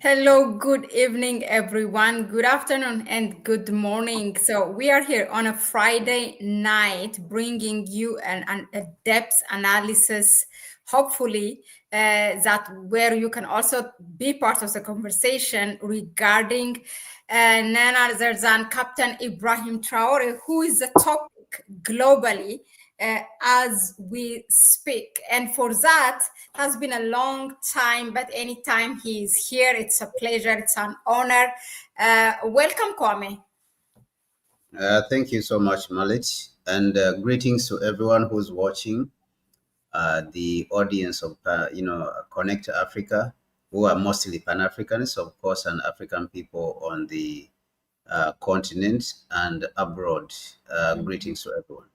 Hello, good evening, everyone. Good afternoon and good morning. So, we are here on a Friday night bringing you a depth analysis, hopefully, that where you can also be part of the conversation regarding none other than Captain Ibrahim Traore, who is the topic globally as we speak. And for that, has been a long time, but anytime he is here, it's a pleasure, it's an honor. Welcome, Kwame. Thank you so much, Mahlet, and greetings to everyone who's watching. The audience of Connect Africa, who are mostly Pan Africans, of course, and African people on the continent and abroad. Greetings to everyone.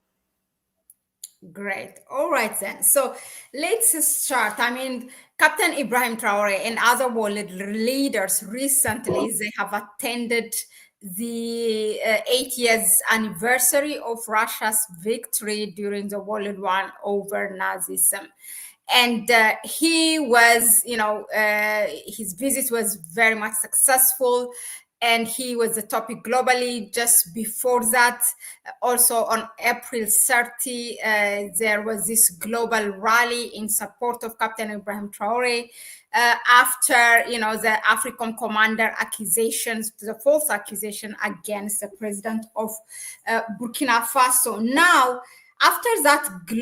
Great. All right, then. So let's start. I mean, Captain Ibrahim Traore and other world leaders recently they have attended the 8 years anniversary of Russia's victory during the World War over Nazism. And he was, his visit was very much successful, and he was the topic globally. Just before that, also on April 30, there was this global rally in support of Captain Ibrahim Traore. After the African commander accusations, the false accusation against the president of Burkina Faso. Now, after that the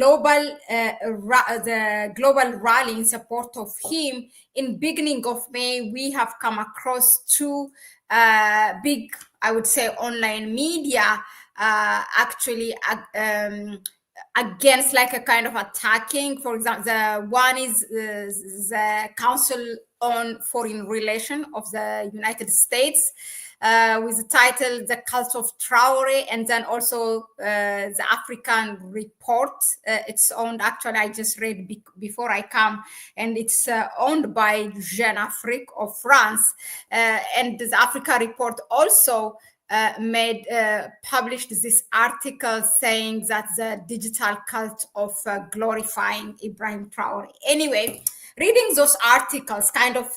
global rally in support of him in beginning of May, we have come across two big, I would say, online media actually against, like, a kind of attacking. For example, the one is the Council on Foreign Relations of the United States, with the title "The Cult of Traore," and then also the African Report. It's owned, actually, I just read before I come, and it's owned by Jeune Afrique of France. And the Africa Report also published this article saying that the digital cult of glorifying Ibrahim Traore. Anyway, reading those articles, kind of,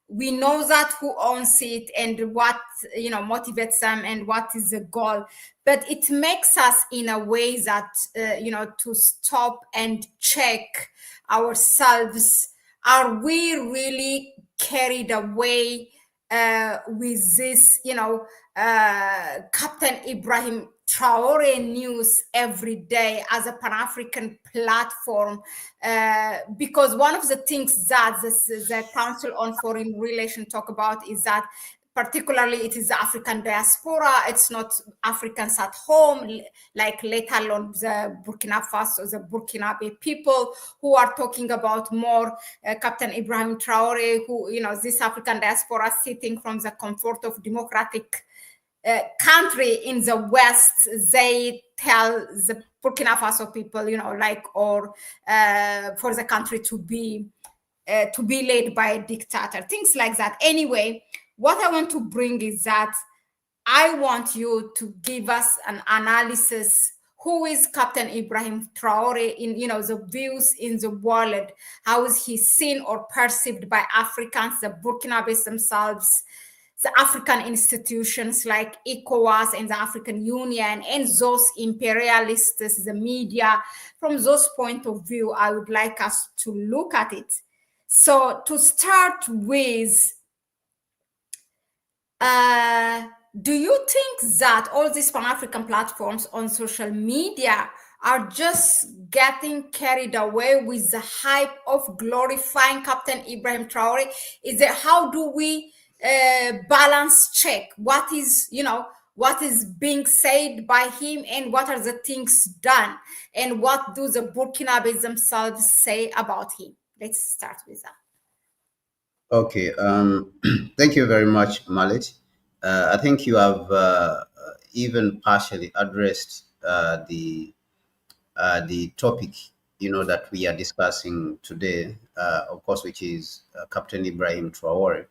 we know that who owns it and what motivates them and what is the goal, but it makes us in a way that to stop and check ourselves. Are we really carried away with this, Captain Ibrahim Traore news every day as a Pan-African platform? Because one of the things that the Council on Foreign Relations talk about is that particularly it is the African diaspora. It's not Africans at home, like, let alone the Burkina Faso, the Burkinabe people, who are talking about more Captain Ibrahim Traore, who, this African diaspora sitting from the comfort of democratic country in the West. They tell the Burkina Faso people, or for the country to be led by a dictator, things like that. Anyway, what I want to bring is that I want you to give us an analysis. Who is Captain Ibrahim Traore in, the views in the world? How is he seen or perceived by Africans, the Burkinabes themselves, the African institutions like ECOWAS and the African Union, and those imperialists, the media? From those point of view, I would like us to look at it. So to start with, do you think that all these Pan-African platforms on social media are just getting carried away with the hype of glorifying Captain Ibrahim Traore? Is it, how do we balance check what is, what is being said by him and what are the things done, and what do the Burkinabes themselves say about him? Let's start with that. Okay. Thank you very much, Mahlet. I think you have even partially addressed the topic that we are discussing today, of course, which is Captain Ibrahim Traore,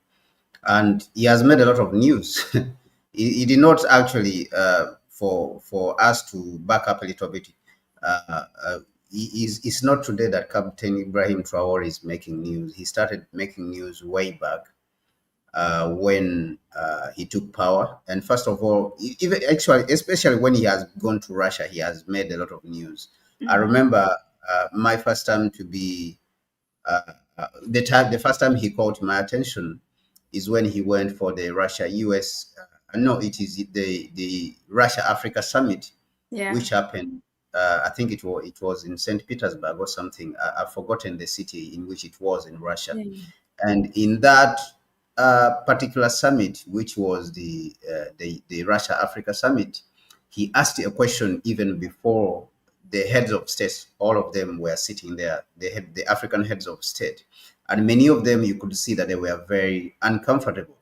and he has made a lot of news. He did not actually, for us to back up a little bit. It's not today that Captain Ibrahim Traore is making news. He started making news way back. when he took power. And first of all, even actually, especially when he has gone to Russia, he has made a lot of news. I remember my first time to be the first time he caught my attention is when he went for the Russia US. No, it is the Russia Africa summit, Yeah. which happened. I think it was in St. Petersburg or something. I've forgotten the city in which it was in Russia. Yeah. And in that particular summit, which was the Russia Africa summit, he asked a question even before the heads of states. All of them were sitting there. They had the African heads of state, and many of them you could see that they were very uncomfortable.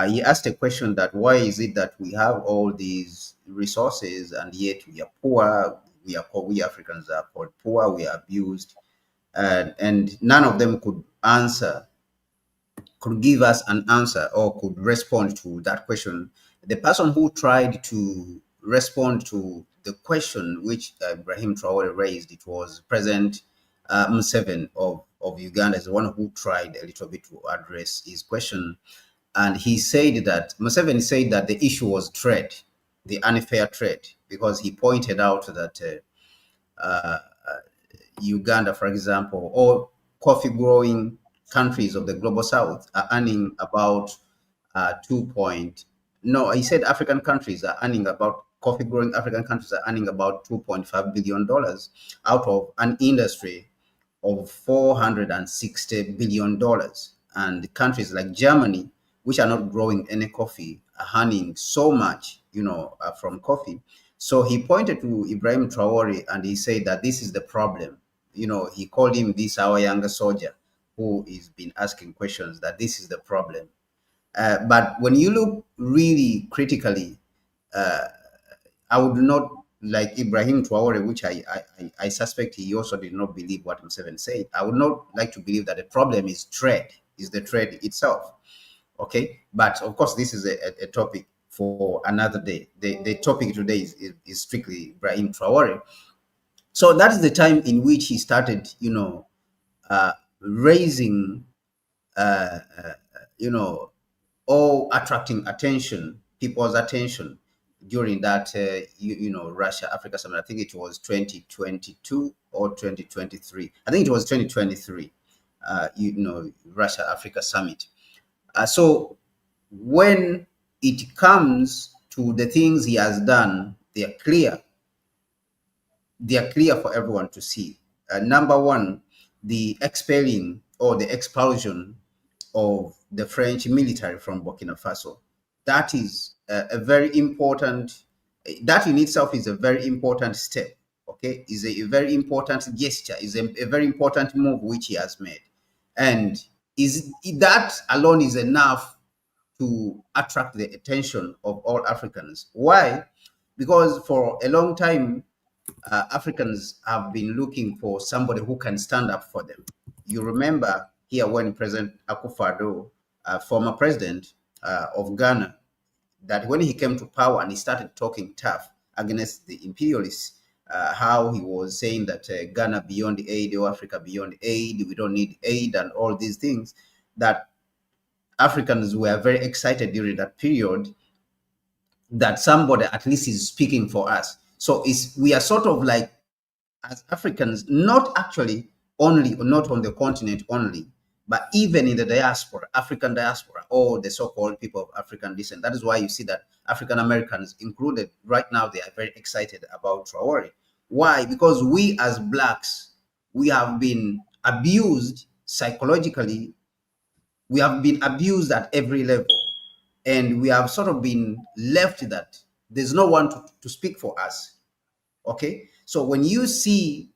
He asked a question that why is it that we have all these resources and yet we are poor? We Africans are called poor. We are abused, and none of them could give us an answer or could respond to that question. The person who tried to respond to the question which Ibrahim Traore raised, it was President Museveni of Uganda, is the one who tried a little bit to address his question. And he said that Museveni said that the issue was trade, the unfair trade, because he pointed out that Uganda, for example, or coffee growing countries of the global south are earning about 2 point. No, he said African countries are earning about coffee growing African countries are earning about $2.5 billion out of an industry of $460 billion. And countries like Germany, which are not growing any coffee, are earning so much, from coffee. So he pointed to Ibrahim Traore and he said that this is the problem. He called him this our younger soldier who is been asking questions, that this is the problem. But when you look really critically, I would not like Ibrahim Traore, which I suspect he also did not believe what Museveni said. I would not like to believe that the problem is trade, is the trade itself. Okay, but of course, this is a topic for another day. The topic today is strictly Ibrahim Traore. So that is the time in which he started, raising, uh, uh, you know, or attracting people's attention during that, Russia Africa summit. I think it was 2022 or 2023. I think it was 2023. Russia Africa summit. So when it comes to the things he has done, they are clear. They are clear for everyone to see. Number one, the expelling or the expulsion of the French military from Burkina Faso. That is a very important, that in itself is a very important step, okay? Is a very important gesture, is a very important move which he has made. And is that alone is enough to attract the attention of all Africans. Why? Because for a long time, Africans have been looking for somebody who can stand up for them. You remember here when President Akufo-Addo, former president of Ghana, that when he came to power and he started talking tough against the imperialists, how he was saying that Ghana beyond aid or Africa beyond aid, we don't need aid and all these things, that Africans were very excited during that period that somebody at least is speaking for us. So we are sort of like, as Africans, not actually only, not on the continent only, but even in the diaspora, African diaspora, or the so-called people of African descent. That is why you see that African Americans included right now, they are very excited about Traore. Why? Because we as blacks, we have been abused psychologically. We have been abused at every level. And we have sort of been left that there's no one to speak for us. Okay, so when you see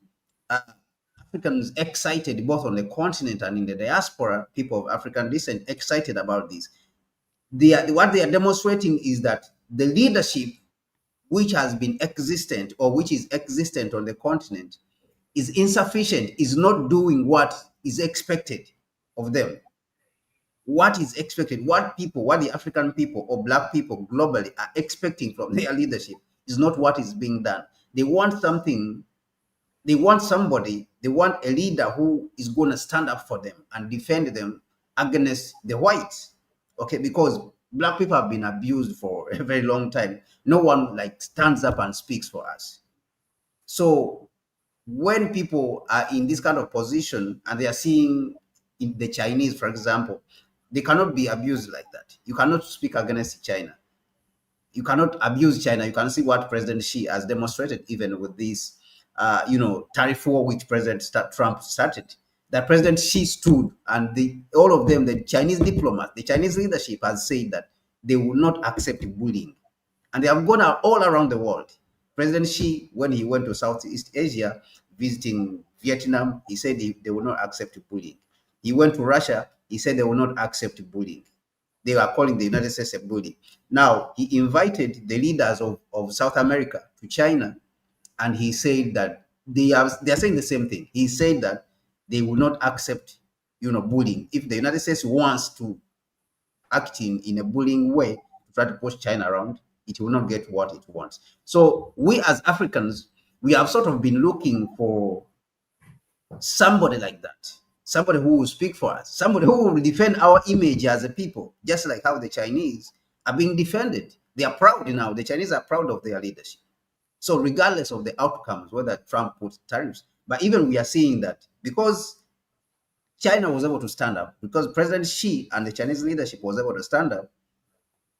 Africans excited both on the continent and in the diaspora, people of African descent excited about this, what they are demonstrating is that the leadership which has been existent or which is existent on the continent is insufficient, is not doing what is expected of them. What is expected, what the African people or black people globally are expecting from their leadership is not what is being done. They want something, they want somebody, they want a leader who is going to stand up for them and defend them against the whites. Okay, because black people have been abused for a very long time. No one like stands up and speaks for us. So when people are in this kind of position and they are seeing in the Chinese, for example, they cannot be abused like that. You cannot speak against China. You cannot abuse China. You can see what President Xi has demonstrated, even with this, tariff war which Trump started. That President Xi stood, and all of them, the Chinese diplomats, the Chinese leadership, has said that they will not accept bullying, and they have gone out all around the world. President Xi, when he went to Southeast Asia, visiting Vietnam, he said they will not accept bullying. He went to Russia, he said they will not accept bullying. They are calling the United States a bully. Now, he invited the leaders of South America to China, and he said that they are saying the same thing. He said that they will not accept, bullying. If the United States wants to act in a bullying way to try to push China around, it will not get what it wants. So we as Africans, we have sort of been looking for somebody like that, somebody who will speak for us, somebody who will defend our image as a people, just like how the Chinese are being defended. They are proud now. The Chinese are proud of their leadership. So regardless of the outcomes, whether Trump puts tariffs, but even we are seeing that because China was able to stand up, because President Xi and the Chinese leadership was able to stand up,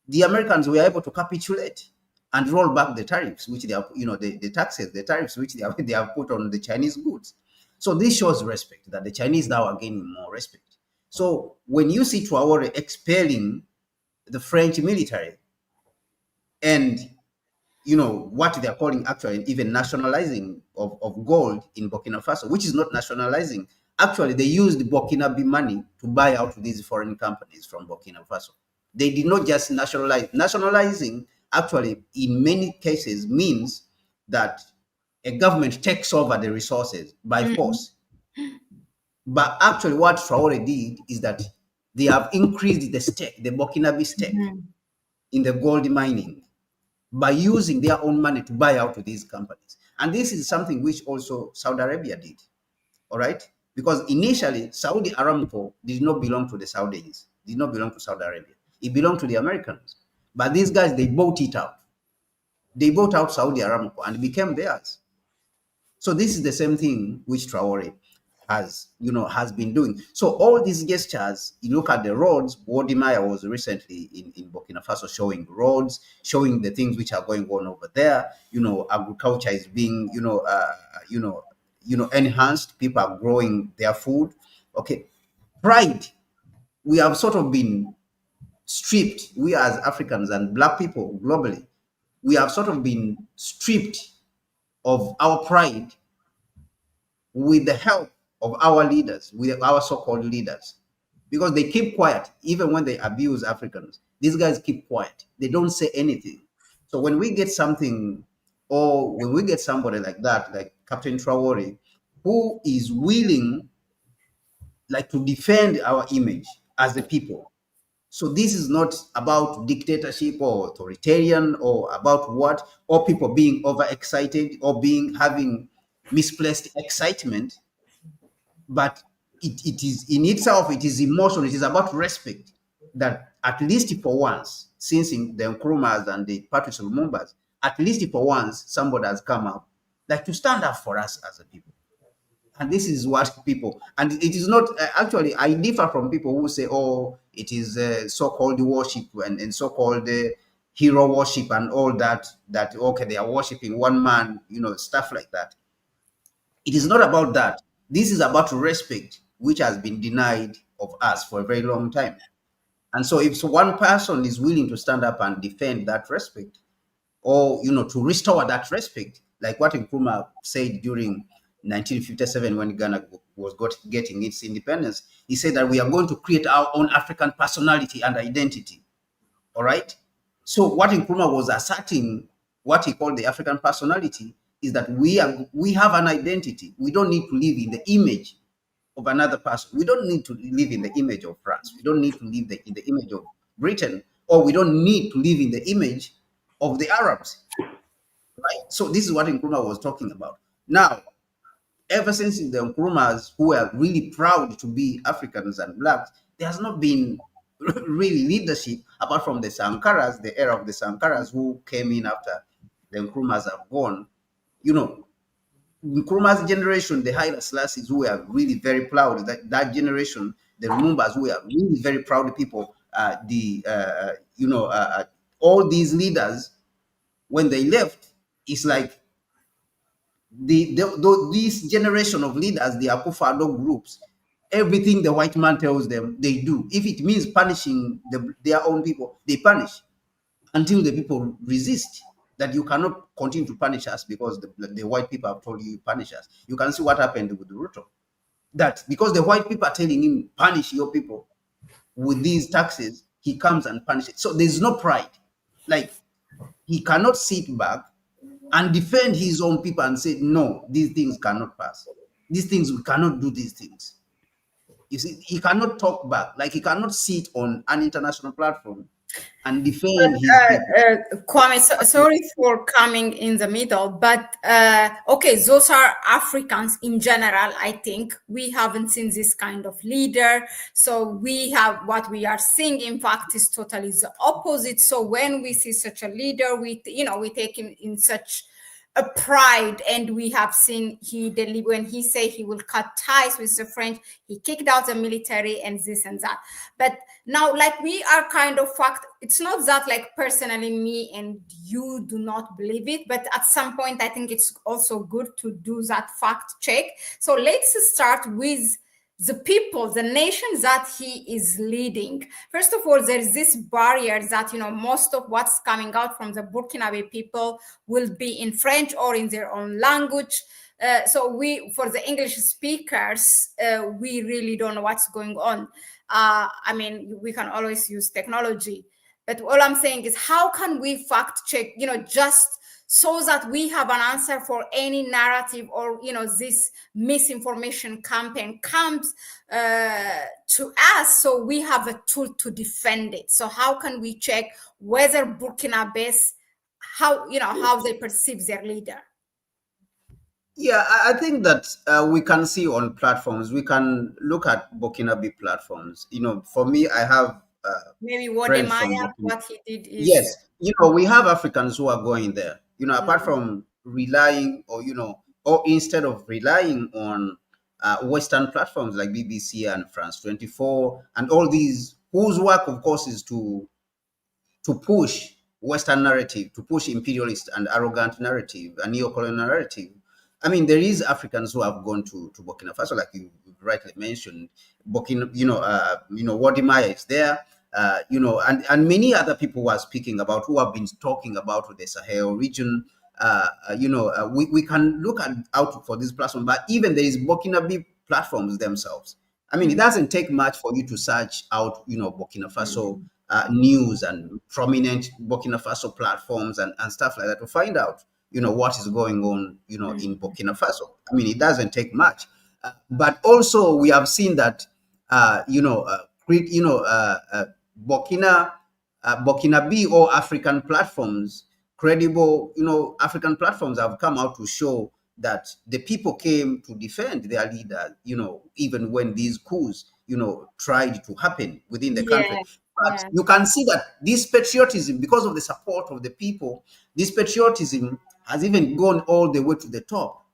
the Americans were able to capitulate and roll back the tariffs, which they have, the taxes, the tariffs which they have put on the Chinese goods. So this shows respect, that the Chinese now are gaining more respect. So when you see Traore expelling the French military and what they're calling actually even nationalizing of gold in Burkina Faso, which is not nationalizing. Actually, they used Burkinabe money to buy out these foreign companies from Burkina Faso. They did not just nationalize. Nationalizing actually, in many cases, means that a government takes over the resources by force. But actually, what Traore did is that they have increased the stake, the Burkinabe stake, in the gold mining by using their own money to buy out these companies. And this is something which also Saudi Arabia did. All right? Because initially, Saudi Aramco did not belong to the Saudis, did not belong to Saudi Arabia. It belonged to the Americans. But these guys, they bought it out. They bought out Saudi Aramco and it became theirs. So this is the same thing which Traore has been doing. So all these gestures, you look at the roads. Wodimaya was recently in Burkina Faso showing roads, showing the things which are going on over there. Agriculture is being, enhanced. People are growing their food. Okay, pride. We have sort of been stripped. We as Africans and Black people globally, we have sort of been stripped of our pride with the help of our leaders, with our so-called leaders, because they keep quiet even when they abuse Africans. These guys keep quiet. They don't say anything. So when we get something, or when we get somebody like that, like Captain Traore, who is willing, like, to defend our image as the people. So this is not about dictatorship or authoritarian or about what, or people being overexcited or having misplaced excitement, but it is in itself, it is emotion, it is about respect, that at least for once, since in the Nkrumahs and the Patrice Lumumbas, at least for once, somebody has come up like to stand up for us as a people. And this is what people, and it is not, actually, I differ from people who say, oh, it is so-called worship and so-called hero worship and all that, okay, they are worshiping one man, stuff like that. It is not about that. This is about respect, which has been denied of us for a very long time. And so if one person is willing to stand up and defend that respect, or, to restore that respect, like what Nkrumah said during 1957 when Ghana was getting its independence, he said that we are going to create our own African personality and identity. All right? So what Nkrumah was asserting, what he called the African personality, is that we have an identity. We don't need to live in the image of another person. We don't need to live in the image of France. We don't need to live in the image of Britain, or we don't need to live in the image of the Arabs. Right? So this is what Nkrumah was talking about. Now, ever since the Nkrumahs, who are really proud to be Africans and Blacks, there has not been really leadership, apart from the Sankaras, the era of the Sankaras who came in after the Nkrumahs have gone. You know, Nkrumah's generation, the Haile Selassies, who were really very proud, that generation, the Lumumbas, who were really very proud people, all these leaders, when they left, it's like this generation of leaders, the Akufo-Addo groups, everything the white man tells them, they do. If it means punishing their own people, they punish until the people resist. That you cannot continue to punish us because the white people have told you punish us. You can see what happened with Ruto. That because the white people are telling him punish your people with these taxes, he comes and punishes. So there's no pride. Like he cannot sit back and defend his own people and say, no, these things cannot pass. These things, we cannot do these things. You see, he cannot talk back. Like he cannot sit on an international platform and defend his people. Kwame, sorry for coming in the middle, but okay, those are Africans in general. I think we haven't seen this kind of leader. So we have what we are seeing, in fact, is totally the opposite. So when we see such a leader, we take him in such a pride, and we have seen when he say he will cut ties with the French, he kicked out the military and this and that. But now, like, we are kind of fact, it's not that like personally me and you do not believe it, but at some point I think it's also good to do that fact check. So let's start with the people, the nations that he is leading. First of all, there is this barrier that, most of what's coming out from the Burkinabe people will be in French or in their own language. So for the English speakers, we really don't know what's going on. I mean, we can always use technology, but all I'm saying is, how can we fact check, just so that we have an answer for any narrative or, this misinformation campaign comes to us, so we have a tool to defend it. So how can we check whether Burkinabes, how they perceive their leader? Yeah, I think that we can see on platforms, we can look at Burkinabe platforms. For me, I have Maybe friends from Wodemaya, Burkina. what he did is... Yes, we have Africans who are going there, apart from relying or instead of relying on Western platforms like BBC and France 24 and all these, whose work, of course, is to push Western narrative, to push imperialist and arrogant narrative, a neo-colonial narrative. I mean, there is Africans who have gone to Burkina Faso, like you rightly mentioned. Wodimaya is there, and many other people who are speaking about, who have been talking about the Sahel region. We can look out for this platform, but even there is Burkinabe platforms themselves. I mean, it doesn't take much for you to search out, Burkina Faso news and prominent Burkina Faso platforms and stuff like that to find out, what is going on, in Burkina Faso. I mean, it doesn't take much. But also we have seen that, Burkinabe or African platforms, credible, African platforms have come out to show that the people came to defend their leader, even when these coups, tried to happen within the country. But you can see that this patriotism, because of the support of the people, this patriotism has even gone all the way to the top,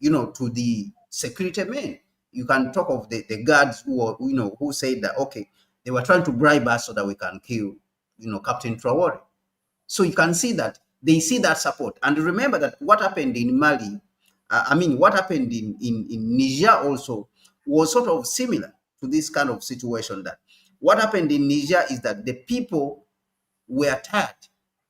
to the security men. You can talk of the guards who said that, okay, they were trying to bribe us so that we can kill, Captain Traore. So you can see that they see that support. And remember that what happened in Mali, what happened in Niger also was sort of similar to this kind of situation. That what happened in Niger is that the people were tired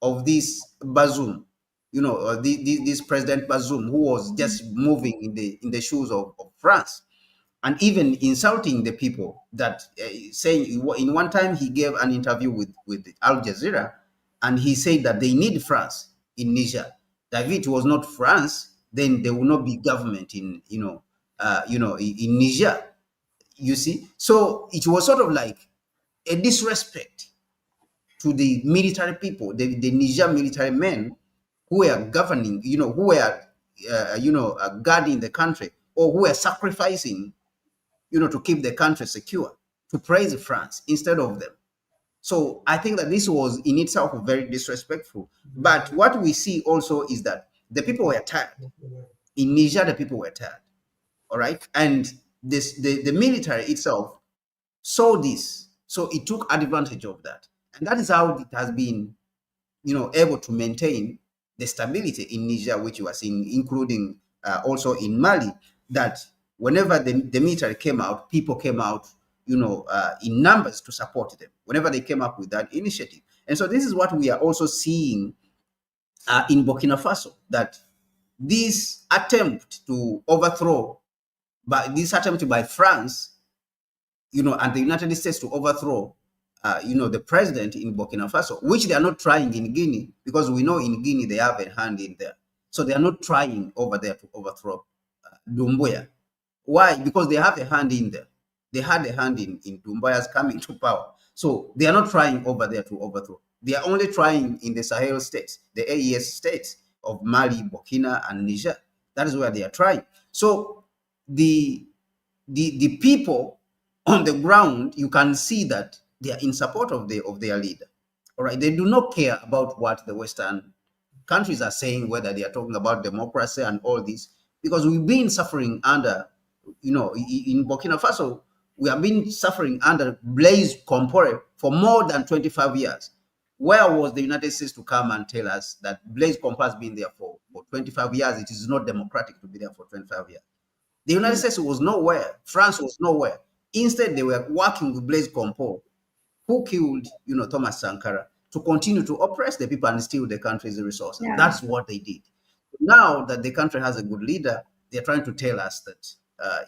of this Bazoum, this President Bazoum, who was just moving in the shoes of France, and even insulting the people. That saying, in one time he gave an interview with Al Jazeera, and he said that they need France in Niger. That if it was not France, then there will not be government in in Niger. You see, so it was sort of like a disrespect to the military people, the Niger military men who were governing, who were guarding the country, or who were sacrificing, to keep the country secure, to praise France instead of them. So I think that this was in itself very disrespectful. But what we see also is that the people were tired. In Niger, the people were tired. All right. And the military itself saw this. So it took advantage of that. And that is how it has been, able to maintain the stability in Niger, which you are seeing, including also in Mali, that whenever the military came out, people came out, in numbers to support them, whenever they came up with that initiative. And so this is what we are also seeing in Burkina Faso, that this attempt to overthrow, by France, and the United States to overthrow, the president in Burkina Faso, which they are not trying in Guinea, because we know in Guinea they have a hand in there. So they are not trying over there to overthrow Doumbouya. Why? Because they have a hand in there. They had a hand in Doumbouya's coming to power. So they are not trying over there to overthrow. They are only trying in the Sahel states, the AES states of Mali, Burkina, and Niger. That is where they are trying. So the people on the ground, you can see that they are in support of their leader. All right, they do not care about what the Western countries are saying, whether they are talking about democracy and all this, because we've been suffering under, in Burkina Faso, we have been suffering under Blaise Compaoré for more than 25 years. Where was the United States to come and tell us that Blaise Compaoré has been there for 25 years? It is not democratic to be there for 25 years. The United States was nowhere. France was nowhere. Instead, they were working with Blaise Compaoré, who killed, Thomas Sankara, to continue to oppress the people and steal the country's resources. Yeah. That's what they did. Now that the country has a good leader, they're trying to tell us that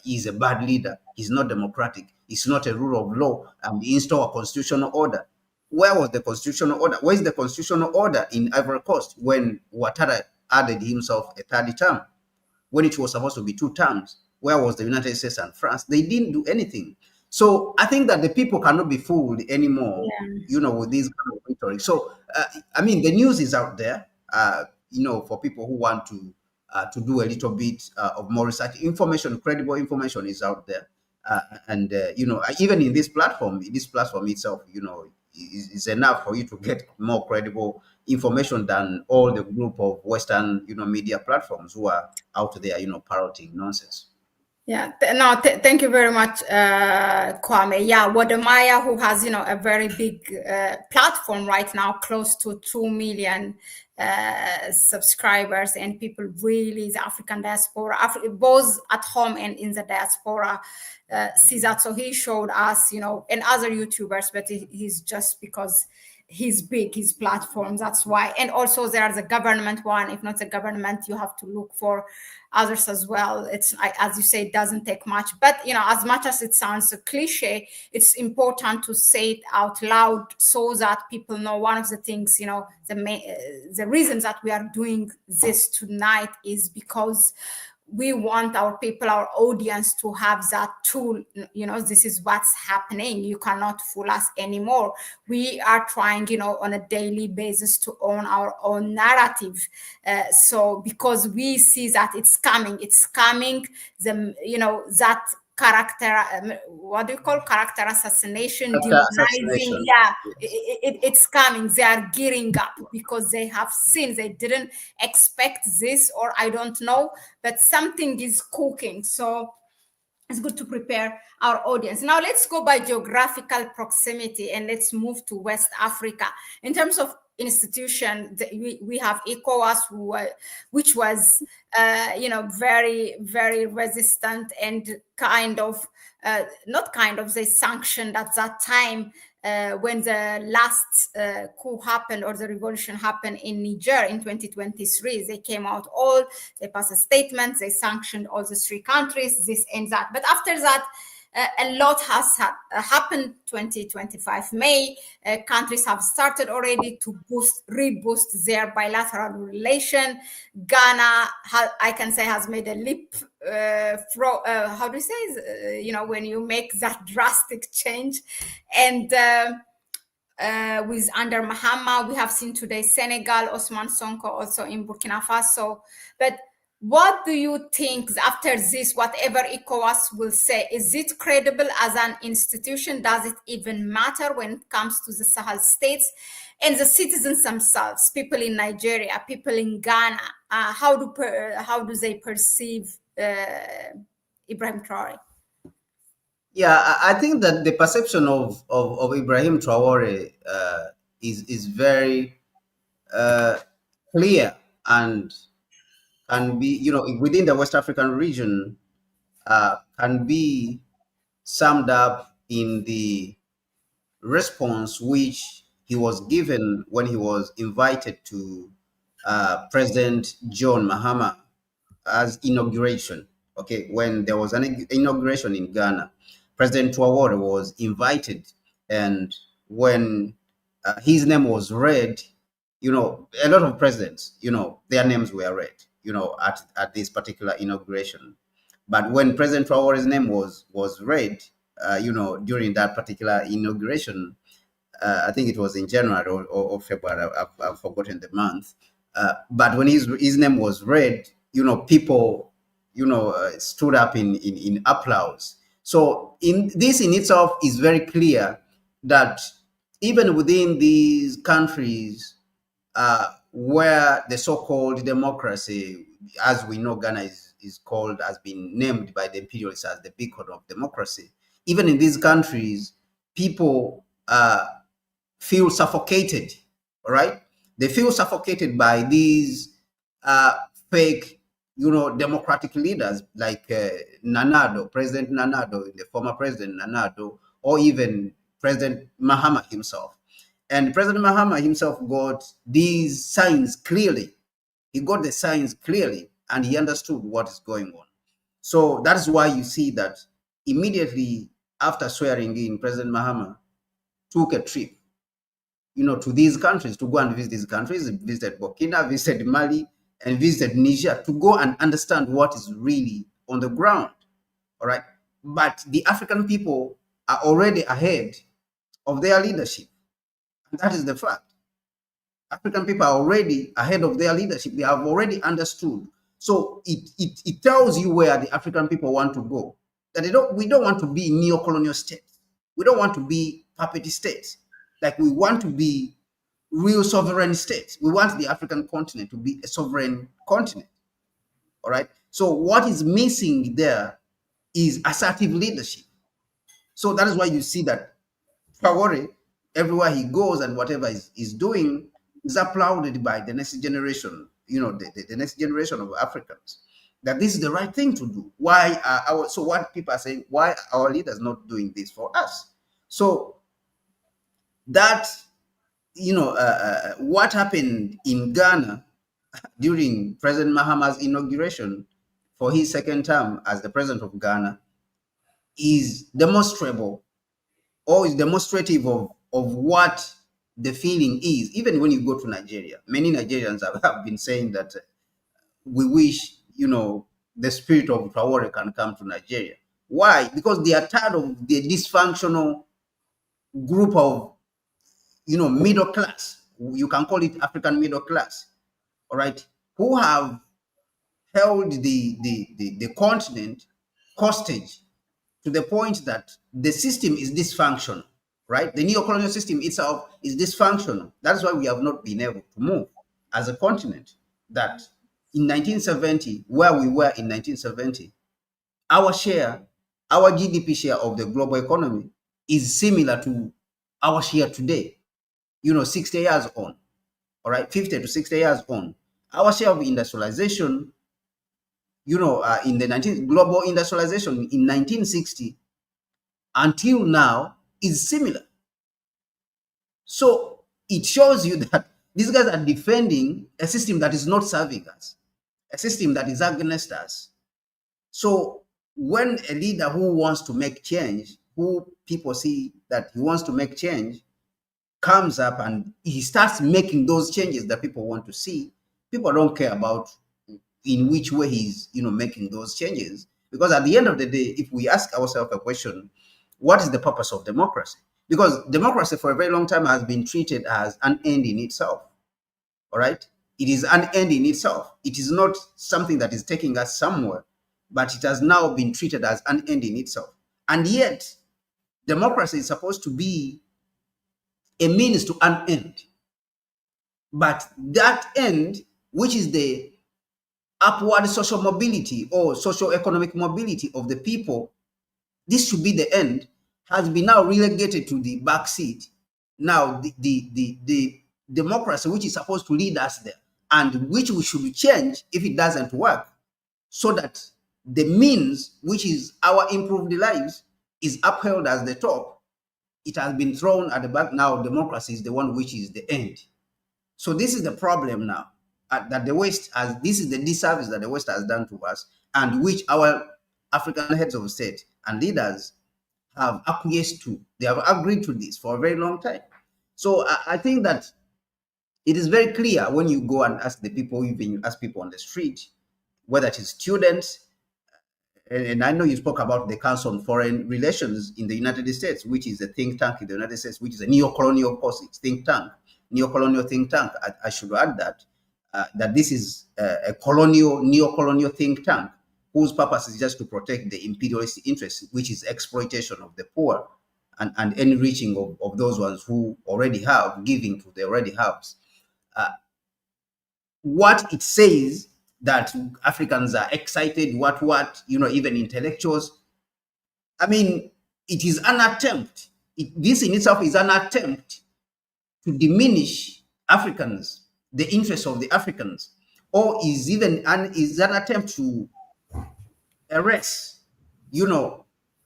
he's a bad leader. He's not democratic. He's not a rule of law. And he install a constitutional order. Where was the constitutional order? Where is the constitutional order in Ivory Coast when Ouattara added himself a third term, when it was supposed to be 2 terms? Where was the United States and France? They didn't do anything. So I think that the people cannot be fooled anymore, with these kind of rhetoric. So, the news is out there, for people who want to do a little bit of more research. Credible information is out there. Even in this platform itself, is enough for you to get more credible information than all the group of Western, media platforms who are out there, parroting nonsense. Yeah, thank you very much, Kwame. Yeah, Wadamaya, who has, a very big platform right now, close to 2 million subscribers, and people really, the African diaspora, both at home and in the diaspora, see that. So he showed us, and other YouTubers, but he's just because he's big, his platform, that's why. And also there's a government one. If not the government, you have to look for others as well. It's, as you say, it doesn't take much, but as much as it sounds a cliche, it's important to say it out loud so that people know. One of the things, the reasons that we are doing this tonight is because we want our people, our audience, to have that tool. This is what's happening. You cannot fool us anymore. We are trying, on a daily basis to own our own narrative. So because we see that it's coming, that character, what do you call character assassination, demonizing. Yeah, it's coming. They are gearing up because they have seen, they didn't expect this, or I don't know, but something is cooking. So it's good to prepare our audience. Now let's go by geographical proximity and let's move to West Africa. In terms of institution, we have ECOWAS, which was, very, very resistant and they sanctioned at that time when the last coup happened, or the revolution happened in Niger in 2023. They came out they passed a statement, they sanctioned all the 3 countries, this and that. But after that, a lot has happened. 2025 May, countries have started already to reboost their bilateral relation. Ghana, I can say, has made a leap. How do you say? When you make that drastic change, and with under Mahama, we have seen today Senegal, Osman Sonko, also in Burkina Faso. But What do you think after this, whatever ECOWAS will say? Is it credible as an institution? Does it even matter when it comes to the Sahel states and the citizens themselves, people in Nigeria, people in Ghana? How do they perceive Ibrahim Traore? Yeah, I think that the perception of Ibrahim Traore is very clear and can be, within the West African region, can be summed up in the response which he was given when he was invited to President John Mahama as inauguration. Okay, when there was an inauguration in Ghana, President Traore was invited, and when his name was read, a lot of presidents, their names were read, at this particular inauguration. But when President Traore's name was read, during that particular inauguration, I think it was in January or February. I've forgotten the month. But when his name was read, people, stood up in applause. So in this in itself is very clear that even within these countries where the so-called democracy, as we know, Ghana is called, has been named by the imperialists as the beacon of democracy. Even in these countries, people feel suffocated, all right? They feel suffocated by these fake, democratic leaders like Nanado, President Nanado, the former President Nanado, or even President Mahama himself. And President Mahama himself got these signs clearly. He got the signs clearly, and he understood what is going on. So that is why you see that immediately after swearing in, President Mahama took a trip, to these countries, to go and visit these countries. He visited Burkina, visited Mali, and visited Niger to go and understand what is really on the ground. All right. But the African people are already ahead of their leadership. And that is the fact. African people are already ahead of their leadership. They have already understood. So it tells you where the African people want to go. That we don't want to be neo-colonial states. We don't want to be puppet states. Like, we want to be real sovereign states. We want the African continent to be a sovereign continent. All right. So what is missing there is assertive leadership. So that is why you see that Traore, everywhere he goes and whatever he's doing, is applauded by the next generation, the next generation of Africans, that this is the right thing to do. Why so what people are saying, why are our leaders not doing this for us? So that, what happened in Ghana during President Mahama's inauguration for his second term as the president of Ghana is demonstrable, or is demonstrative of what the feeling is. Even when you go to Nigeria, many Nigerians have been saying that we wish, the spirit of Traore can come to Nigeria. Why? Because they are tired of the dysfunctional group of, middle class. You can call it African middle class, all right, who have held the continent hostage to the point that the system is dysfunctional, right? The neo-colonial system itself is dysfunctional. That's why we have not been able to move as a continent. That in 1970, where we were in 1970, our share, our GDP share of the global economy is similar to our share today, 60 years on, all right, 50 to 60 years on. Our share of industrialization, in the global industrialization in 1960 until now is similar. So it shows you that these guys are defending a system that is not serving us, a system that is against us. So when a leader who wants to make change, who people see that he wants to make change, comes up and he starts making those changes that people want to see, people don't care about in which way he's making those changes. Because at the end of the day, if we ask ourselves a question, what is the purpose of democracy? Because democracy for a very long time has been treated as an end in itself. All right. It is an end in itself. It is not something that is taking us somewhere, but it has now been treated as an end in itself. And yet, democracy is supposed to be a means to an end. But that end, which is the upward social mobility or socio-economic mobility of the people, this should be the end, has been now relegated to the back seat. Now, the democracy, which is supposed to lead us there, and which we should change if it doesn't work, so that the means, which is our improved lives, is upheld as the top, it has been thrown at the back. Now, democracy is the one which is the end. So this is the problem now, that the West has, this is the disservice that the West has done to us, and which our African heads of state and leaders have acquiesced to. They have agreed to this for a very long time. So I think that it is very clear when you go and ask the people, even you ask people on the street, whether it is students, and I know you spoke about the Council on Foreign Relations in the United States, which is a think tank in the United States, which is a neo-colonial think tank, neo-colonial think tank. I should add that this is a neo-colonial think tank whose purpose is just to protect the imperialist interests, which is exploitation of the poor and enriching of those ones who already have, giving to the already haves. What it says that Africans are excited, even intellectuals. I mean, it is an attempt. This in itself is an attempt to diminish Africans, the interests of the Africans, or is an attempt to erase,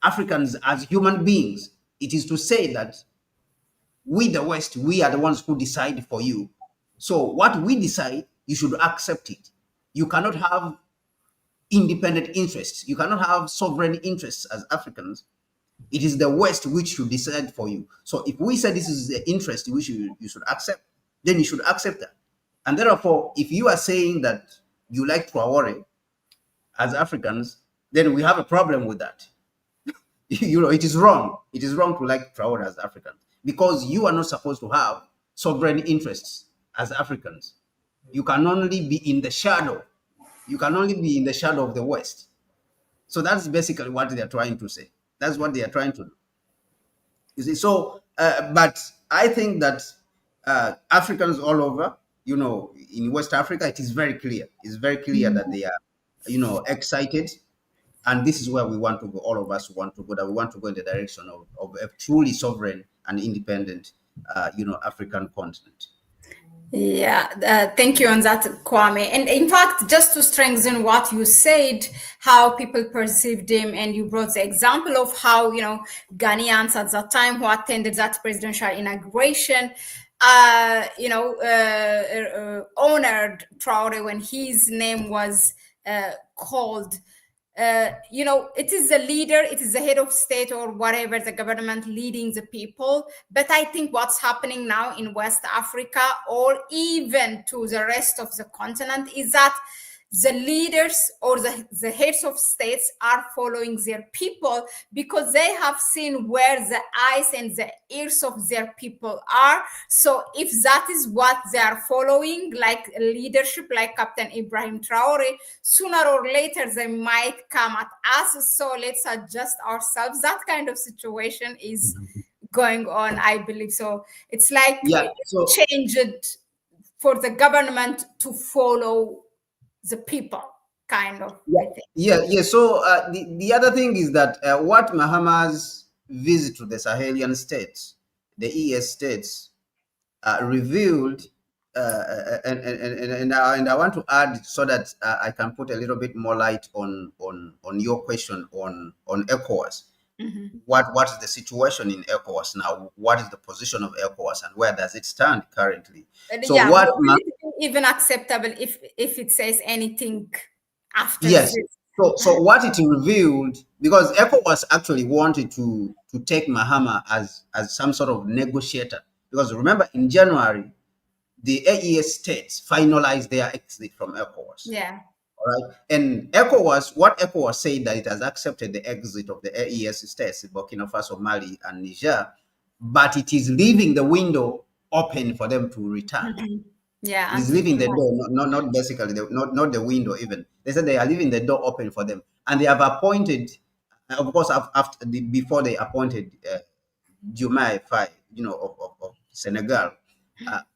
Africans as human beings. It is to say that we, the West, we are the ones who decide for you. So what we decide, you should accept it. You cannot have independent interests. You cannot have sovereign interests as Africans. It is the West which should decide for you. So if we say this is the interest which you should accept, then you should accept that. And therefore, if you are saying that you like Traore as Africans, then we have a problem with that. It is wrong. It is wrong to like Traore as Africans, because you are not supposed to have sovereign interests as Africans. You can only be in the shadow. You can only be in the shadow of the West. So that's basically what they are trying to say. That's what they are trying to do. You see, so, but I think that Africans all over, in West Africa, it is very clear. It's very clear that they are, excited. And this is where we want to go. All of us want to go, that we want to go in the direction of a truly sovereign and independent, African continent. Yeah, thank you on that, Kwame. And in fact, just to strengthen what you said, how people perceived him, and you brought the example of how, Ghanaians at that time who attended that presidential inauguration, honored Traore when his name was called. It is the leader, it is the head of state or whatever, the government leading the people. But I think what's happening now in West Africa, or even to the rest of the continent, is that the leaders or the heads of states are following their people, because they have seen where the eyes and the ears of their people are. So if that is what they are following, like leadership, like Captain Ibrahim Traore, sooner or later they might come at us. So let's adjust ourselves. That kind of situation is going on, I believe. So it's like changed for the government to follow the people, kind of. Yeah. So the other thing is that what Mahama's visit to the Sahelian states, the ES states, revealed, and I want to add so that I can put a little bit more light on your question on ECOWAS. Mm-hmm. What is the situation in ECOWAS now? What is the position of ECOWAS, and where does it stand currently? So even acceptable if it says anything after yes. this? So what it revealed, because ECOWAS actually wanted to take Mahama as some sort of negotiator, because remember in January the AES states finalized their exit from ECOWAS. Yeah. All right. And what ECOWAS said, that it has accepted the exit of the AES states, Burkina Faso, Mali, and Niger, but it is leaving the window open for them to return. Mm-hmm. Yeah, He's until leaving the tomorrow. door, not basically, not the window even. They said they are leaving the door open for them. And they have appointed, of course, before they appointed Jumai Faye, of Senegal,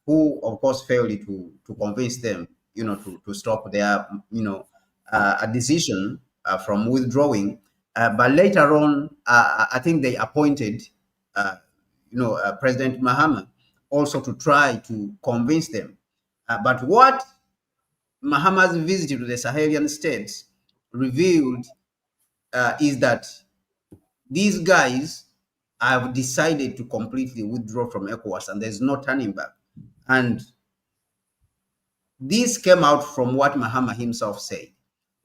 who of course failed to convince them, to stop their, a decision from withdrawing. But later on, I think they appointed, President Mahama also to try to convince them. But what Mahama's visit to the Sahelian states revealed is that these guys have decided to completely withdraw from ECOWAS, and there's no turning back. And this came out from what Mahama himself said.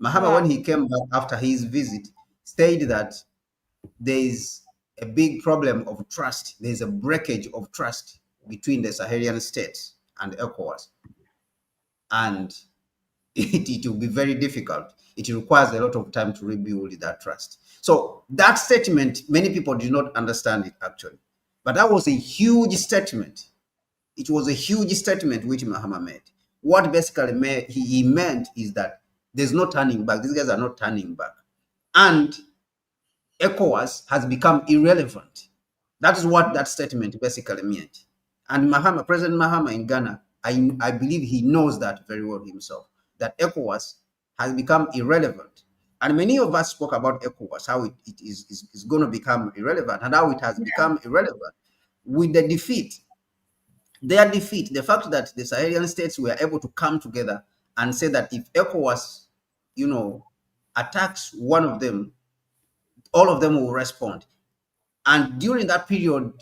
Mahama, Wow. when he came back after his visit, said that there is a big problem of trust. There's a breakage of trust between the Sahelian states and ECOWAS. And it will be very difficult. It requires a lot of time to rebuild that trust. So that statement, many people do not understand it actually. But that was a huge statement. It was a huge statement which Mahama made. What basically he meant is that there's no turning back. These guys are not turning back. And ECOWAS has become irrelevant. That is what that statement basically meant. And President Mahama in Ghana, I believe he knows that very well himself, that ECOWAS has become irrelevant. And many of us spoke about ECOWAS, how it is going to become irrelevant, and how it has become irrelevant with the defeat. Their defeat, the fact that the Sahelian states were able to come together and say that if ECOWAS, attacks one of them, all of them will respond. And during that period,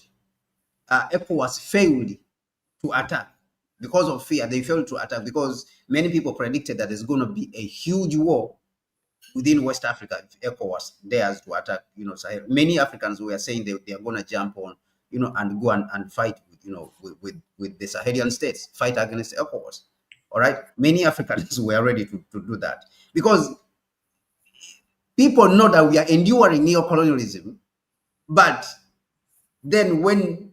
ECOWAS failed to attack because of fear. They failed to attack because many people predicted that there's going to be a huge war within West Africa if ECOWAS dares to attack, Sahel. Many Africans were saying they are going to jump on, and go and fight, with the Sahelian states, fight against ECOWAS. All right. Many Africans were ready to do that because people know that we are enduring neocolonialism. But then when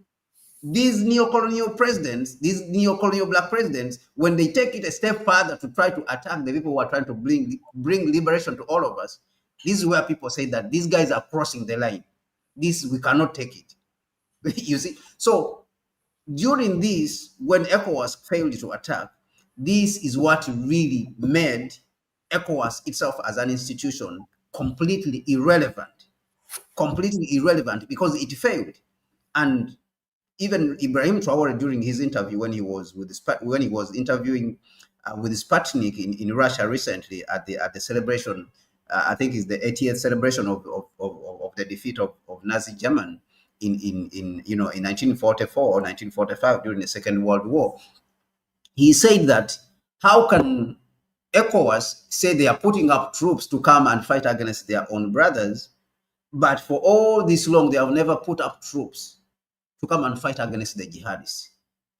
these neocolonial presidents, these neocolonial black presidents, when they take it a step further to try to attack the people who are trying to bring liberation to all of us, this is where people say that these guys are crossing the line. This, we cannot take it. You see? So during this, when ECOWAS failed to attack, this is what really made ECOWAS itself as an institution completely irrelevant because it failed. And even Ibrahim Traore, during his interview when he was interviewing with Sputnik in Russia recently at the celebration, I think it's the 80th celebration of the defeat of Nazi Germany in 1944 or 1945 during the Second World War. He said that how can ECOWAS say they are putting up troops to come and fight against their own brothers, but for all this long they have never put up troops to come and fight against the jihadists.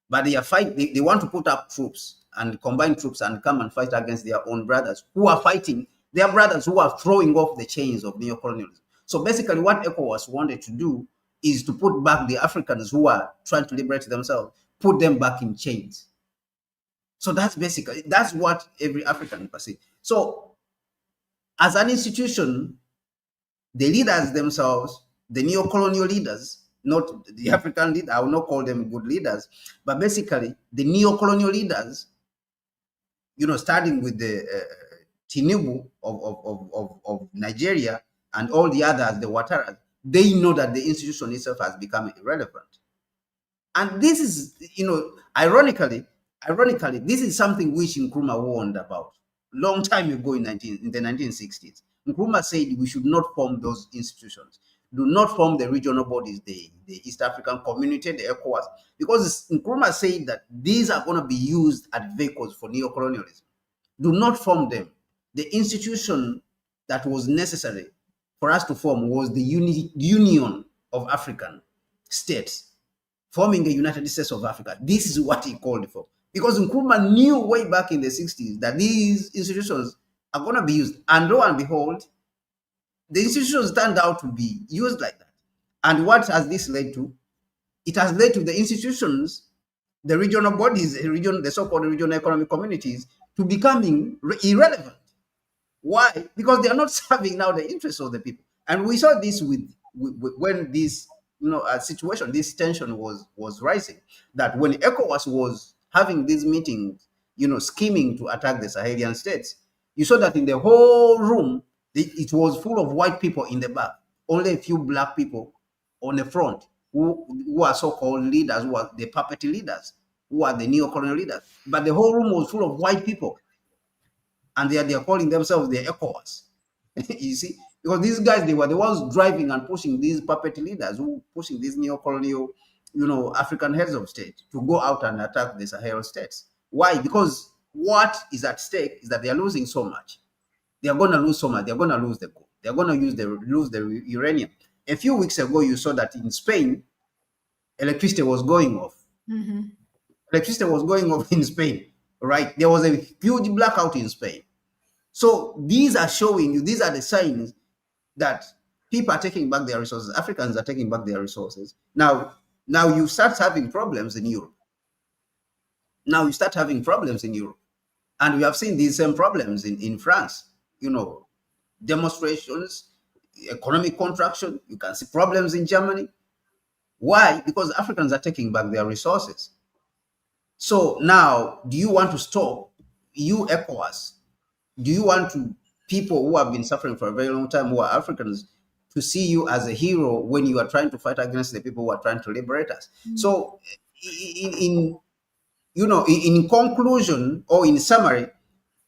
But they want to put up troops and combine troops and come and fight against their own brothers who are fighting, their brothers who are throwing off the chains of neocolonialism. So basically what ECOWAS wanted to do is to put back the Africans who are trying to liberate themselves, put them back in chains. So that's what every African perceives. So as an institution, the leaders themselves, the neo-colonial leaders, not the African leaders, I will not call them good leaders, but basically the neo-colonial leaders, starting with the Tinubu of Nigeria and all the others, the Ouattara, they know that the institution itself has become irrelevant. And this is, ironically, this is something which Nkrumah warned about long time ago in the 1960s. Nkrumah said we should not form those institutions. Do not form the regional bodies, the East African Community, the ECOWAS, because Nkrumah said that these are going to be used as vehicles for neocolonialism. Do not form them. The institution that was necessary for us to form was the Union of African States, forming the United States of Africa. This is what he called for. Because Nkrumah knew way back in the 60s that these institutions are going to be used. And lo and behold, the institutions turned out to be used like that. And what has this led to? It has led to the institutions the regional bodies, the so-called regional economic communities, to becoming irrelevant. Why? Because they are not serving now the interests of the people. And we saw this with when this situation, this tension was rising. That when ECOWAS was having these meetings, scheming to attack the Sahelian states, you saw that in the whole room, it was full of white people in the back, only a few black people on the front, who are so-called leaders, who are the puppet leaders, who are the neo-colonial leaders. But the whole room was full of white people, and they are calling themselves the ECOWAS. You see, because these guys, they were the ones driving and pushing these puppet leaders, who pushing these neo-colonial, African heads of state to go out and attack the Sahel states. Why? Because what is at stake is that they are losing so much. They are going to lose so much. They are going to lose the gold. They are going to lose the uranium. A few weeks ago, you saw that in Spain, electricity was going off. Mm-hmm. Electricity was going off in Spain, right? There was a huge blackout in Spain. So these are showing you, these are the signs that people are taking back their resources. Africans are taking back their resources. Now you start having problems in Europe. Now you start having problems in Europe. And we have seen these same problems in France, demonstrations, economic contraction. You can see problems in Germany. Why? Because Africans are taking back their resources. So now, do you want to stop, you ECOWAS? Do you want people who have been suffering for a very long time, who are Africans, to see you as a hero when you are trying to fight against the people who are trying to liberate us? Mm-hmm. So, in conclusion, or in summary,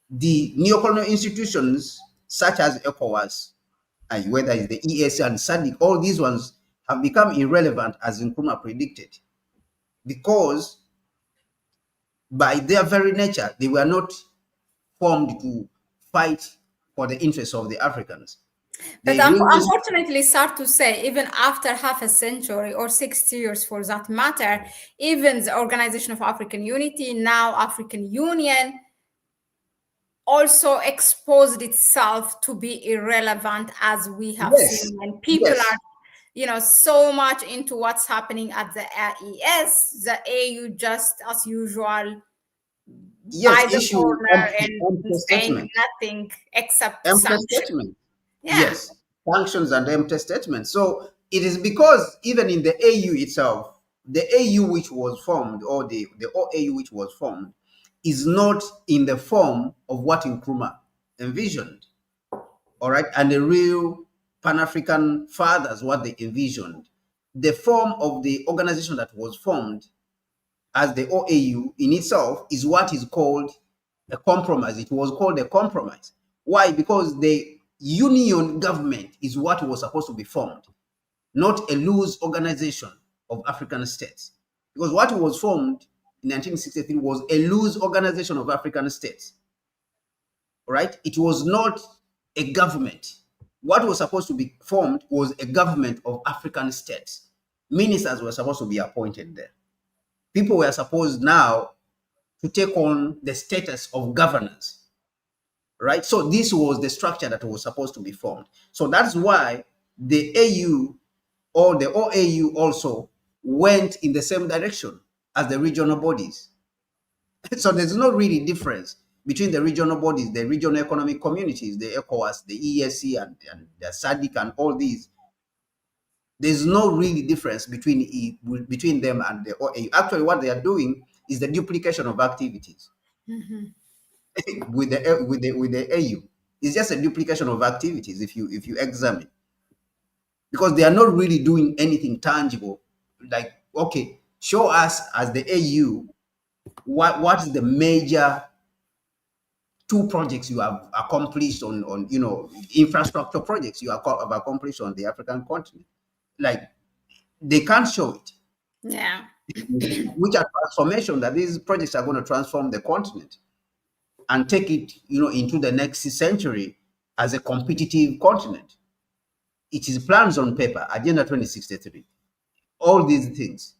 the neocolonial institutions such as ECOWAS, whether it's the EAC and SADC, all these ones have become irrelevant, as Nkrumah predicted, because by their very nature, they were not formed to fight for the interests of the Africans. But unfortunately, sad to say, even after half a century or 60 years for that matter, even the Organization of African Unity, now African Union, also exposed itself to be irrelevant, as we have seen, when people are so much into what's happening at the AES, the AU just as usual by the corner and saying nothing except sanctions. Yes, sanctions and empty statements. So it is because even in the AU itself, the AU which was formed, or the OAU which was formed, is not in the form of what Nkrumah envisioned. All right, and the real Pan-African fathers, what they envisioned. The form of the organization that was formed as the OAU in itself is what is called a compromise. It was called a compromise. Why? Because the union government is what was supposed to be formed, not a loose organization of African states. Because what was formed in 1963 was a loose organization of African states. Right? It was not a government. What was supposed to be formed was a government of African states. Ministers were supposed to be appointed there. People were supposed now to take on the status of governors, right? So this was the structure that was supposed to be formed. So that's why the AU or the OAU also went in the same direction as the regional bodies. So there's no really difference between the regional bodies, the regional economic communities, the ECOWAS, the EAC, and the SADC, and all these. There's no really difference between them and the OAU. Actually, what they are doing is the duplication of activities. Mm-hmm. with the AU. It's just a duplication of activities if you examine, because they are not really doing anything tangible. Like, okay, show us as the AU what is the major 2 projects you have accomplished on infrastructure projects you have accomplished on the African continent. Like, they can't show it. Yeah. Which are transformation that these projects are going to transform the continent and take it, into the next century as a competitive continent. It is plans on paper, Agenda 2063, all these things,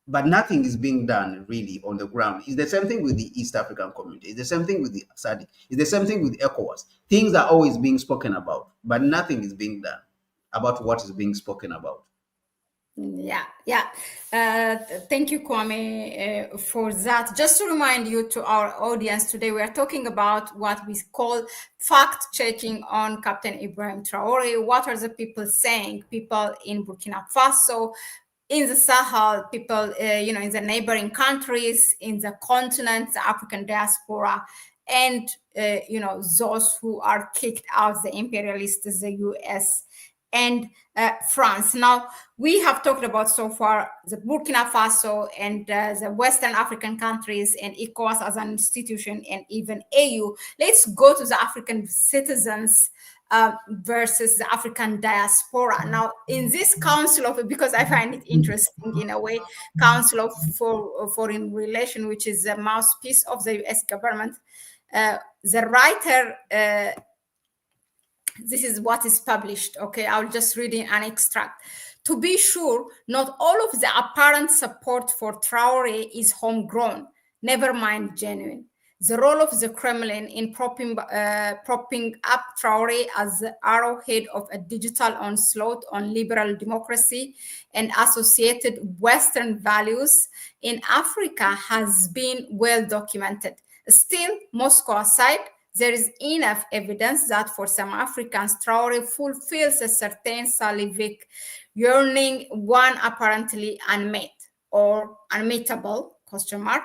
but nothing is being done really on the ground. It's the same thing with the East African community. It's the same thing with the SADC. It's the same thing with ECOWAS. Things are always being spoken about, but nothing is being done about what is being spoken about. Yeah. Thank you, Kwame, for that. Just to remind you to our audience, today we are talking about what we call fact checking on Captain Ibrahim Traore. What are the people saying? People in Burkina Faso, in the Sahel, people, in the neighboring countries, in the continent, the African diaspora, and, those who are kicked out, the imperialists, the US and France. Now, we have talked about so far the Burkina Faso and the Western African countries and ECOWAS as an institution and even AU. Let's go to the African citizens versus the African diaspora. Now, in this Council of, because I find it interesting in a way, Council of Foreign Relations, which is the mouthpiece of the US government, the writer, this is what is published. Okay, I'll just read in an extract. To be sure, not all of the apparent support for Traore is homegrown, never mind genuine. The role of the Kremlin in propping up Traore as the arrowhead of a digital onslaught on liberal democracy and associated Western values in Africa has been well documented. Still, Moscow aside, there is enough evidence that for some Africans, Traore fulfills a certain salvific yearning, one apparently unmet or unmeetable, question mark,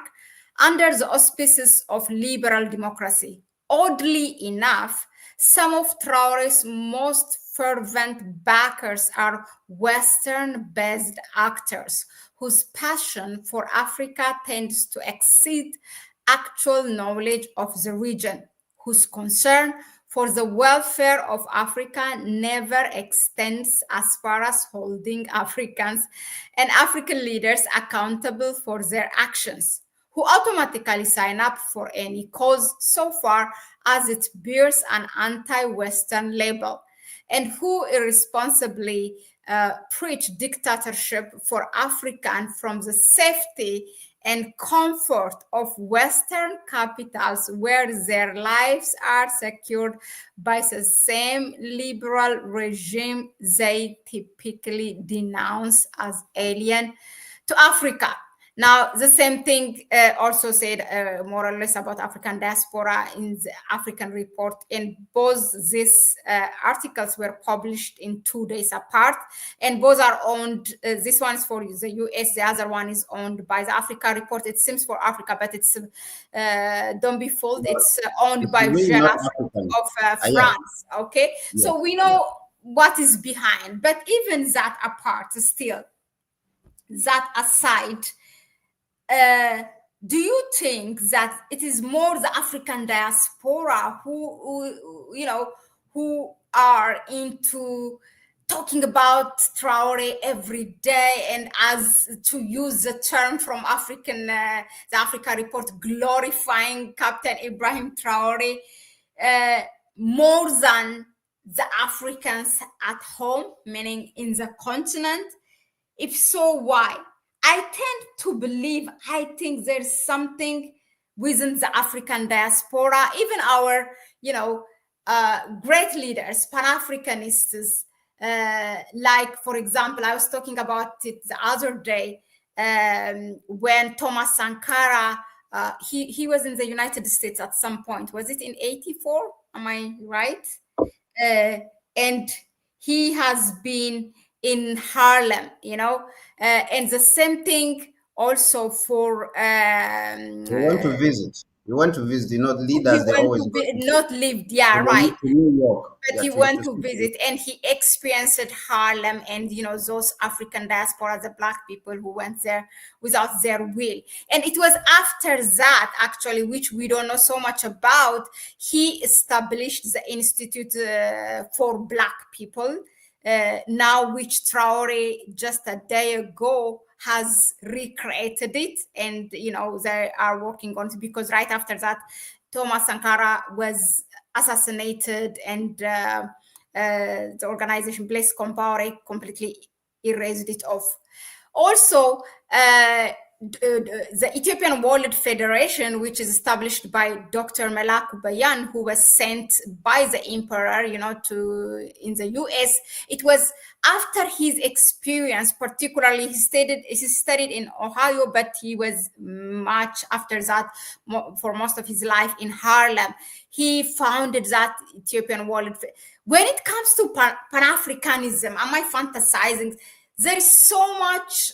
under the auspices of liberal democracy. Oddly enough, some of Traore's most fervent backers are Western-based actors whose passion for Africa tends to exceed actual knowledge of the region, whose concern for the welfare of Africa never extends as far as holding Africans and African leaders accountable for their actions, who automatically sign up for any cause so far as it bears an anti-Western label, and who irresponsibly preach dictatorship for Africa and from the safety and comfort of Western capitals where their lives are secured by the same liberal regime they typically denounce as alien to Africa. Now, the same thing also said more or less about African diaspora in the African report. And both these articles were published in 2 days apart. And both are owned. This one is for the US. The other one is owned by the Africa report. It seems for Africa, but it's, don't be fooled, it's owned It's by really not Jeunesse African. of Yeah. France. Okay. Yes. So we know what is behind. But even that apart, still, that aside, do you think that it is more the African diaspora who are into talking about Traore every day, and as to use the term from the Africa report, glorifying Captain Ibrahim Traore more than the Africans at home, meaning in the continent? If so, why? I tend to believe, I think there's something within the African diaspora, even our, great leaders, Pan-Africanists, like, for example, I was talking about it the other day when Thomas Sankara, he was in the United States at some point. Was it in 84? Am I right? And he has been in Harlem, and the same thing also for You want to visit. You want to visit. he Leaders, they went always to go not lived, yeah, right. to New York. But Yeah, he to went to speak visit, and he experienced Harlem and those African diaspora, the Black people who went there without their will. And it was after that, actually, which we don't know so much about, he established the Institute for Black People, now which Traore just a day ago has recreated it, and they are working on it, because right after that, Thomas Sankara was assassinated, and the organization Blaise Compaoré completely erased it off. Also, the Ethiopian World Federation, which is established by Dr. Melaku Bayan, who was sent by the emperor, to in the US. It was after his experience, particularly he studied in Ohio, but he was much after that for most of his life in Harlem. He founded that Ethiopian World. When it comes to Pan-Africanism, am I fantasizing? There is so much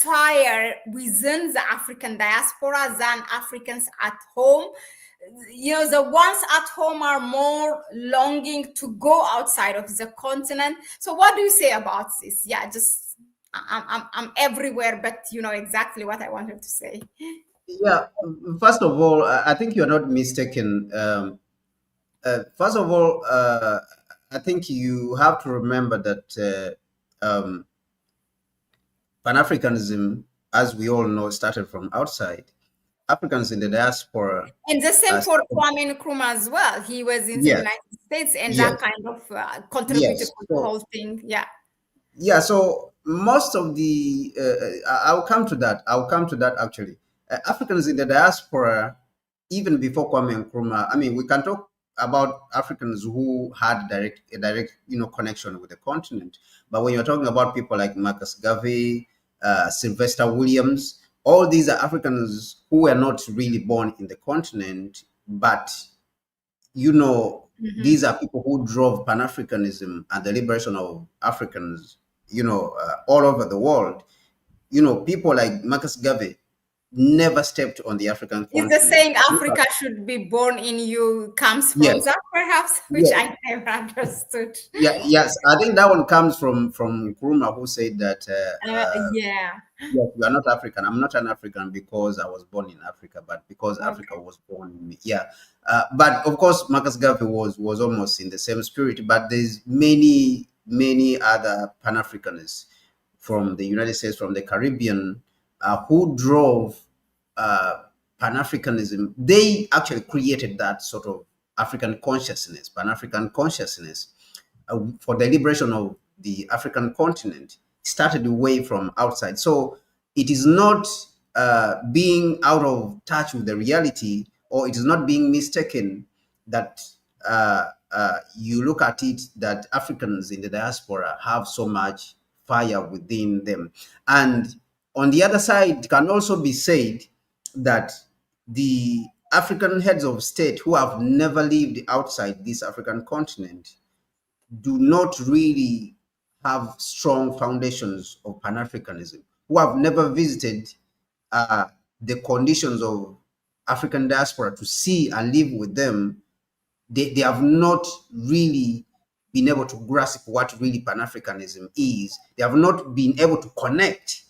fire within the African diaspora than Africans at home. The ones at home are more longing to go outside of the continent. So what do you say about this? Yeah, just I'm everywhere, but you know exactly what I wanted to say. Yeah, first of all, I think you're not mistaken. First of all, I think you have to remember that Pan Africanism, as we all know, started from outside. Africans in the diaspora. And the same for Kwame Nkrumah as well. He was in the Yes, United States, and yes, that kind of contributed yes. to the whole thing. Yeah. Yeah, so most of the I'll come to that. I'll come to that actually. Africans in the diaspora, even before Kwame Nkrumah, I mean, we can talk about Africans who had a direct, connection with the continent. But when you're talking about people like Marcus Garvey, Sylvester Williams, all these are Africans who were not really born in the continent, but these are people who drove Pan-Africanism and the liberation of Africans, all over the world. People like Marcus Garvey never stepped on the African Is the continent. saying Africa should be born in you comes from Yes, that, perhaps, which yes, I never understood. yes. I think that one comes from Nkrumah, who said that Yeah. yes, you are not African. I'm not an African because I was born in Africa, but because Africa Okay. was born in me. Yeah. But of course, Marcus Garvey was almost in the same spirit. But there's many other Pan Africanists from the United States, from the Caribbean, who drove Pan Africanism. They actually created that sort of African consciousness, Pan African consciousness, for the liberation of the African continent. Started away from outside. So it is not being out of touch with the reality, or it is not being mistaken that you look at it that Africans in the diaspora have so much fire within them. And on the other side, it can also be said that the African heads of state who have never lived outside this African continent do not really have strong foundations of Pan-Africanism, who have never visited uh, the conditions of African diaspora to see and live with them. They have not really been able to grasp what really Pan-Africanism is. They have not been able to connect.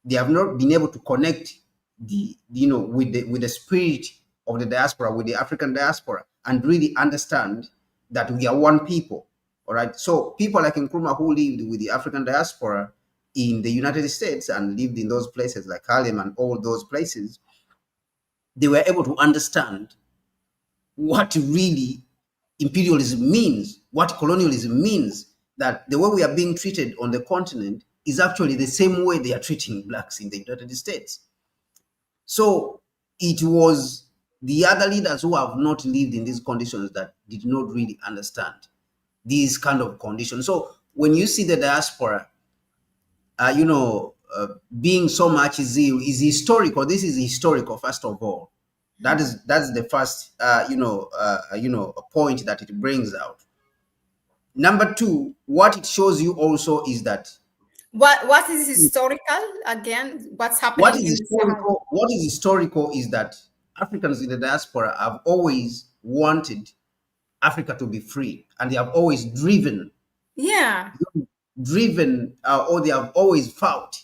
They have not been able to connect with the spirit of the diaspora, with the African diaspora, and really understand that we are one people. All right. So people like Nkrumah, who lived with the African diaspora in the United States and lived in those places like Harlem and all those places, they were able to understand what really imperialism means, what colonialism means, that the way we are being treated on the continent is actually the same way they are treating blacks in the United States. So it was the other leaders who have not lived in these conditions that did not really understand these kind of conditions. So when you see the diaspora, being so much is historical. This is historical, first of all. That's the first point that it brings out. Number two, what it shows you also is that What is historical again? What's happening in the Sahara? what is historical is that Africans in the diaspora have always wanted Africa to be free, and they have always Yeah. or they have always fought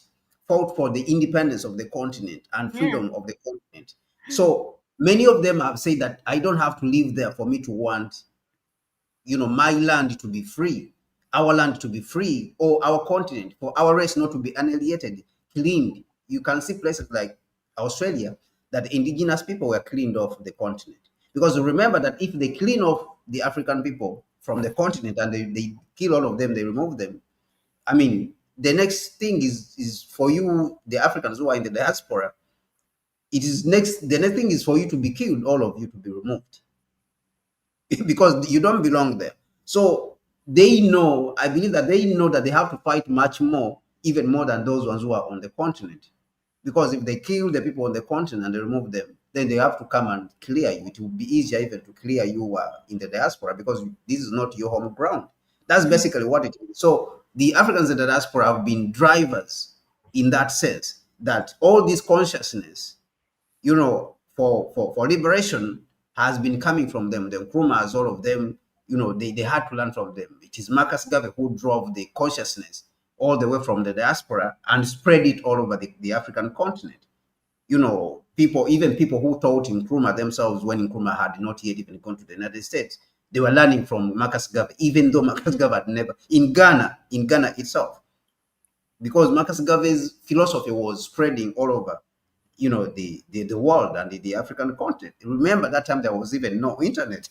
for the independence of the continent and Yeah. freedom of the continent. So many of them have said that I don't have to live there for me to want, my land to be free, our land to be free, or our continent, for our race not to be annihilated, cleaned. You can see places like Australia that the indigenous people were cleaned off the continent. Because remember that if they clean off the African people from the continent and they kill all of them, they remove them, I mean, the next thing is for you, the Africans who are in the diaspora. The next thing is for you to be killed, all of you to be removed, because you don't belong there. So they know, I believe that they know that they have to fight much more, even more than those ones who are on the continent. Because if they kill the people on the continent and they remove them, then they have to come and clear you. It will be easier even to clear you in the diaspora, because this is not your home ground. That's basically what it is. So the Africans in the diaspora have been drivers in that sense, that all this consciousness, for liberation has been coming from them. The Nkrumahs, all of them, they had to learn from them. It is Marcus Garvey who drove the consciousness all the way from the diaspora and spread it all over the African continent. Even people who taught Nkrumah themselves, when Nkrumah had not yet even gone to the United States, they were learning from Marcus Garvey, even though Marcus Garvey had never, in Ghana itself, because Marcus Garvey's philosophy was spreading all over the world and the African continent. Remember, that time there was even no internet.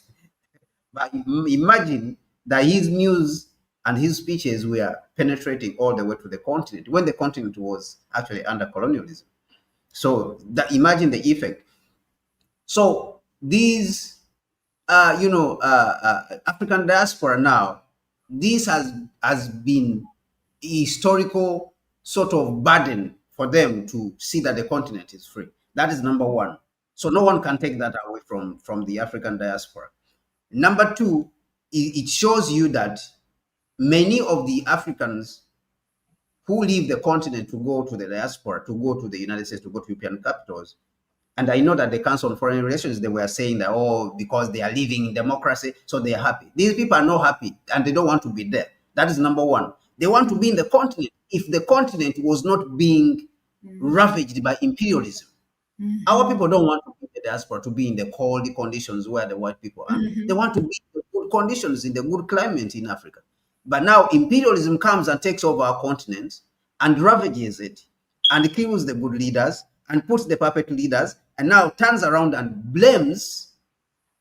But imagine that his news and his speeches were penetrating all the way to the continent, when the continent was actually under colonialism. So imagine the effect. So these African diaspora now, this has been a historical sort of burden for them to see that the continent is free. That is number one. So no one can take that away from the African diaspora. Number two, it shows you that many of the Africans who leave the continent to go to the diaspora, to go to the United States, to go to European capitals, and I know that the Council on Foreign Relations, they were saying that, because they are living in democracy, so they are happy. These people are not happy, and they don't want to be there. That is number one. They want to be in the continent. If the continent was not being ravaged by imperialism, our people don't want to be in the diaspora, to be in the cold conditions where the white people are. They want to be in the good conditions, in the good climate in Africa. But now imperialism comes and takes over our continent and ravages it and kills the good leaders and puts the puppet leaders, and now turns around and blames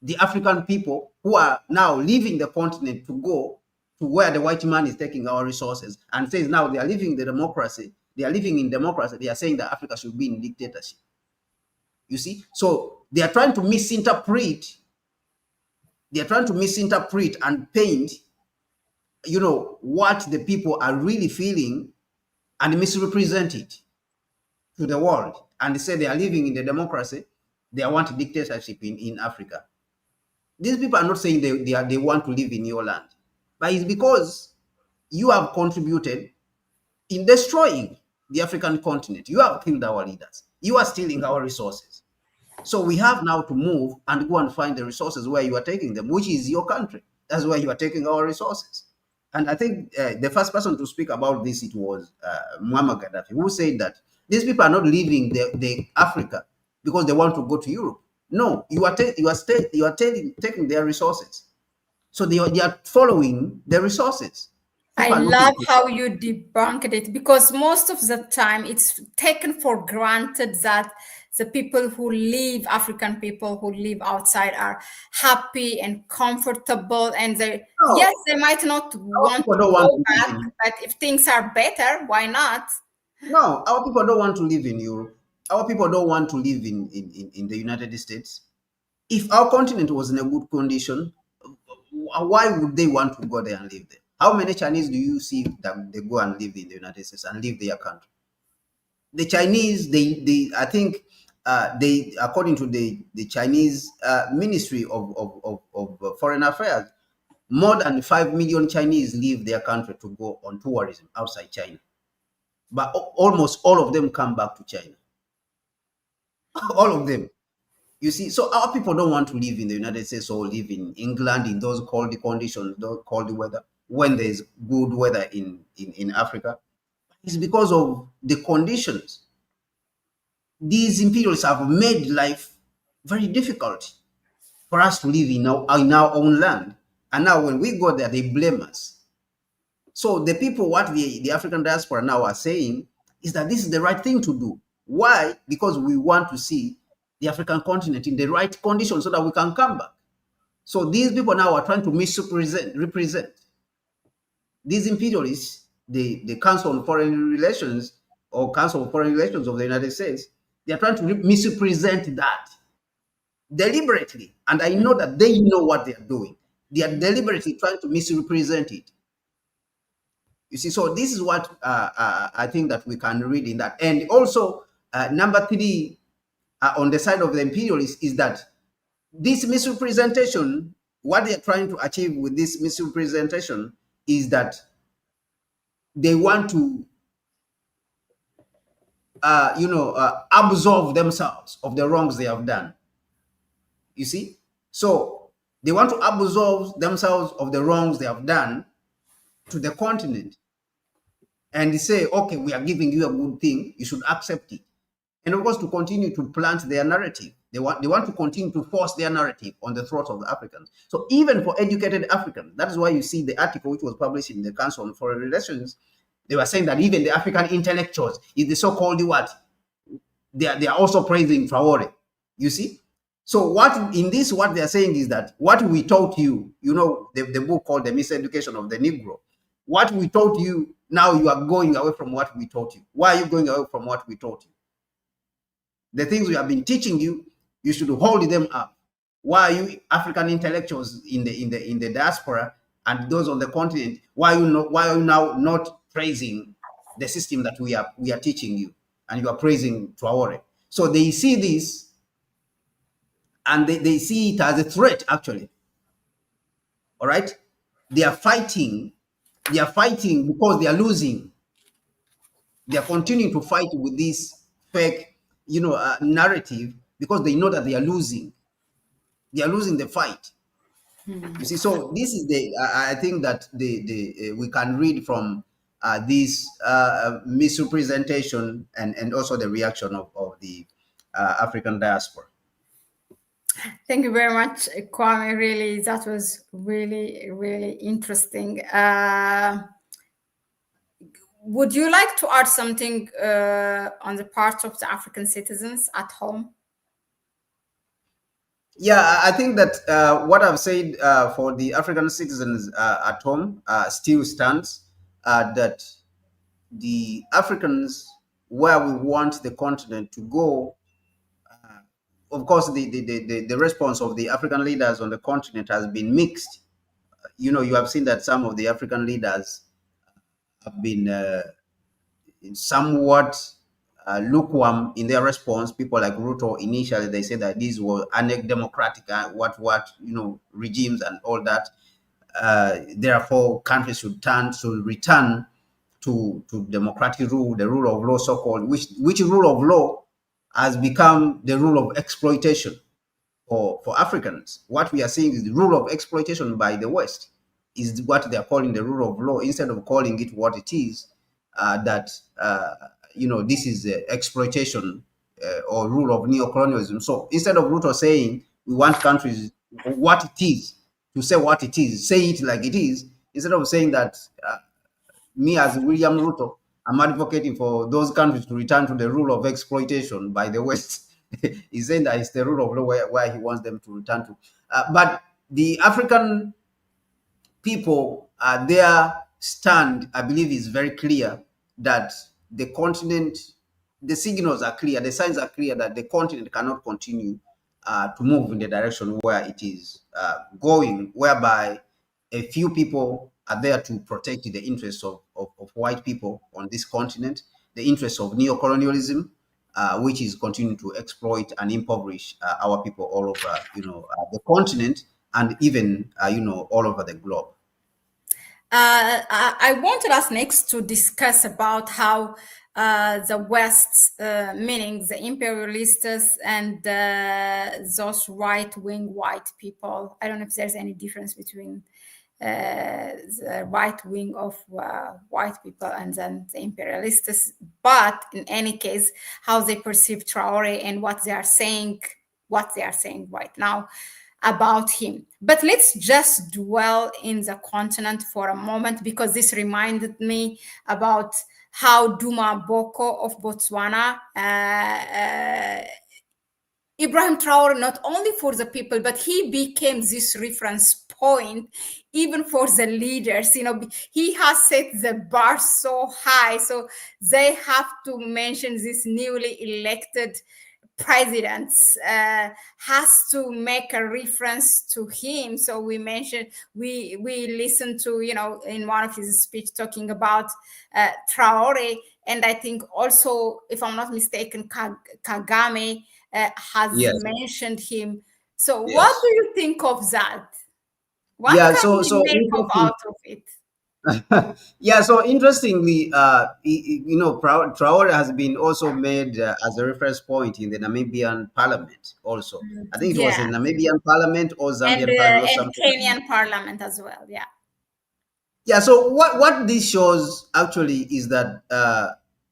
the African people who are now leaving the continent to go to where the white man is taking our resources, and says now they are living the democracy. They are living in democracy. They are saying that Africa should be in dictatorship. You see? So they are trying to misinterpret. They are trying to misinterpret and paint, what the people are really feeling, and misrepresent it to the world, and they say they are living in the democracy. They want dictatorship in Africa. These people are not saying they want to live in your land, but it's because you have contributed in destroying the African continent. You have killed our leaders. You are stealing our resources. So we have now to move and go and find the resources where you are taking them, which is your country. That's where you are taking our resources. And I think the first person to speak about this, it was Muammar Gaddafi, who said that these people are not leaving the Africa because they want to go to Europe. No, you are taking their resources. So they are following the resources. I love how you debunked it, because most of the time it's taken for granted that the people who live, African people who live outside, are happy and comfortable, and yes, they might not want to go back, but if things are better, why not? No, our people don't want to live in Europe. Our people don't want to live in the United States. If our continent was in a good condition, why would they want to go there and live there? How many Chinese do you see that they go and live in the United States and live their country? The Chinese, I think, according to the Chinese Ministry of Foreign Affairs, more than 5 million Chinese leave their country to go on tourism outside China. But almost all of them come back to China. All of them. You see, so our people don't want to live in the United States or live in England in those cold conditions, those cold weather, when there's good weather in Africa. It's because of the conditions. These imperialists have made life very difficult for us to live in our own land. And now when we go there, they blame us. So the people, what the African diaspora now are saying is that this is the right thing to do. Why? Because we want to see the African continent in the right condition so that we can come back. So these people now are trying to represent. These imperialists, the Council on Foreign Relations or Council of Foreign Relations of the United States, they are trying to misrepresent that deliberately. And I know that they know what they are doing. They are deliberately trying to misrepresent it. You see, so this is what I think that we can read in that. And also, number three, on the side of the imperialists, is that this misrepresentation, what they're trying to achieve with this misrepresentation is that they want to, absolve themselves of the wrongs they have done. You see? So they want to absolve themselves of the wrongs they have done to the continent. And they say, okay, we are giving you a good thing, you should accept it. And of course, to continue to plant their narrative. They want to continue to force their narrative on the throats of the Africans. So even for educated Africans, that is why you see the article which was published in the Council on Foreign Relations, they were saying that even the African intellectuals, is the so-called what? They are also praising Traore. You see? So what they are saying is that what we taught you, the book called The Miseducation of the Negro, what we taught you, now you are going away from what we taught you. Why are you going away from what we taught you? The things we have been teaching you, you should hold them up. Why are you African intellectuals in the diaspora and those on the continent? Why are you now not praising the system that we are teaching you, and you are praising Traore? So they see this, and they see it as a threat. Actually, all right, they are fighting. They are fighting because they are losing. They are continuing to fight with this fake, narrative, because they know that they are losing. They are losing the fight. You see, so this is I think that we can read from this misrepresentation and also the reaction of the African diaspora. Thank you very much, Kwame. Really, that was really, really interesting. Would you like to add something on the part of the African citizens at home? Yeah, I think that what I've said for the African citizens at home still stands, that the Africans, where we want the continent to go, of course, the response of the African leaders on the continent has been mixed. You have seen that some of the African leaders have been somewhat lukewarm in their response. People like Ruto, initially they said that these were undemocratic, regimes and all that. Therefore, countries should return to democratic rule, the rule of law, so-called, which rule of law has become the rule of exploitation for Africans. What we are seeing is the rule of exploitation by the West, is what they are calling the rule of law, instead of calling it what it is, this is exploitation or rule of neocolonialism. So instead of Ruto saying we want countries what it is, to say what it is, say it like it is, instead of saying that me as William Ruto, I'm advocating for those countries to return to the rule of exploitation by the West. He's saying that it's the rule of law where he wants them to return to. But the African people, their stand, I believe, is very clear that the continent, the signals are clear, the signs are clear that the continent cannot continue to move in the direction where it is going, whereby a few people are there to protect the interests of white people on this continent, the interests of neocolonialism, which is continuing to exploit and impoverish our people all over, the continent, and even, all over the globe. I wanted us next to discuss about how the West, meaning the imperialists and those right-wing white people, I don't know if there's any difference between the right wing of white people and then the imperialists, but in any case, how they perceive Traore and what they are saying right now about him. But let's just dwell in the continent for a moment, because this reminded me about how Duma Boko of Botswana Ibrahim Traore, not only for the people, but he became this reference point even for the leaders. He has set the bar so high, so they have to mention this newly elected presidents has to make a reference to him. So we listened to, in one of his speech talking about Traore, and I think also, if I'm not mistaken, Kagame has Yes, mentioned him. So what yes. do you think of that? What Yeah, can we make interesting. out of it? Yeah, so interestingly, Traore has been also made as a reference point in the Namibian parliament also. I think it was Yeah, in Namibian parliament or Zambian parliament or and something like that. Kenyan parliament as well. Yeah. Yeah, so what this shows actually is that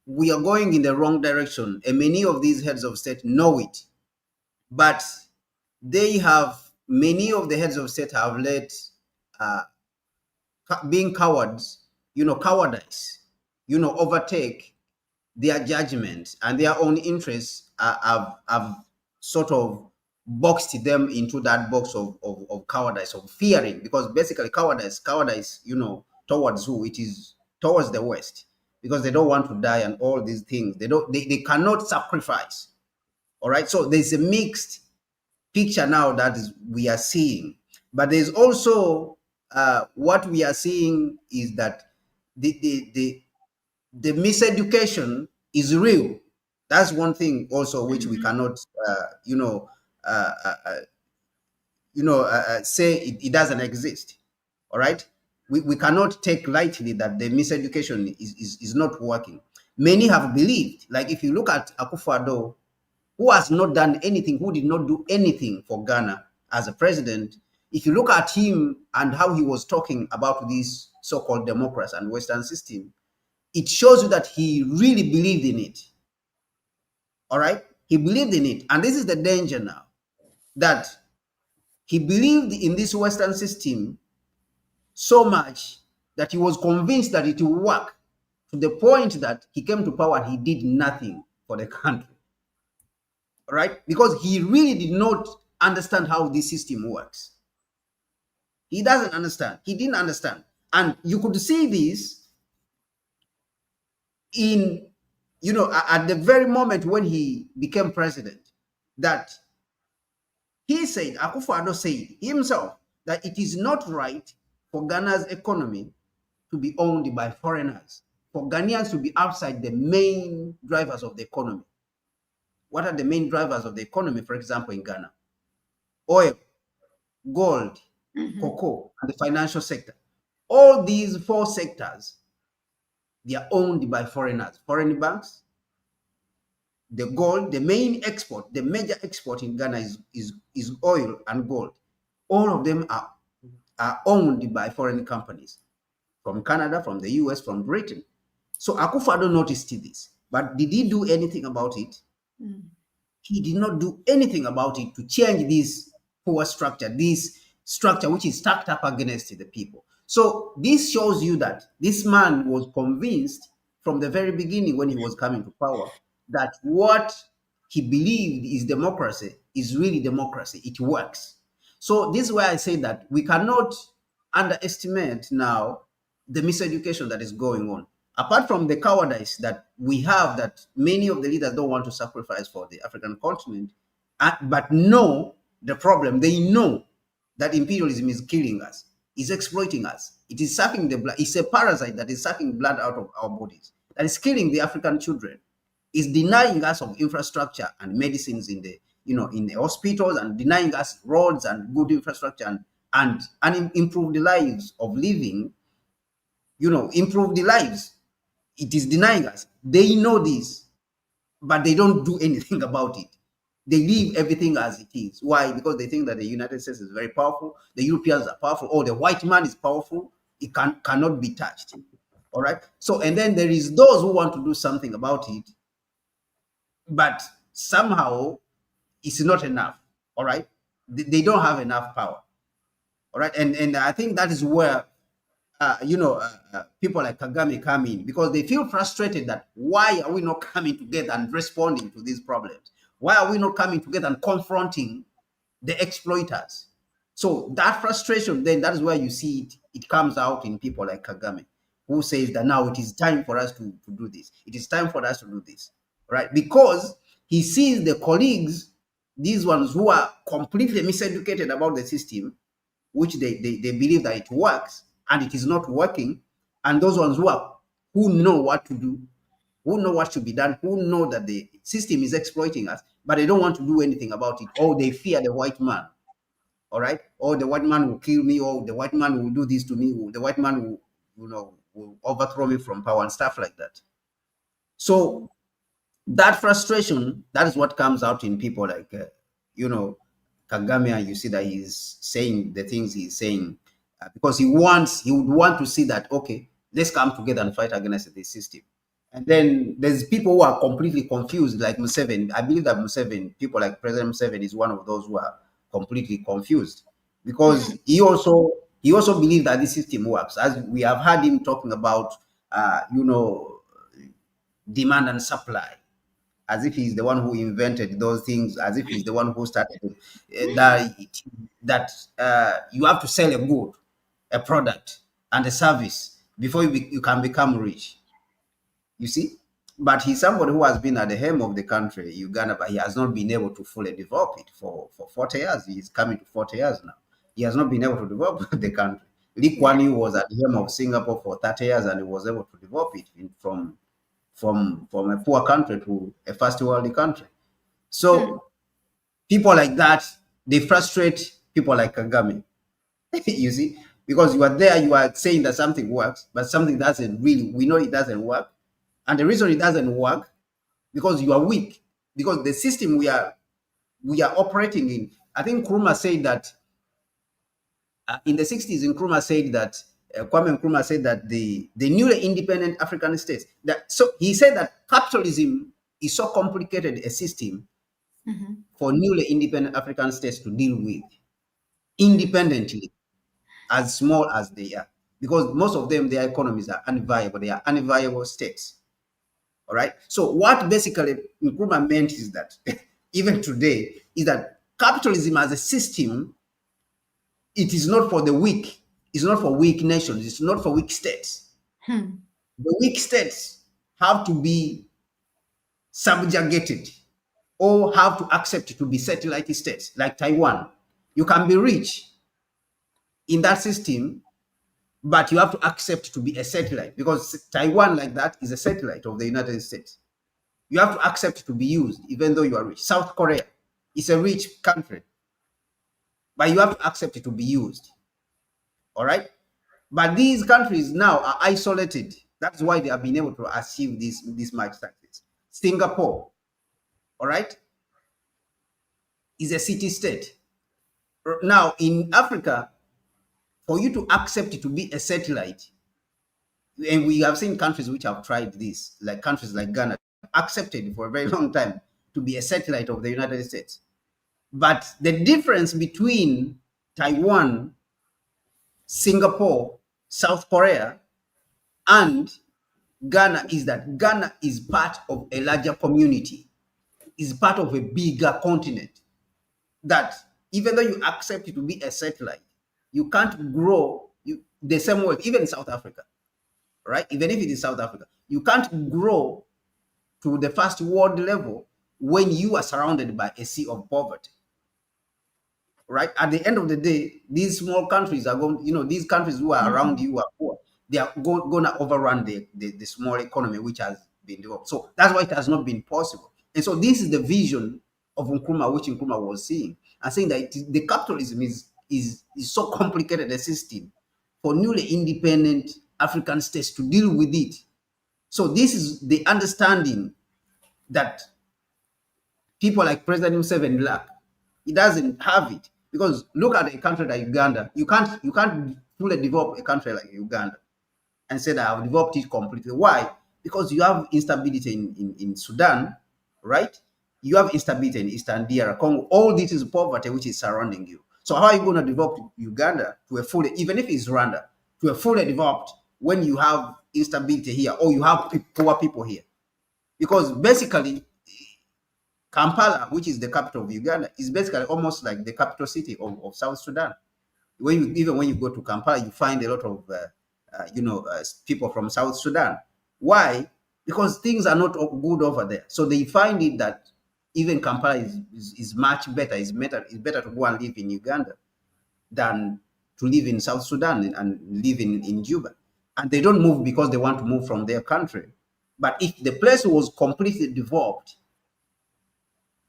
we are going in the wrong direction, and many of these heads of state know it, but many of the heads of state have let uh, being cowards, cowardice, overtake their judgment, and their own interests have sort of boxed them into that box of cowardice, of fearing, because basically cowardice, towards who? It is towards the West, because they don't want to die and all these things. They cannot sacrifice. All right. So there's a mixed picture now that we are seeing. But there's also what we are seeing is that the, the, the, the miseducation is real. That's one thing also which we cannot, uh, uh, uh, say it doesn't exist. All right. We cannot take lightly that the miseducation is not working. Many have believed, like if you look at Akufo-Addo, who has not done anything, who did not do anything for Ghana as a president. If you look at him and how he was talking about this so-called democracy and Western system, it shows you that he really believed in it. All right? He believed in it. And this is the danger now, that he believed in this Western system so much that he was convinced that it will work, to the point that he came to power and he did nothing for the country. Right? Because he really did not understand how this system works. He doesn't understand. He didn't understand. And you could see this in, at the very moment when he became president, that he said, Akufo-Addo said himself, that it is not right for Ghana's economy to be owned by foreigners, for Ghanaians to be outside the main drivers of the economy. What are the main drivers of the economy, for example, in Ghana? Oil, gold, cocoa, and the financial sector. All these four sectors, they are owned by foreigners, foreign banks. The gold, the main export, the major export in Ghana is oil and gold. All of them are owned by foreign companies from Canada, from the US, from Britain. So Akufo-Addo noticed this, but did he do anything about it? He did not do anything about it to change this poor structure, this structure which is stacked up against the people. So this shows you that this man was convinced from the very beginning, when he was coming to power, that what he believed is democracy is really democracy. It works. So this is why I say that we cannot underestimate now the miseducation that is going on. Apart from the cowardice that we have, that many of the leaders don't want to sacrifice for the African continent, but know the problem. They know that imperialism is killing us, is exploiting us. It is sucking the blood. It's a parasite that is sucking blood out of our bodies, that is killing the African children, is denying us of infrastructure and medicines in the, in the hospitals, and denying us roads and good infrastructure, and improve the lives of living, improve the lives. It is denying us. They know this, but they don't do anything about it. They leave everything as it is. Why? Because they think that the United States is very powerful, the Europeans are powerful, or the white man is powerful. It cannot be touched. All right. So, and then there is those who want to do something about it, but somehow it's not enough. All right. They don't have enough power. All right. And I think that is where people like Kagame come in, because they feel frustrated that why are we not coming together and responding to these problems? Why are we not coming together and confronting the exploiters? So that frustration, then that is where you see it comes out in people like Kagame, who says that now it is time for us to do this. It is time for us to do this, right? Because he sees the colleagues, these ones who are completely miseducated about the system, which they believe that it works and it is not working, and those ones who know what to do, who know what should be done, who know that the system is exploiting us, but they don't want to do anything about it, or they fear the white man. All right, or the white man will kill me, or the white man will do this to me, or the white man will, will overthrow me from power and stuff like that. So that frustration, that is what comes out in people like, Kagame. You see that he's saying the things he's saying because he would want to see that, okay, let's come together and fight against this system. And then there's people who are completely confused, like Museveni. I believe that Museveni, people like President Museveni, is one of those who are completely confused because he also believes that this system works. As we have heard him talking about, demand and supply, as if he's the one who invented those things, as if he's the one who started that you have to sell a good, a product, and a service before you can become rich. You see? But he's somebody who has been at the helm of the country, Uganda, but he has not been able to fully develop it for 40 years. He's coming to 40 years now. He has not been able to develop the country. Lee Kuan Yew was at the helm of Singapore for 30 years and he was able to develop it from a poor country to a first world country. So people like that, they frustrate people like Kagame. You see? Because you are there, you are saying that something works, but something doesn't really, we know it doesn't work. And the reason it doesn't work, because you are weak. Because the system we are operating in, I think Nkrumah said that in the 60s, Nkrumah said that Kwame Nkrumah said that the newly independent African states, so he said that capitalism is so complicated a system for newly independent African states to deal with independently, as small as they are, because most of them, their economies are unviable. They are unviable states. All right. So what basically Nkrumah meant is that even today is that capitalism as a system, it is not for the weak. It's not for weak nations. It's not for weak states. The weak states have to be subjugated or have to accept to be satellite states like Taiwan. You can be rich in that system, but you have to accept to be a satellite because Taiwan, like that, is a satellite of the United States. You have to accept to be used, even though you are rich. South Korea is a rich country, but you have to accept it to be used. All right? But these countries now are isolated. That's why they have been able to achieve this much success. Singapore, all right, is a city state. Now, in Africa, for you to accept it to be a satellite, and we have seen countries which have tried this, like countries like Ghana, accepted for a very long time to be a satellite of the United States. But the difference between Taiwan, Singapore, South Korea, and Ghana is that Ghana is part of a larger community, is part of a bigger continent, that even though you accept it to be a satellite, you can't grow the same way, even in South Africa, right? Even if it is South Africa, you can't grow to the first world level when you are surrounded by a sea of poverty, right? At the end of the day, these small countries are going, these countries who are around you are poor. They are going to overrun the small economy which has been developed. So that's why it has not been possible. And so this is the vision of Nkrumah, which Nkrumah was seeing, and saying that the capitalism is so complicated a system for newly independent African states to deal with it. So this is the understanding that people like President Museveni lack. He doesn't have it, because look at a country like Uganda. You can't fully develop a country like Uganda and say that I've developed it completely. Why? Because you have instability in Sudan, right? You have instability in Eastern DR Congo. All this is poverty which is surrounding you. So how are you going to develop Uganda to a fully, even if it's Rwanda, to a fully developed when you have instability here or you have poor people here? Because basically, Kampala, which is the capital of Uganda, is basically almost like the capital city of South Sudan. Even when you go to Kampala, you find a lot of people from South Sudan. Why? Because things are not good over there. So they find it that even Kampala is much better. It's better to go and live in Uganda than to live in South Sudan and live in Juba. And they don't move because they want to move from their country. But if the place was completely developed,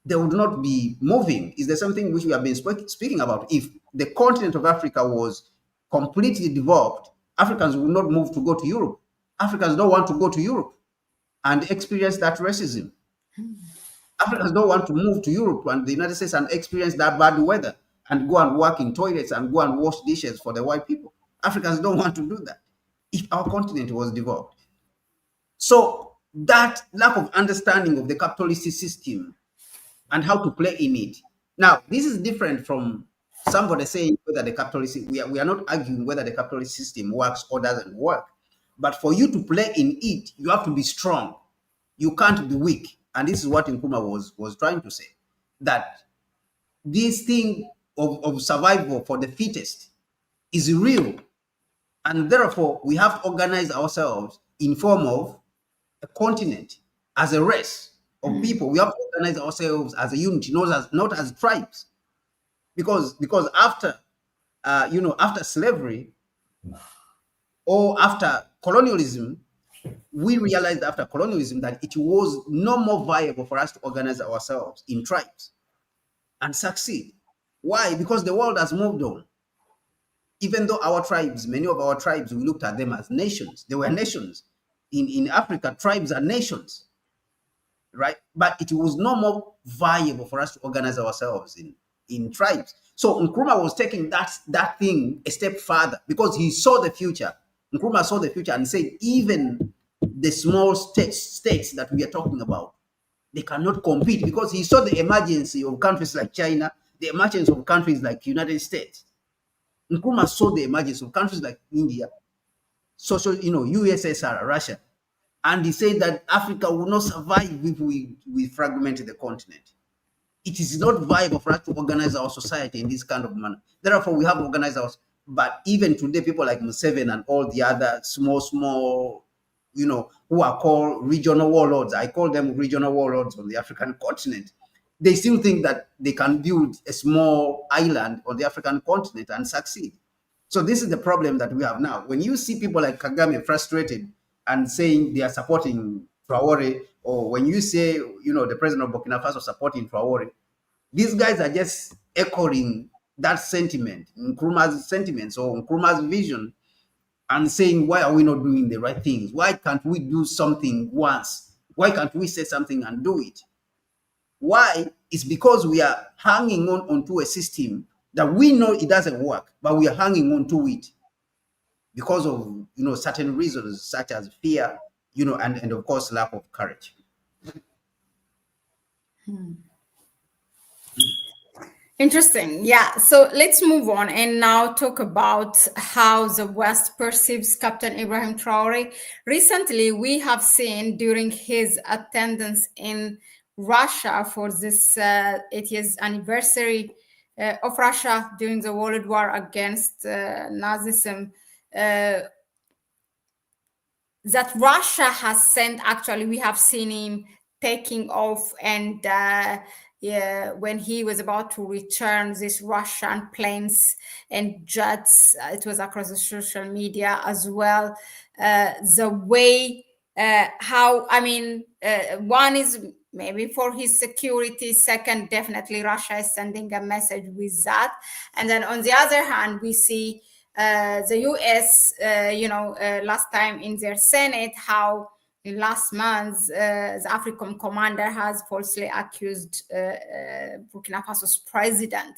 they would not be moving. Is there something which we have been speaking about? If the continent of Africa was completely developed, Africans would not move to go to Europe. Africans don't want to go to Europe and experience that racism. Africans don't want to move to Europe and the United States and experience that bad weather and go and work in toilets and go and wash dishes for the white people. Africans don't want to do that if our continent was developed. So that lack of understanding of the capitalist system and how to play in it. Now, this is different from somebody saying whether the capitalist, we are not arguing whether the capitalist system works or doesn't work. But for you to play in it, you have to be strong. You can't be weak. And this is what Nkrumah was trying to say, that this thing of survival for the fittest is real. And therefore, we have to organize ourselves in form of a continent, as a race of people. We have to organize ourselves as a unity, not as tribes. Because after after slavery or after colonialism, we realized after colonialism that it was no more viable for us to organize ourselves in tribes and succeed. Why? Because the world has moved on. Even though our tribes, many of our tribes, we looked at them as nations. They were nations. In Africa, tribes are nations, right? But it was no more viable for us to organize ourselves in tribes. So Nkrumah was taking that thing a step further because he saw the future. Nkrumah saw the future and said, even the small states that we are talking about, they cannot compete, because he saw the emergency of countries like China, the emergence of countries like United States. Nkrumah saw the emergence of countries like India, USSR, Russia. And he said that Africa will not survive if we fragment the continent. It is not viable for us to organize our society in this kind of manner. Therefore, we have to organize ours. But even today, people like Museveni and all the other small, who are called regional warlords, I call them regional warlords on the African continent, they still think that they can build a small island on the African continent and succeed. So this is the problem that we have now. When you see people like Kagame frustrated and saying they are supporting Traore, or when you say, the president of Burkina Faso supporting Traore, these guys are just echoing that sentiment, Nkrumah's sentiments or Nkrumah's vision, and saying, why are we not doing the right things? Why can't we do something once? Why can't we say something and do it? Why? It's because we are hanging onto a system that we know it doesn't work, but we are hanging on to it because of certain reasons, such as fear, and of course lack of courage. Interesting. Yeah. So let's move on and now talk about how the West perceives Captain Ibrahim Traore. Recently, we have seen during his attendance in Russia for this 80th anniversary of Russia during the World War against Nazism, that Russia has sent, actually, we have seen him taking off and when he was about to return, these Russian planes and jets, it was across the social media as well. The way one is maybe for his security. Second, definitely Russia is sending a message with that. And then on the other hand, we see the US, last time in their Senate, how last month the AFRICOM commander has falsely accused Burkina Faso's president,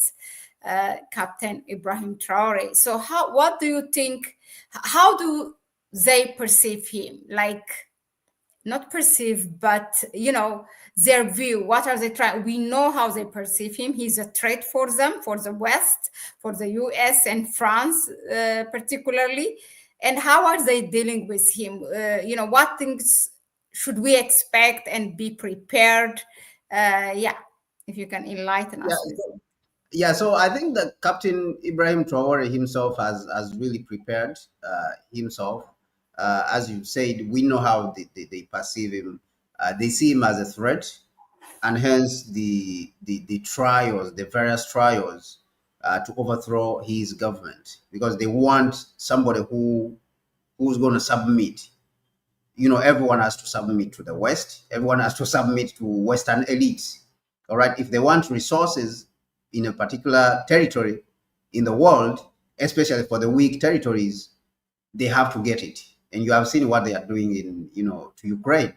Captain Ibrahim Traore. So what do you think? How do they perceive him? Like, not perceive, but their view. What are they trying? We know how they perceive him. He's a threat for them, for the West, for the US and France particularly. And how are they dealing with him? What things should we expect and be prepared Yeah, if you can enlighten Yeah, us with. yeah. So I think that Captain Ibrahim Traore himself has really prepared himself. As you said, we know how they perceive him. They see him as a threat, and hence the trials, the various trials to overthrow his government, because they want somebody who's going to submit. Everyone has to submit to the West. Everyone has to submit to Western elites. All right. If they want resources in a particular territory in the world, especially for the weak territories, they have to get it. And you have seen what they are doing to Ukraine.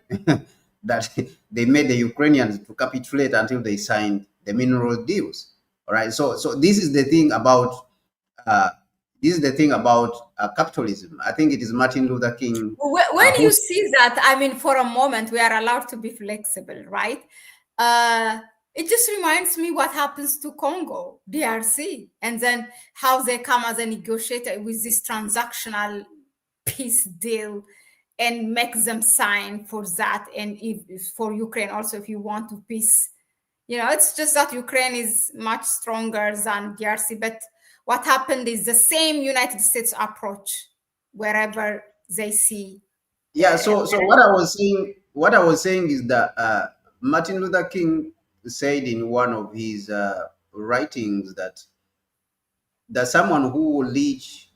That they made the Ukrainians to capitulate until they signed the mineral deals. All right. So uh, this is the thing about capitalism. I think it is Martin Luther King When who. you see that, I mean, for a moment, we are allowed to be flexible, right? Uh, it just reminds me what happens to Congo, DRC, and then how they come as a negotiator with this transactional peace deal and make them sign for that. And if for Ukraine also, if you want to peace, it's just that Ukraine is much stronger than DRC. But what happened is the same United States approach wherever they see. Yeah, so what I was saying is that Martin Luther King said in one of his writings that someone who will leech,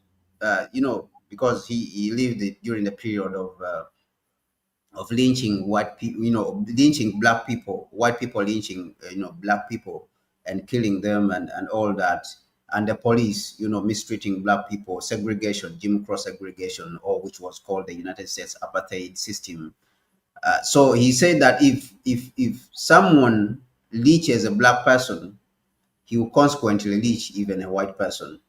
because he lived during the period of lynching white people, lynching black people, white people lynching, black people and killing them and all that. And the police, mistreating black people, segregation, Jim Crow segregation, or which was called the United States apartheid system. So he said that if someone leeches a black person, he will consequently leech even a white person.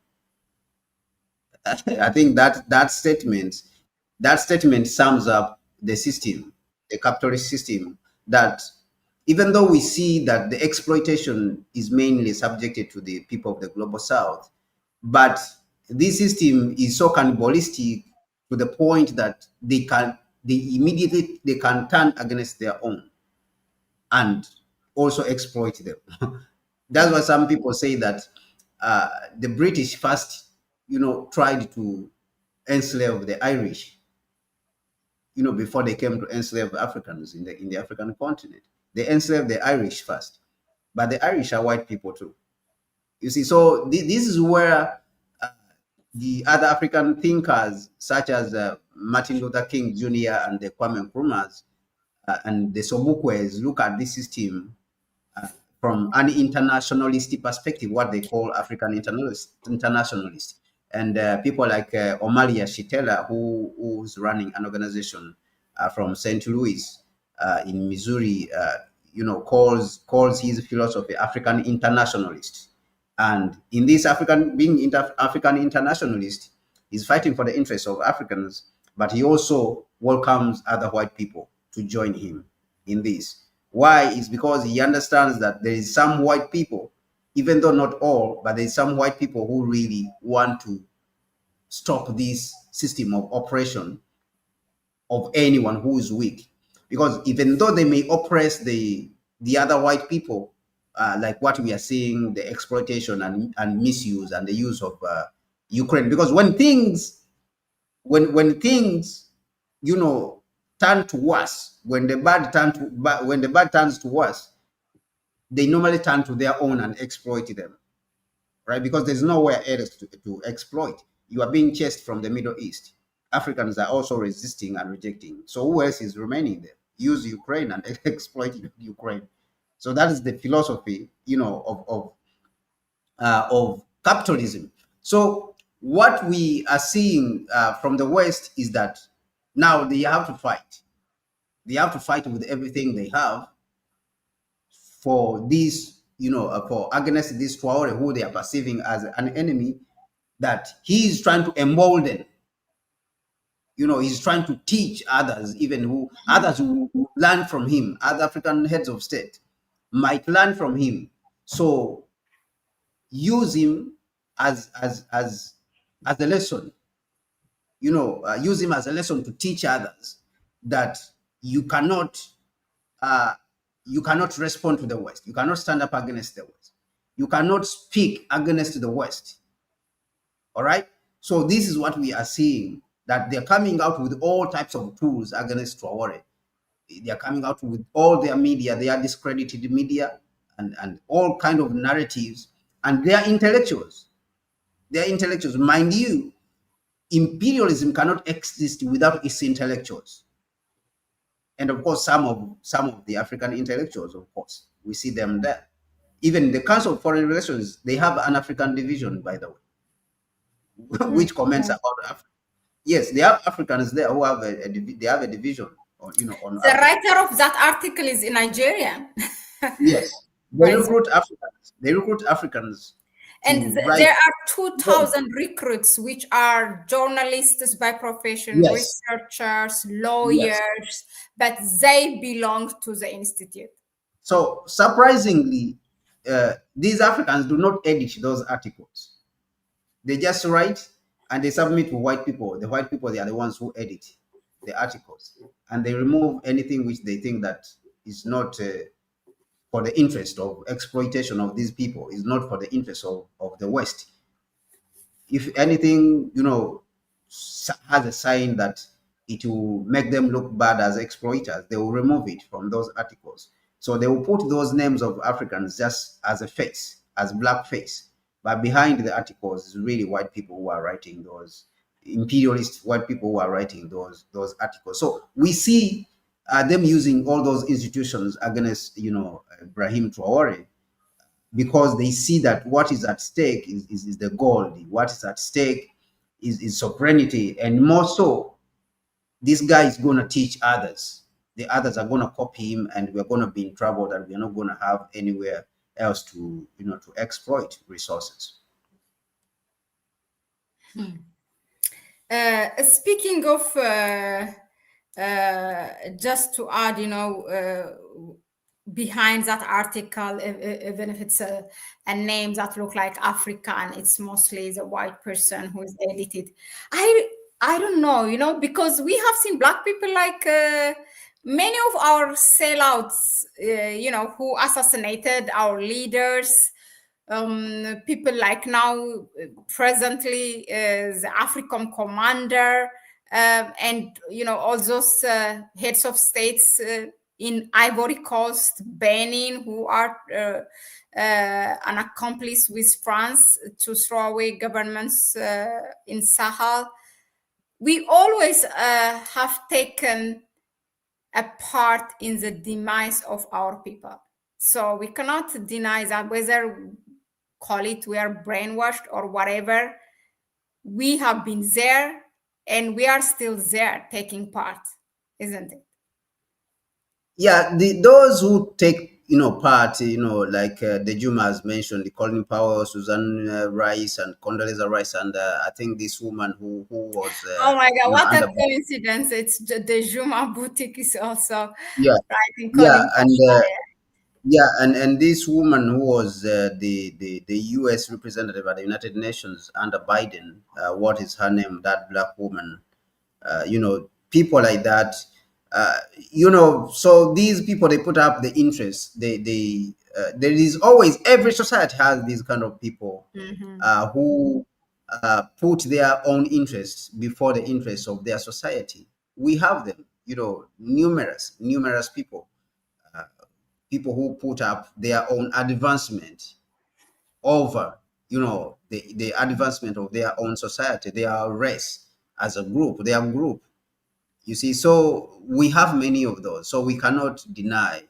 I think that statement sums up the system, the capitalist system. That even though we see that the exploitation is mainly subjected to the people of the global south, but this system is so cannibalistic to the point that they can turn against their own and also exploit them. That's why some people say that the British first, tried to enslave the Irish, before they came to enslave Africans in the African continent. They enslaved the Irish first, but the Irish are white people too. You see, so this is where the other African thinkers, such as Martin Luther King Jr. and the Kwame Nkrumahs and the Sobukwes, look at this system uh, from an internationalist perspective, what they call African internationalist. And people like Omalia Shitela, who's running an organization from St. Louis in Missouri, calls his philosophy African internationalist. And in this African internationalist, he's fighting for the interests of Africans, but he also welcomes other white people to join him in this. Why? Is because he understands that there is some white people, even though not all, but there's some white people who really want to stop this system of oppression of anyone who is weak. Because even though they may oppress the other white people, like what we are seeing, the exploitation and misuse and the use of Ukraine. Because when things turn to worse, when the bad turns to worse, they normally turn to their own and exploit them, right? Because there's nowhere else to exploit. You are being chased from the Middle East. Africans are also resisting and rejecting. So who else is remaining there? Use Ukraine and exploit Ukraine. So that is the philosophy, of capitalism. So what we are seeing from the West is that now they have to fight. They have to fight with everything they have for this, for against this Traore, who they are perceiving as an enemy, that he is trying to embolden. He's trying to teach others, even who learn from him. Other African heads of state might learn from him. So use him as a lesson. Use him as a lesson to teach others that you cannot You cannot respond to the West. You cannot stand up against the West. You cannot speak against the West. All right. So this is what we are seeing, that they're coming out with all types of tools against Traore. They're coming out with all their media. They are discredited media and all kind of narratives. And they are intellectuals. They are intellectuals. Mind you, imperialism cannot exist without its intellectuals. And of course, some of the African intellectuals, of course, we see them there. Even the Council of Foreign Relations, they have an African division, by the way, which comments about Africa. Yes, they have Africans there who have they have a division on on The Africa. writer of that article is in Nigeria. Yes, they recruit Africans. They recruit Africans. And there are 2,000 recruits, which are journalists by profession, yes, researchers, lawyers, yes. but they belong to the institute. So surprisingly, these Africans do not edit those articles. They just write and they submit to white people. The white people, they are the ones who edit the articles, and they remove anything which they think that is not for the interest of exploitation of these people, is not for the interest of the West. If anything, has a sign that it will make them look bad as exploiters, they will remove it from those articles. So they will put those names of Africans just as a face, as black face. But behind the articles is really white people who are writing those, imperialist white people who are writing those articles. So we see them using all those institutions against, Ibrahim Traore, because they see that what is at stake is the gold. What is at stake is sovereignty. And more so, this guy is going to teach others. The others are going to copy him, and we're going to be in trouble that we're not going to have anywhere else to, to exploit resources. Speaking of, just to add, behind that article, even if it's a name that look like African, it's mostly the white person who is edited. I don't know, because we have seen black people like many of our sellouts, who assassinated our leaders. People like now, presently, the African commander, and all those heads of states in Ivory Coast, Benin, who are an accomplice with France to throw away governments in Sahel. We always have taken a part in the demise of our people. So we cannot deny that, whether call it we are brainwashed or whatever, we have been there and we are still there taking part, isn't it? Yeah, those who take part, like the Juma has mentioned, the Colin Powell, Susan Rice, and Condoleezza Rice, and I think this woman who was oh my God, what a coincidence! It's the Juma boutique is also writing yeah, Colin Powell. And this woman who was the U.S. representative at the United Nations under Biden, what is her name? That black woman, people like that. So these people, they put up the interest. There is always, every society has these kind of people who put their own interests before the interests of their society. We have them, numerous people, people who put up their own advancement over, the advancement of their own society, their race as a group, their group. You see, so we have many of those. So we cannot deny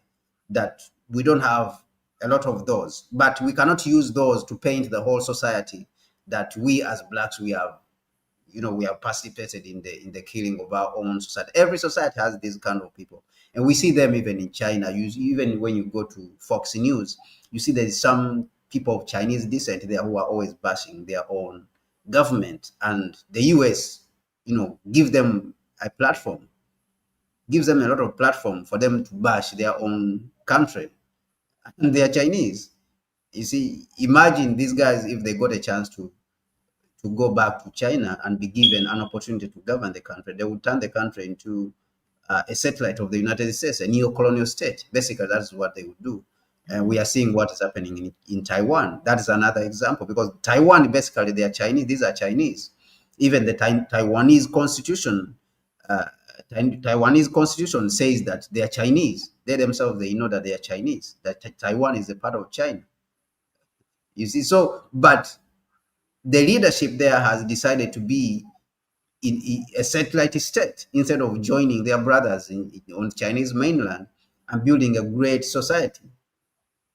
that we don't have a lot of those, but we cannot use those to paint the whole society that we as blacks, we have participated in the killing of our own society. Every society has these kind of people, and we see them even in China. Even when you go to Fox News, you see there's some people of Chinese descent there who are always bashing their own government, and the US, give them a platform, gives them a lot of platform for them to bash their own country, and they are Chinese. You see, imagine these guys, if they got a chance to go back to China and be given an opportunity to govern the country, they would turn the country into a satellite of the United States, a neo-colonial state. Basically, that's what they would do. And we are seeing what is happening in Taiwan. That is another example, because Taiwan, basically, they are Chinese. These are Chinese. Even the Taiwanese constitution, Taiwanese constitution says that they are Chinese. They themselves, they know that they are Chinese, that Taiwan is a part of China. You see, so, but the leadership there has decided to be in a satellite state instead of joining their brothers on Chinese mainland and building a great society,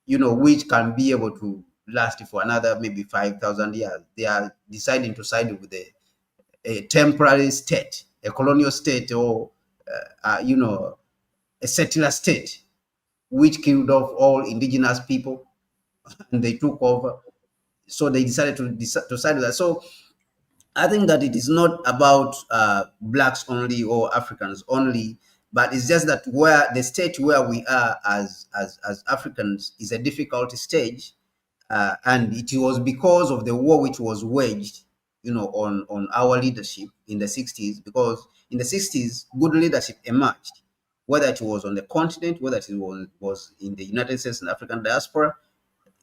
which can be able to last for another maybe 5,000 years. They are deciding to side with a temporary state, a colonial state, or a settler state, which killed off all indigenous people and they took over. So they decided to side with that. So I think that it is not about blacks only or Africans only, but it's just that where the state where we are as Africans is a difficult stage, and it was because of the war which was waged, on our leadership in the 60s. Because in the 60s, good leadership emerged, whether it was on the continent, whether it was in the United States and African diaspora.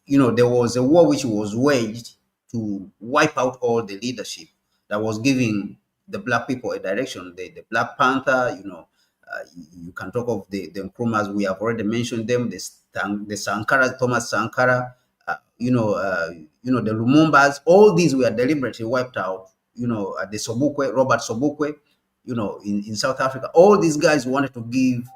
There was a war which was waged to wipe out all the leadership that was giving the black people a direction. The Black Panther, you can talk of the Nkrumahs, we have already mentioned them, the Sankara, Thomas Sankara, the Lumumbas, all these were deliberately wiped out, the Sobukwe, Robert Sobukwe, in South Africa. All these guys wanted to give,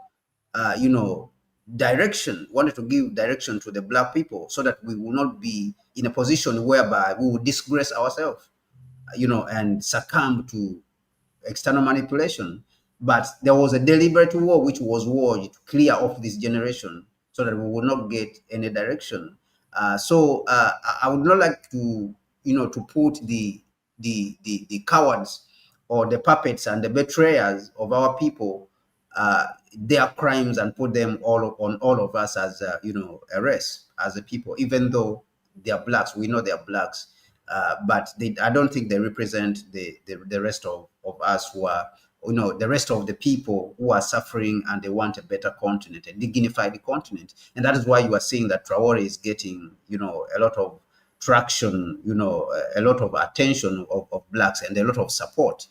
wanted to give direction to the black people so that we will not be in a position whereby we will disgrace ourselves, and succumb to external manipulation. But there was a deliberate war which was waged to clear off this generation so that we will not get any direction. So I would not like to, to put the cowards or the puppets and the betrayers of our people, their crimes, and put them all on all of us as a race, as a people. Even though they are blacks, we know they are blacks, but I don't think they represent the rest of us who are, the rest of the people who are suffering and they want a better continent, a dignified continent. And that is why you are seeing that Traore is getting, a lot of traction, a lot of attention of blacks and a lot of support,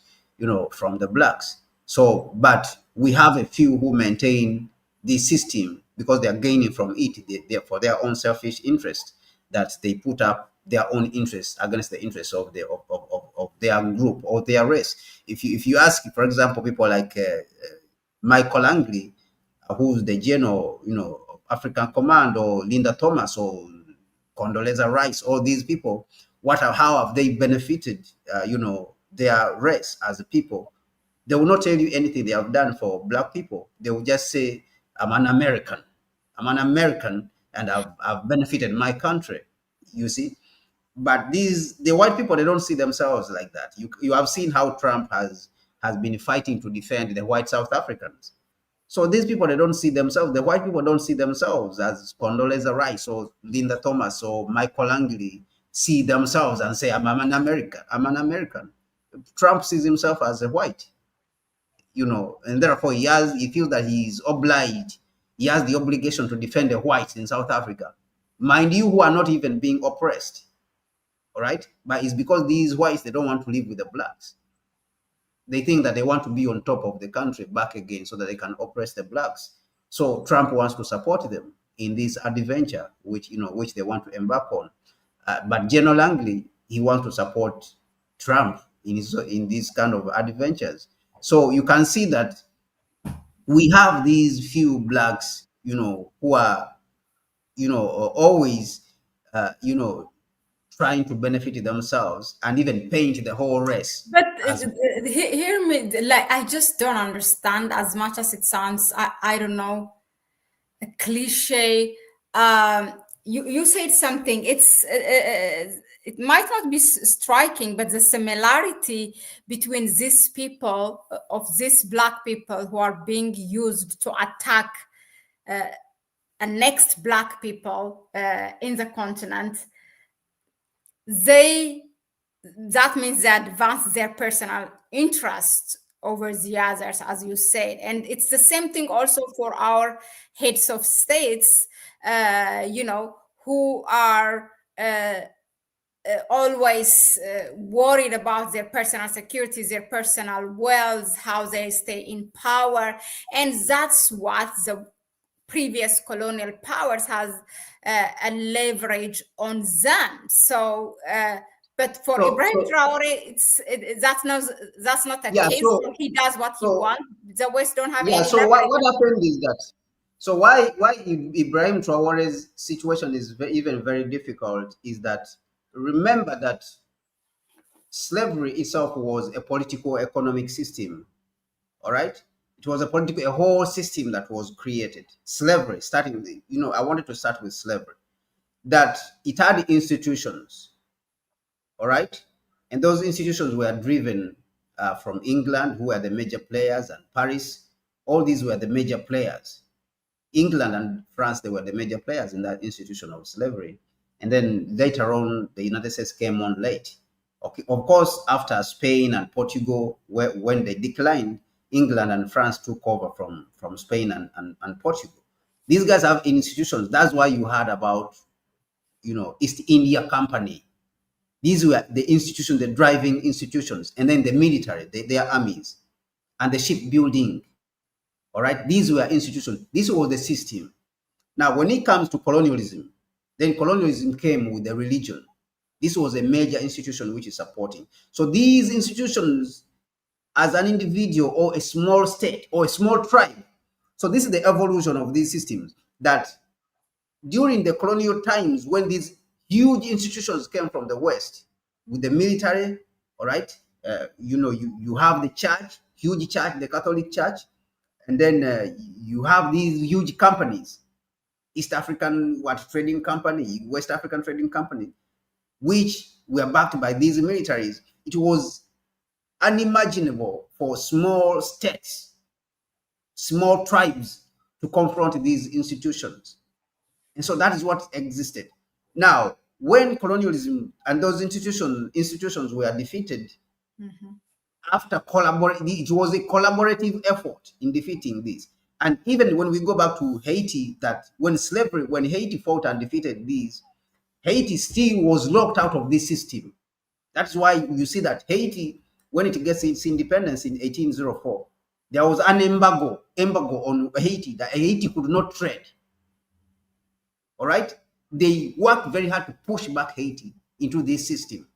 from the blacks. So, but we have a few who maintain the system because they are gaining from it. They for their own selfish interest, that they put up their own interests against the interests of their group or their race. If you ask, for example, people like Michael Langley, who's the general, of African Command, or Linda Thomas, or Condoleezza Rice, all these people, how have they benefited, their race as a people? They will not tell you anything they have done for black people. They will just say, I'm an American. I'm an American, and I've benefited my country. You see? But the white people, they don't see themselves like that. You have seen how Trump has been fighting to defend the white South Africans. So these people, they don't see themselves. The white people don't see themselves as Condoleezza Rice or Linda Thomas or Michael Langley see themselves and say, I'm an American. I'm an American. Trump sees himself as a white, and therefore he feels that he is obliged. He has the obligation to defend the whites in South Africa, mind you, who are not even being oppressed. All right, but it's because these whites, they don't want to live with the blacks. They think that they want to be on top of the country back again so that they can oppress the blacks. So Trump wants to support them in this adventure, which they want to embark on. But General Langley, he wants to support Trump in these kind of adventures. So you can see that we have these few blacks, who are, always, trying to benefit themselves and even paint the whole race. But hear me, like, I just don't understand, as much as it sounds, I don't know, a cliche. You said something. It might not be striking, but the similarity between these people, of these black people who are being used to attack next black people in the continent, that means they advance their personal interests over the others, as you said. And it's the same thing also for our heads of states, who are always worried about their personal security, their personal wealth, how they stay in power. And that's what the previous colonial powers has a leverage on them. So, but for Ibrahim Traore, that's not a yeah. case. So he does what he So wants. The West don't have yeah. any So what, leverage. what happened is that, so why Ibrahim Traore's situation is even very difficult is that, remember that slavery itself was a political economic system. All right, it was a whole system that was created. Slavery, starting with, I wanted to start with slavery. That it had institutions, all right, and those institutions were driven from England, who were the major players, and Paris. All these were the major players. England and France, they were the major players in that institution of slavery. And then later on, the United States came on late. Okay, of course, after Spain and Portugal, when they declined, England and France took over from Spain and Portugal. These guys have institutions. That's why you heard about, East India Company. These were the institutions, the driving institutions, and then the military, their armies, and the shipbuilding. All right, these were institutions. This was the system. Now, when it comes to colonialism, then colonialism came with the religion. This was a major institution which is supporting. So these institutions, as an individual or a small state or a small tribe, so this is the evolution of these systems, that during the colonial times, when these huge institutions came from the West with the military, all right, you have the church, huge church, the Catholic Church, and then you have these huge companies, East African Trading Company, West African Trading Company, which were backed by these militaries. It was unimaginable for small states, small tribes to confront these institutions. And so that is what existed. Now, when colonialism and those institutions were defeated, after collaborating, it was a collaborative effort in defeating this. And even when we go back to Haiti, that when Haiti fought and defeated these, Haiti still was locked out of this system. That's why you see that Haiti, when it gets its independence in 1804, there was an embargo on Haiti, that Haiti could not trade. All right, they worked very hard to push back Haiti into this system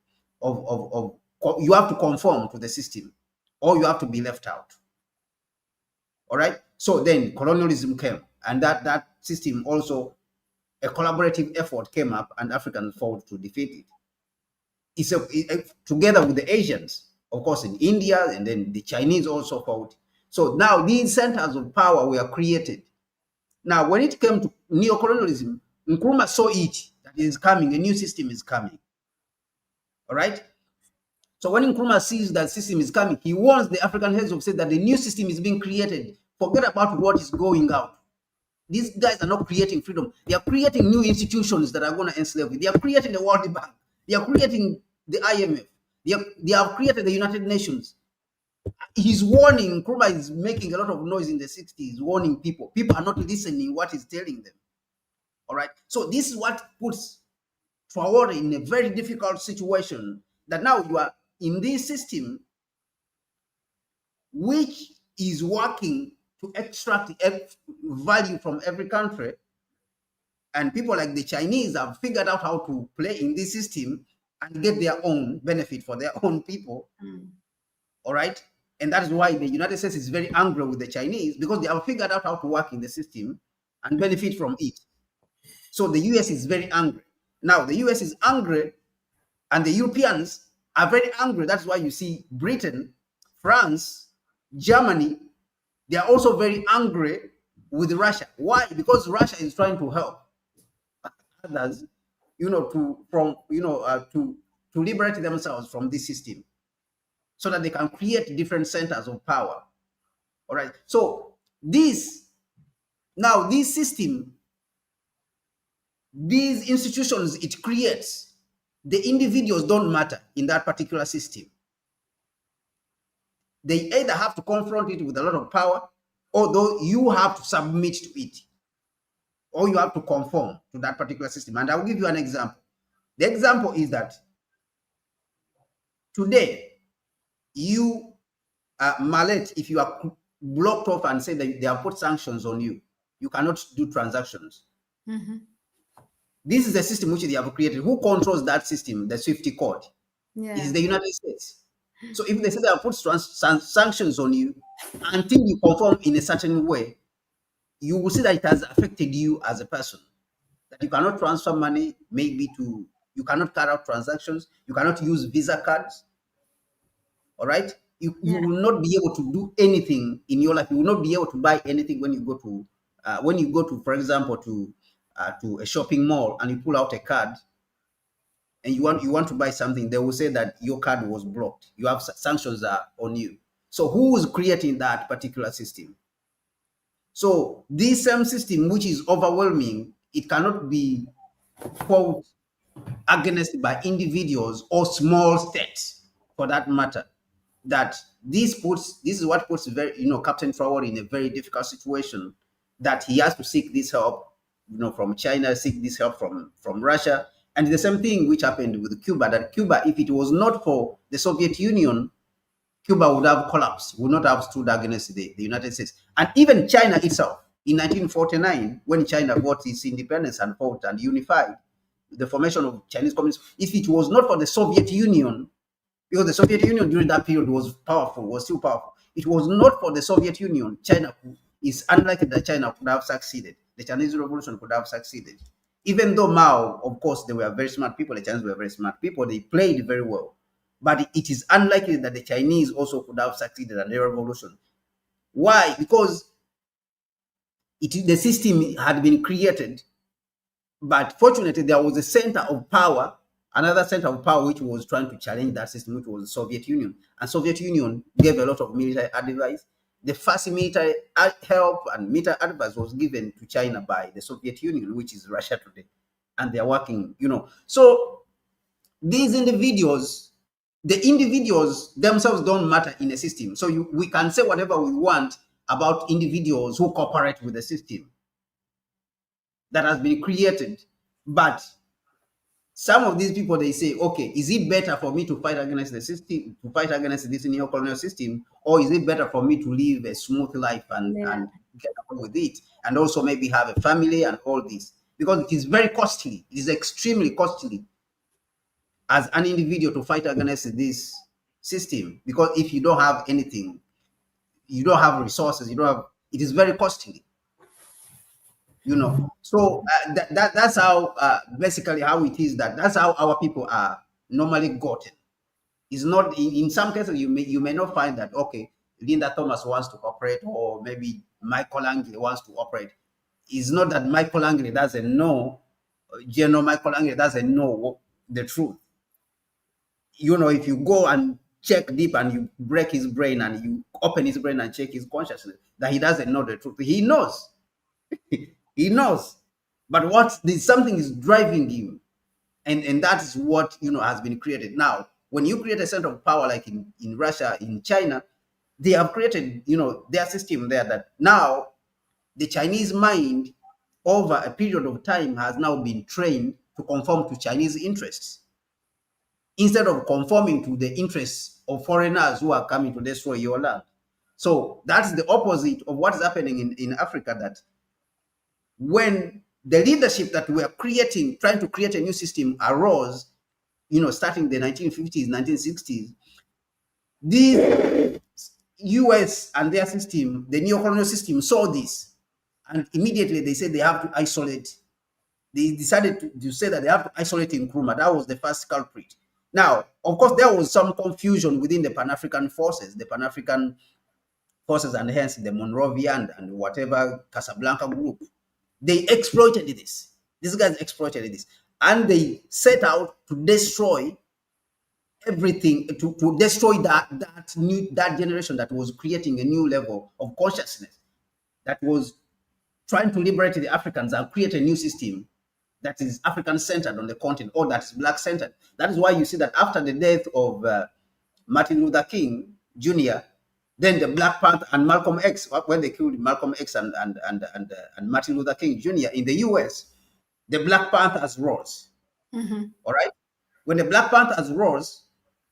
of you have to conform to the system, or you have to be left out. All right, so then colonialism came, and that system also, a collaborative effort came up, and Africans fought to defeat it. Together with the Asians, of course, in India, and then the Chinese also fought. So now these centers of power were created. Now, when it came to neocolonialism, Nkrumah saw it, that is coming, a new system is coming. All right? So when Nkrumah sees that system is coming, he warns the African heads of state that the new system is being created. Forget about what is going out. These guys are not creating freedom. They are creating new institutions that are going to enslave you. They are creating the World Bank. They are creating the IMF. They have created the United Nations. He's warning. Nkrumah is making a lot of noise in the 60s, warning people. People are not listening what he's telling them. All right. So this is what puts Traore in a very difficult situation, that now you are in this system which is working to extract value from every country. And people like the Chinese have figured out how to play in this system and get their own benefit for their own people. All right. And that is why the United States is very angry with the Chinese, because they have figured out how to work in the system and benefit from it. So the US is very angry. Now, the US is angry, and the Europeans are very angry. That's why you see Britain, France, Germany, they are also very angry with Russia. Why? Because Russia is trying to help others, to liberate themselves from this system, so that they can create different centers of power. All right. So this system, these institutions it creates, the individuals don't matter in that particular system. they either have to confront it with a lot of power, or you have to submit to it, or you have to conform to that particular system. And I'll give you an example. The example is that today, you, Mahlet, if you are blocked off and say that they have put sanctions on you, you cannot do transactions. Mm-hmm. This is the system which they have created. Who controls that system? The Swift code. Yeah. It is the United States. So if they say they have put sanctions on you until you conform in a certain way, you will see that it has affected you as a person. That you cannot transfer money, you cannot carry out transactions, you cannot use Visa cards. All right, you will not be able to do anything in your life. You will not be able to buy anything when you go to, for example, to a shopping mall and you pull out a card and you want to buy something. They will say that your card was blocked. You have sanctions on you. So who is creating that particular system? So this same system, which is overwhelming, it cannot be fought against by individuals or small states, for that matter. That this is what puts Captain Traore in a very difficult situation, that he has to seek this help, from China, seek this help from Russia. And the same thing which happened with Cuba, that Cuba, if it was not for the Soviet Union, Cuba would have collapsed, would not have stood against the United States. And even China itself, in 1949, when China got its independence and fought and unified, the formation of Chinese Communist, if it was not for the Soviet Union, because the Soviet Union during that period was still powerful. It was not for the Soviet Union, it's unlikely that China could have succeeded. The Chinese Revolution could have succeeded. Even though Mao, of course, they were very smart people, the Chinese were very smart people, they played very well. But it is unlikely that the Chinese also could have succeeded at the revolution. Why? Because the system had been created, but fortunately there was a center of power, another center of power which was trying to challenge that system, which was the Soviet Union. And Soviet Union gave a lot of military advice. The first military help and military advice was given to China by the Soviet Union, which is Russia today. And they're working, So these individuals, the individuals themselves don't matter in a system. So we can say whatever we want about individuals who cooperate with the system that has been created. But some of these people, they say, okay, is it better for me to fight against the system, to fight against this neo-colonial system, or is it better for me to live a smooth life and get on with it, and also maybe have a family and all this? Because it is very costly. It is extremely costly as an individual to fight against this system, because if you don't have anything, you don't have resources, it is very costly. So that's how basically how it is, that's how our people are normally gotten. It's not in some cases you may not find that, okay, Linda Thomas wants to operate, or maybe Michael Langley wants to operate. It's not that Michael Langley doesn't know, General Michael Langley doesn't know the truth. If you go and check deep and you break his brain and you open his brain and check his consciousness, that he doesn't know the truth. He knows. He knows. But something is driving him. And that is what, has been created. Now, when you create a center of power like in Russia, in China, they have created, their system there, that now the Chinese mind over a period of time has now been trained to conform to Chinese interests, instead of conforming to the interests of foreigners who are coming to destroy your land. So that's the opposite of what is happening in Africa, that when the leadership that we are trying to create a new system arose, starting the 1950s, 1960s, the US and their system, the neo-colonial system, saw this. And immediately they said they have to isolate. They decided to say that they have to isolate Nkrumah. That was the first culprit. Now, of course, there was some confusion within the Pan-African forces, and hence the Monrovian and whatever Casablanca group. They exploited this. These guys exploited this. And they set out to destroy everything, to destroy that generation that was creating a new level of consciousness, that was trying to liberate the Africans and create a new system that is African-centered on the continent, or that is Black-centered. That is why you see that after the death of Martin Luther King Jr., Then the Black Panther and Malcolm X, when they killed Malcolm X and Martin Luther King Jr. in the US, the Black Panthers rose. All right. When the Black Panthers rose,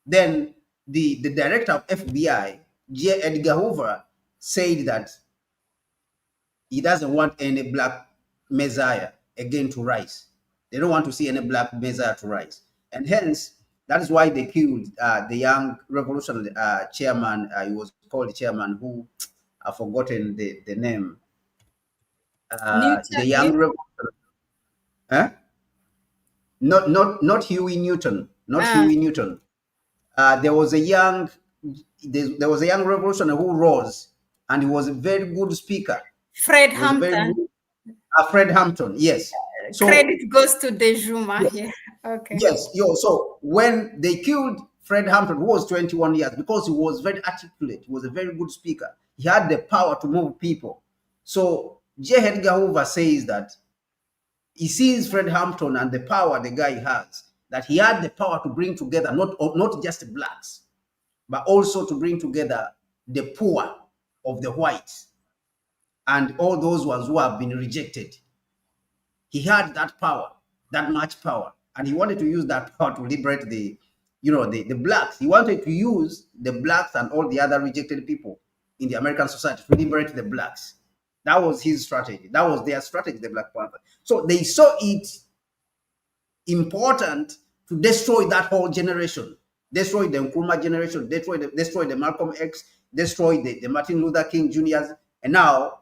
then the director of FBI, J. Edgar Hoover, said that he doesn't want any black messiah again to rise. They don't want to see any black messiah to rise. And hence, that is why they killed the young revolutionary chairman. He was called the chairman who, I've forgotten the name. The young revolutionary. Huh? Not Huey Newton. Not Huey Newton. There was a young revolutionary who rose, and he was a very good speaker. Fred Hampton. Fred Hampton, yes. So credit goes to Dejuma here. Okay. Yes, so when they killed Fred Hampton, who was 21 years, because he was very articulate, he was a very good speaker. He had the power to move people. So J. Edgar Hoover says that he sees Fred Hampton and the power the guy has, that he had the power to bring together not just blacks, but also to bring together the poor of the whites and all those ones who have been rejected. He had that power, that much power, and he wanted to use that power to liberate the blacks. He wanted to use the blacks and all the other rejected people in the American society to liberate the blacks. That was his strategy. That was their strategy, the Black Panther. So they saw it important to destroy that whole generation, destroy the Nkrumah generation, destroy the Malcolm X, destroy the Martin Luther King Jr.'s, and now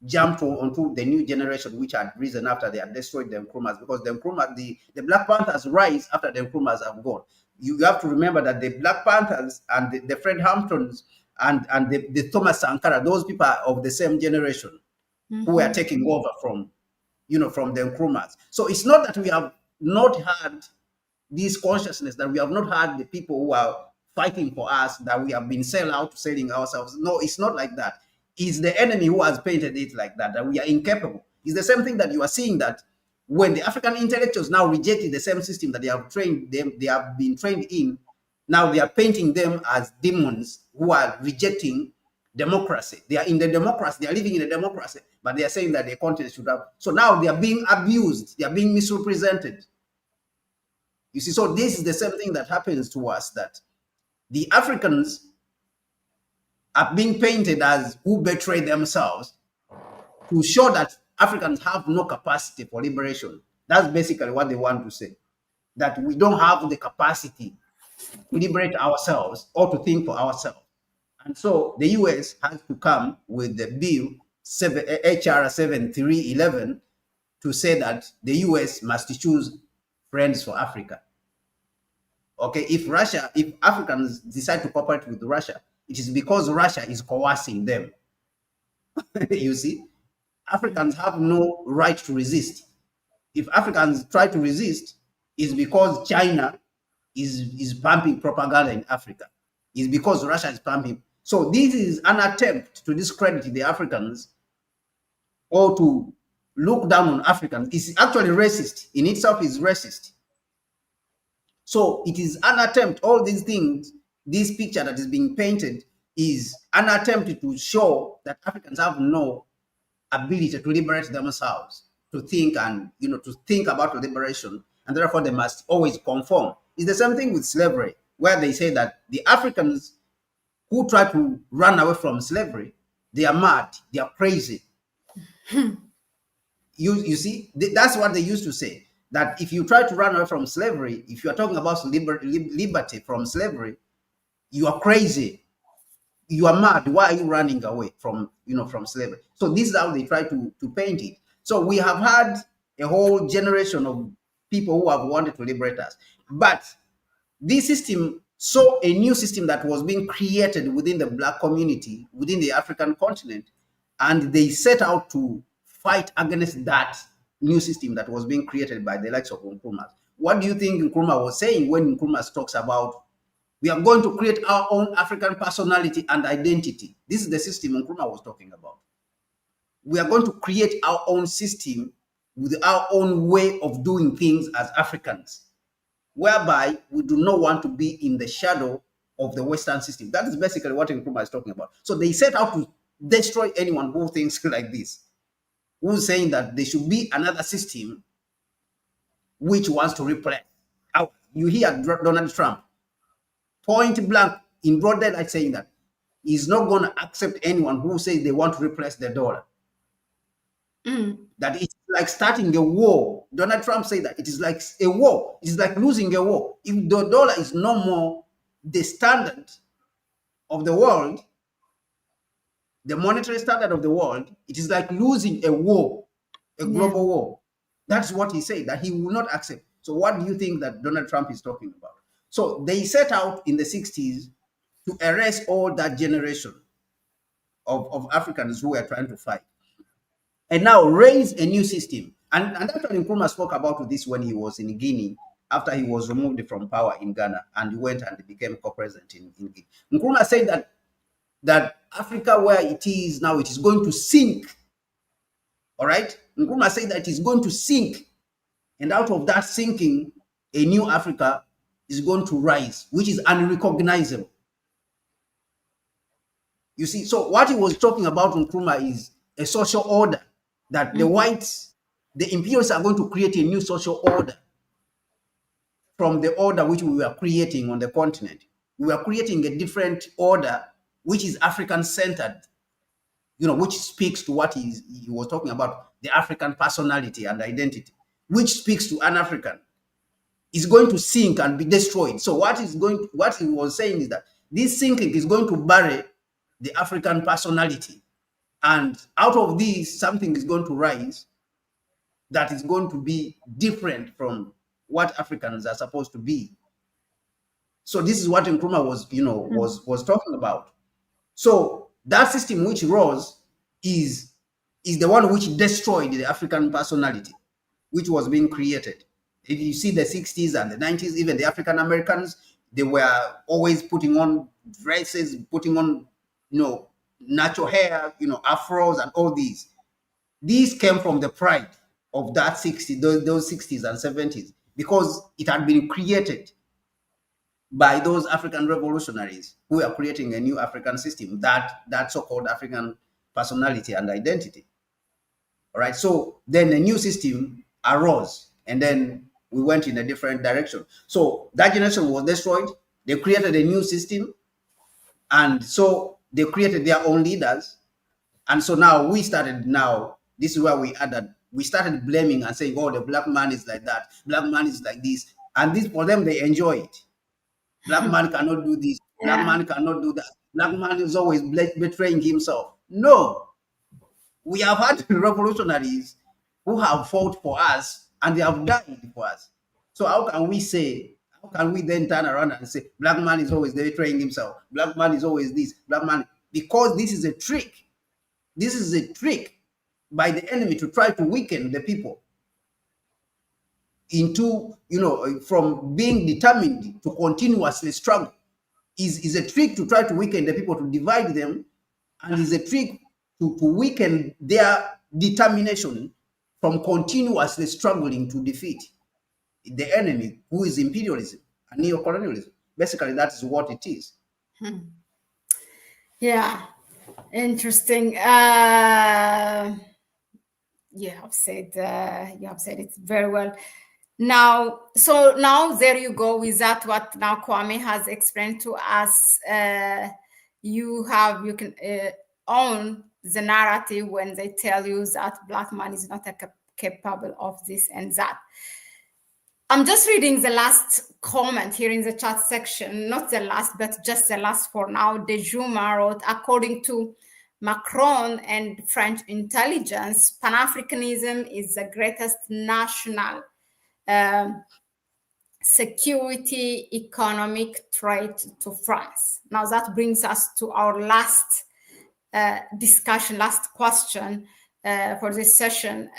jump onto the new generation which had risen after they had destroyed the Nkrumahs, because the Nkrumah, the Black Panthers rise after the Nkrumahs have gone. You have to remember that the Black Panthers and the Fred Hamptons and the Thomas Sankara, those people are of the same generation who were taking over from the Nkrumahs. So it's not that we have not had this consciousness, that we have not had the people who are fighting for us, that we have been selling ourselves. No, it's not like that. It's the enemy who has painted it like that we are incapable. It's the same thing that you are seeing, that when the African intellectuals now rejected the same system that they have been trained in, now they are painting them as demons who are rejecting democracy. They are in the democracy, they are living in a democracy, but they are saying that the continent should have. So now they are being abused, they are being misrepresented. You see, so this is the same thing that happens to us, that the Africans are being painted as who betray themselves to show that Africans have no capacity for liberation. That's basically what they want to say, that we don't have the capacity to liberate ourselves or to think for ourselves. And so the US has to come with the bill HR 7311 to say that the US must choose friends for Africa. Okay, if Africans decide to cooperate with Russia, it is because Russia is coercing them. You see, Africans have no right to resist. If Africans try to resist, it's because China is pumping propaganda in Africa. It's because Russia is pumping. So this is an attempt to discredit the Africans or to look down on Africans. It's actually racist. In itself is racist. So it is an attempt, all these things, this picture that is being painted is an attempt to show that Africans have no ability to liberate themselves, to think and, to think about liberation, and therefore they must always conform. It's the same thing with slavery, where they say that the Africans who try to run away from slavery, they are mad, they are crazy. You see, that's what they used to say. That if you try to run away from slavery, if you are talking about liberty from slavery, you are crazy, you are mad. Why are you running away from slavery? So this is how they try to paint it. So we have had a whole generation of people who have wanted to liberate us, but this system saw a new system that was being created within the Black community, within the African continent, and they set out to fight against that new system that was being created by the likes of Nkrumah. What do you think Nkrumah was saying when Nkrumah talks about we are going to create our own African personality and identity? This is the system Nkrumah was talking about. We are going to create our own system with our own way of doing things as Africans, whereby we do not want to be in the shadow of the Western system. That is basically what Nkrumah is talking about. So they set out to destroy anyone who thinks like this, who's saying that there should be another system which wants to replace. You hear Donald Trump point blank in broad daylight saying that he's not going to accept anyone who says they want to replace the dollar. That it's like starting a war. Donald Trump said that it is like a war. It is like losing a war. If the dollar is no more the standard of the world, the monetary standard of the world, it is like losing a war, a global war. That's what he said, that he will not accept. So what do you think that Donald Trump is talking about? So they set out in the 60s to erase all that generation of Africans who were trying to fight, and now raise a new system. And that's what Nkrumah spoke about this when he was in Guinea, after he was removed from power in Ghana, and he went and became co-president in Guinea. Nkrumah said that Africa, where it is now, it is going to sink. All right? Nkrumah said that it is going to sink. And out of that sinking, a new Africa is going to rise, which is unrecognizable. You see, so what he was talking about, Nkrumah, is a social order, that the whites, the imperialists, are going to create a new social order from the order which we were creating on the continent. We were creating a different order, which is African-centered, which speaks to what he was talking about, the African personality and identity, which speaks to an African, is going to sink and be destroyed. So what he was saying is that this sinking is going to bury the African personality. And out of this, something is going to rise that is going to be different from what Africans are supposed to be. So this is what Nkrumah was talking about. So that system which rose is the one which destroyed the African personality, which was being created. If you see the 60s and the 90s, even the African Americans, they were always putting on dresses, putting on, natural hair, afros and all these. These came from the pride of that 60s, those 60s and 70s, because it had been created by those African revolutionaries who are creating a new African system, that so-called African personality and identity. All right. So then a new system arose, and then we went in a different direction. So that generation was destroyed. They created a new system, and so they created their own leaders. And so now this is where we started blaming and saying, oh, the black man is like that, black man is like this. And this, for them, they enjoy it. Black man cannot do this, black man cannot do that, black man is always betraying himself. No. We have had revolutionaries who have fought for us and they have died for us. So how can we then turn around and say, black man is always betraying himself, black man is always this, black man? Because this is a trick. This is a trick by the enemy to try to weaken the people into, from being determined to continuously struggle. Is a trick to try to weaken the people, to divide them, and is a trick to weaken their determination from continuously struggling to defeat the enemy, who is imperialism and neocolonialism. Basically, that is what it is. Yeah, interesting. You have said it very well. Now there you go with that. What now Kwame has explained to us. You can own the narrative when they tell you that black man is not capable of this and that. I'm just reading the last comment here in the chat section, not the last, but just the last for now. De Juma wrote, according to Macron and French intelligence, Pan-Africanism is the greatest national security economic threat to France. Now that brings us to our last discussion, last question for this session,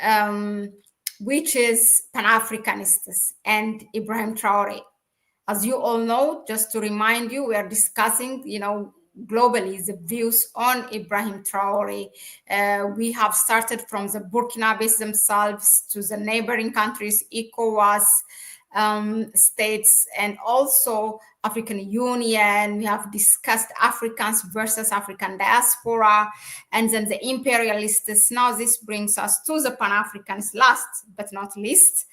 which is Pan-Africanists and Ibrahim Traore. As you all know, just to remind you, we are discussing, globally the views on Ibrahim Traore. We have started from the Burkina Faso themselves to the neighboring countries, ECOWAS, states and also African Union. We have discussed Africans versus African diaspora, and then the imperialists. Now this brings us to the Pan-Africans, last but not least.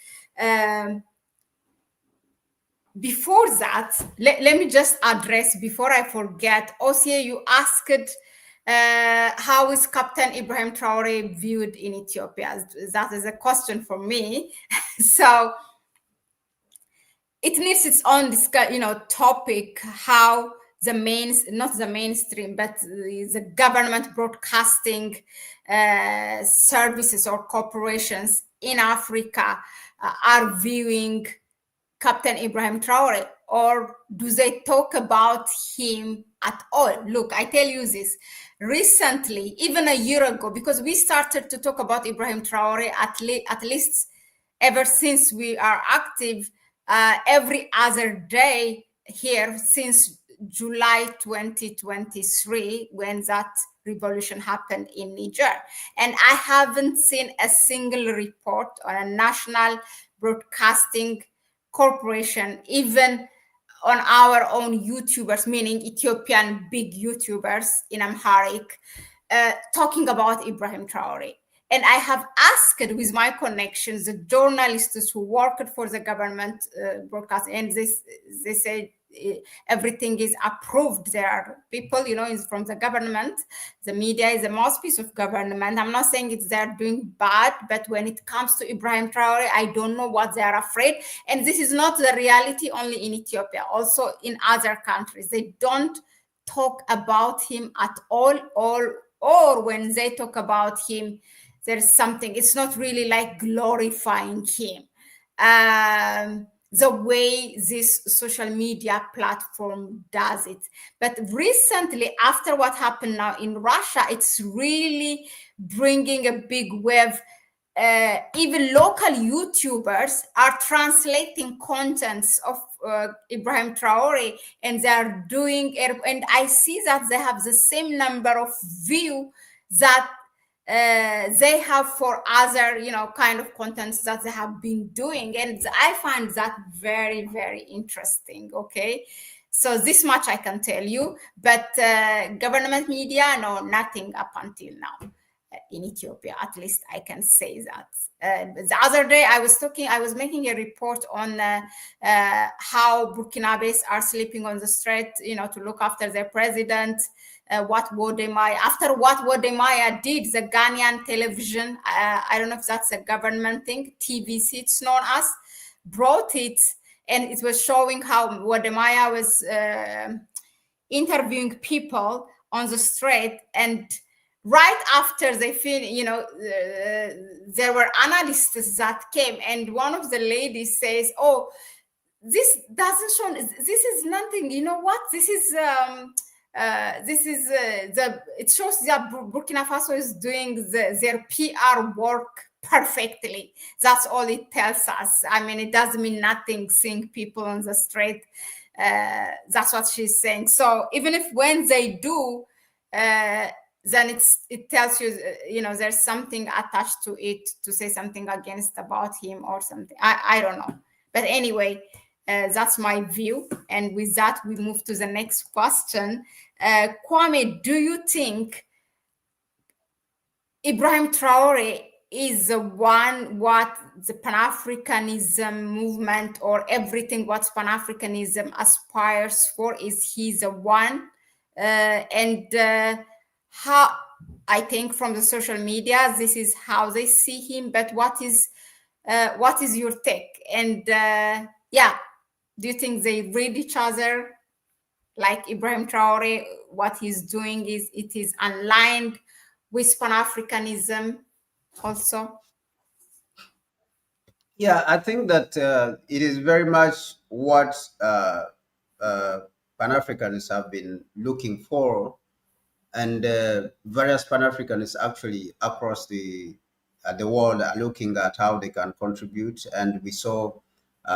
Before that, let me just address, before I forget, Osie, you asked how is Captain Ibrahim Traore viewed in Ethiopia? That is a question for me. So it needs its own topic, how the not the mainstream, but the government broadcasting services or corporations in Africa are viewing Captain Ibrahim Traore, or do they talk about him at all? Look, I tell you this, recently, even a year ago, because we started to talk about Ibrahim Traore at least ever since we are active every other day here since July 2023, when that revolution happened in Niger. And I haven't seen a single report on a national broadcasting corporation, even on our own YouTubers, meaning Ethiopian big YouTubers in Amharic, talking about Ibrahim Traore. And I have asked with my connections, the journalists who worked for the government broadcast, and they say everything is approved. There are people, is from the government. The media is the mouthpiece of government. I'm not saying it's they're doing bad, but when it comes to Ibrahim Traore, I don't know what they are afraid. And this is not the reality only in Ethiopia, also in other countries. They don't talk about him at all, or when they talk about him, there's something, it's not really like glorifying him. The way this social media platform does it. But recently, after what happened now in Russia, it's really bringing a big wave. Even local YouTubers are translating contents of Ibrahim Traore, and they're doing it. And I see that they have the same number of views that they have for other kind of contents that they have been doing, and I find that very, very interesting. Okay, so this much I can tell you, but government media, no, nothing up until now in Ethiopia, at least I can say that. The other day I was making a report on how Burkinabes are sleeping on the street, to look after their president. What Wodemaya, after what Wodemaya did, the Ghanaian television, I don't know if that's a government thing, TVC it's known as, brought it, and it was showing how Wodemaya was interviewing people on the street, and right after they finished, there were analysts that came, and one of the ladies says, "Oh, this doesn't show. This is nothing. You know what? This is." It shows that Burkina Faso is doing their PR work perfectly. That's all it tells us. I mean, it doesn't mean nothing seeing people on the street. That's what she's saying. So even if when they do, then it tells you, there's something attached to it to say something against about him or something. I don't know. But anyway, that's my view. And with that, we move to the next question. Kwame, do you think Ibrahim Traore is the one what the Pan-Africanism movement or everything what Pan-Africanism aspires for? Is he the one? How, I think from the social media, this is how they see him, but what is your take? And do you think they read each other? Like Ibrahim Traore, what he's doing it is aligned with Pan-Africanism also? Yeah, I think that it is very much what Pan-Africanists have been looking for, and various Pan-Africanists actually across the world are looking at how they can contribute. And we saw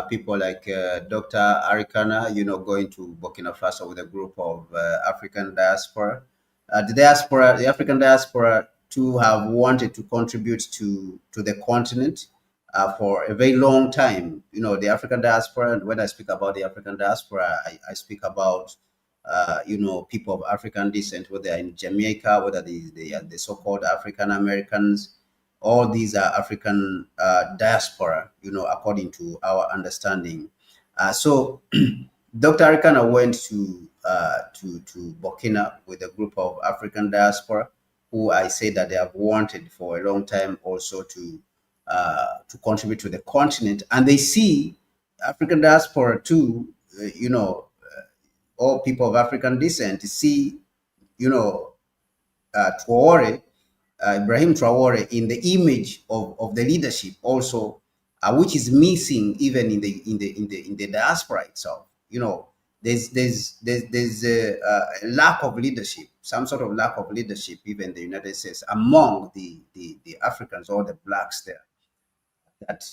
people like Dr. Arikana, going to Burkina Faso with a group of African diaspora. The African diaspora too have wanted to contribute to the continent. for a very long time. You know, the African diaspora, and when I speak about the African diaspora, I speak about, you know, people of African descent, whether they're in Jamaica, whether they are the so-called African Americans. All these are African diaspora, you know, according to our understanding. So Dr. Arikana went to Burkina with a group of African diaspora who I say that they have wanted for a long time also to contribute to the continent, and they see African diaspora too. You know, all people of African descent see, you know, Traore, Ibrahim Traore, in the image of the leadership also, which is missing even in the diaspora itself. You know, there's a lack of leadership, some sort of lack of leadership, even in the United States among the Africans or the blacks there. That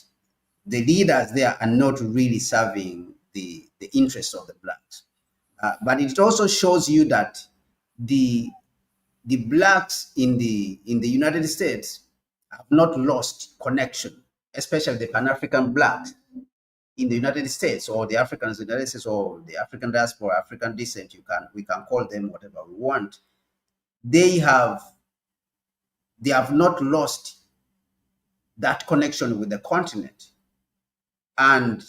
the leaders there are not really serving the interests of the blacks. But it also shows you that the blacks in the United States have not lost connection, especially the Pan-African blacks in the United States, or the Africans in the United States, or the African diaspora, African descent. We can call them whatever we want. They have not lost that connection with the continent. And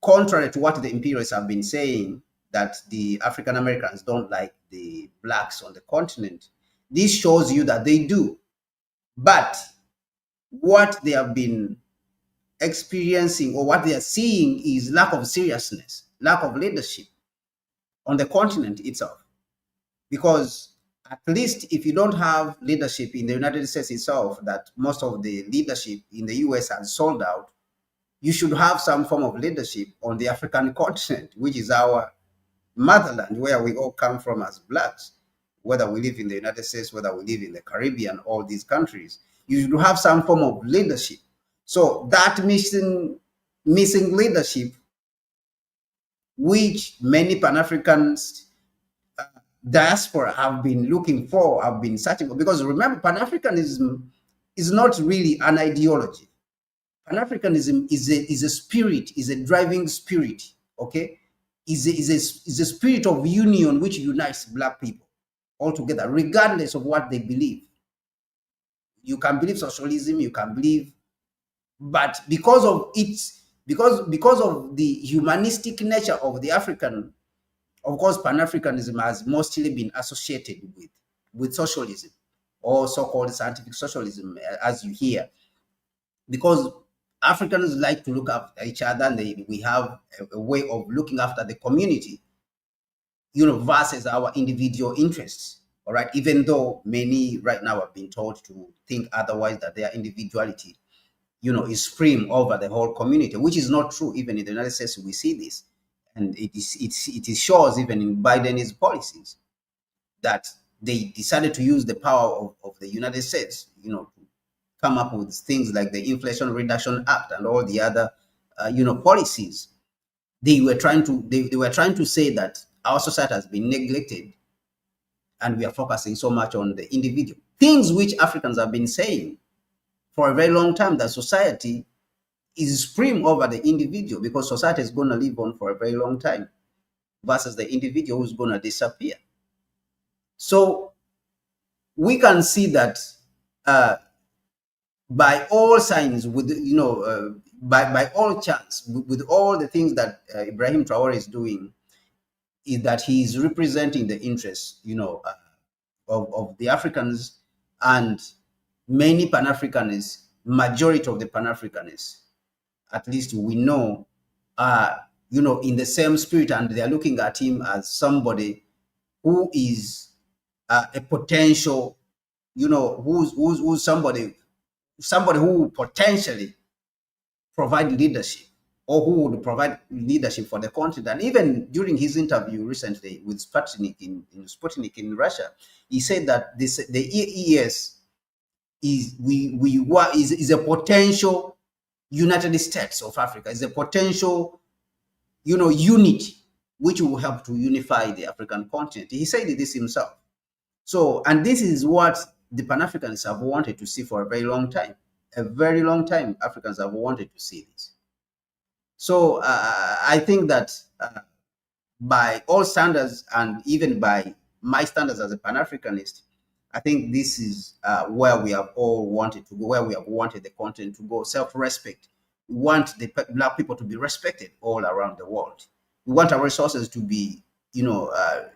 contrary to what the imperialists have been saying, that the African Americans don't like the blacks on the continent, this shows you that they do. But what they have been experiencing, or what they are seeing, is lack of seriousness, lack of leadership on the continent itself. Because at least if you don't have leadership in the United States itself, that most of the leadership in the US has sold out, you should have some form of leadership on the African continent, which is our motherland, where we all come from as blacks, whether we live in the United States, whether we live in the Caribbean, all these countries. You should have some form of leadership. So that missing leadership, which many Pan-Africans diaspora have been looking for, have been searching for, because remember, Pan-Africanism is not really an ideology. Pan-Africanism is a spirit, is a driving spirit, okay? Is a spirit of union which unites black people all together, regardless of what they believe. You can believe socialism, you can believe, but because of the humanistic nature of the African, of course, Pan-Africanism has mostly been associated with socialism, or so-called scientific socialism, as you hear, because Africans like to look after each other, and we have a way of looking after the community, you know, versus our individual interests. All right, even though many right now have been told to think otherwise, that their individuality, you know, is supreme over the whole community, which is not true. Even in the United States, we see this, and it is shows even in Biden's policies that they decided to use the power of the United States, you know, come up with things like the Inflation Reduction Act and all the other, you know, policies. They were trying to say that our society has been neglected, and we are focusing so much on the individual. Things which Africans have been saying for a very long time, that society is supreme over the individual, because society is going to live on for a very long time, versus the individual who's going to disappear. So we can see that by all signs, with, you know, by all chance, with all the things that Ibrahim Traore is doing, is that he is representing the interests, you know, of the Africans, and many Pan-Africanists, majority of the Pan-Africanists, at least we know, are, you know, in the same spirit, and they are looking at him as somebody who is a potential, you know, who's somebody who potentially provide leadership, or who would provide leadership for the continent. And even during his interview recently with Sputnik in Russia, he said that the EES is a potential United States of Africa, is a potential, you know, unity which will help to unify the African continent. He said this himself. So, and this is what the Pan-Africanists have wanted to see for a very long time. a very long time, Africans have wanted to see this. So I think that by all standards, and even by my standards as a Pan-Africanist, I think this is where we have all wanted to go, where we have wanted the continent to go. Self-respect. We want the Black people to be respected all around the world. We want our resources to be,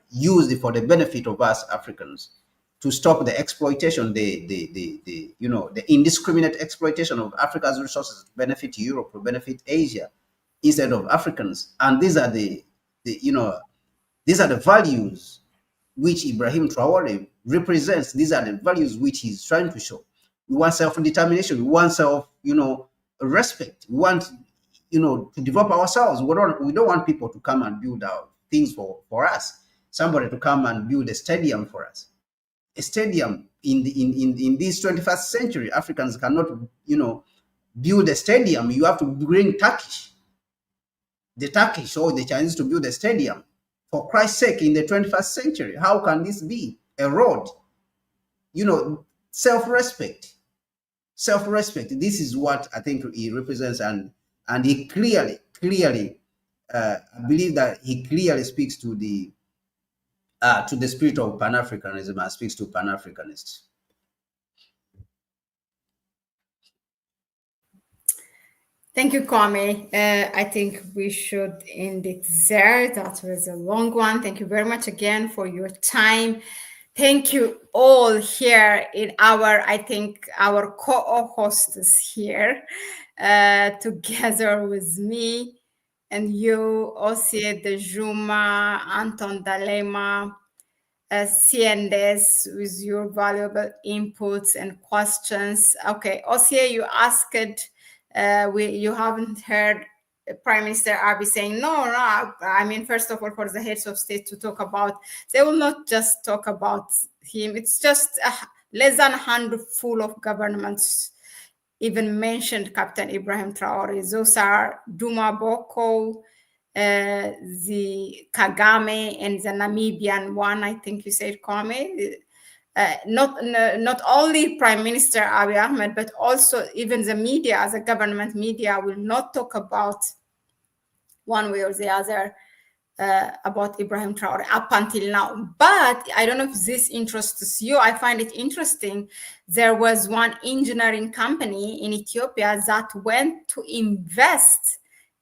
used for the benefit of us Africans, to stop the exploitation, the indiscriminate exploitation of Africa's resources to benefit Europe, to benefit Asia, instead of Africans. And these are these are the values which Ibrahim Traore represents. These are the values which he's trying to show. We want self-determination. We want respect. We want, to develop ourselves. We don't want people to come and build our things for us. Somebody to come and build a stadium for us. A stadium in this 21st century, Africans cannot, build a stadium. You have to bring the Turkish or the Chinese to build a stadium. For Christ's sake, in the 21st century, how can this be? A road. Self-respect. Self-respect. This is what I think he represents, and he clearly, I believe that he clearly speaks to the spirit of Pan-Africanism and speaks to Pan-Africanists. Thank you, Kwame. I think we should end it there. That was a long one. Thank you very much again for your time. Thank you all here in our co-hosts here together with me and you, Osie Dejuma, Anton Dalema, Ciendes, with your valuable inputs and questions. Okay, Osie, you asked, you haven't heard Prime Minister Abiy saying, no, I mean, first of all, for the heads of state to talk about, they will not just talk about him. It's just less than a handful of governments even mentioned Captain Ibrahim Traore. Those are Duma Boko, the Kagame, and the Namibian one, I think you said, Kwame. Not only Prime Minister Abiy Ahmed, but also even the media, the government media, will not talk about one way or the other about Ibrahim Traore up until now. But I don't know if this interests you. I find it interesting. There was one engineering company in Ethiopia that went to invest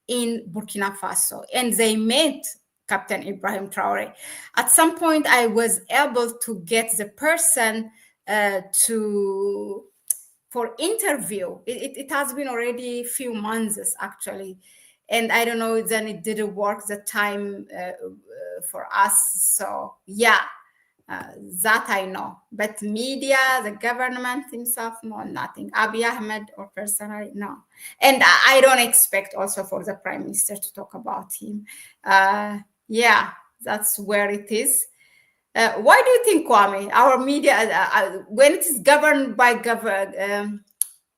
in Burkina Faso, and they met Captain Ibrahim Traore. At some point, I was able to get the person for interview. It has been already a few months, actually. And I don't know, then it didn't work the time for us. So yeah, that I know. But media, the government himself, no, nothing. Abiy Ahmed or personally, no. And I don't expect also for the Prime Minister to talk about him. Yeah, that's where it is. Why do you think, Kwame, our media, when it is governed by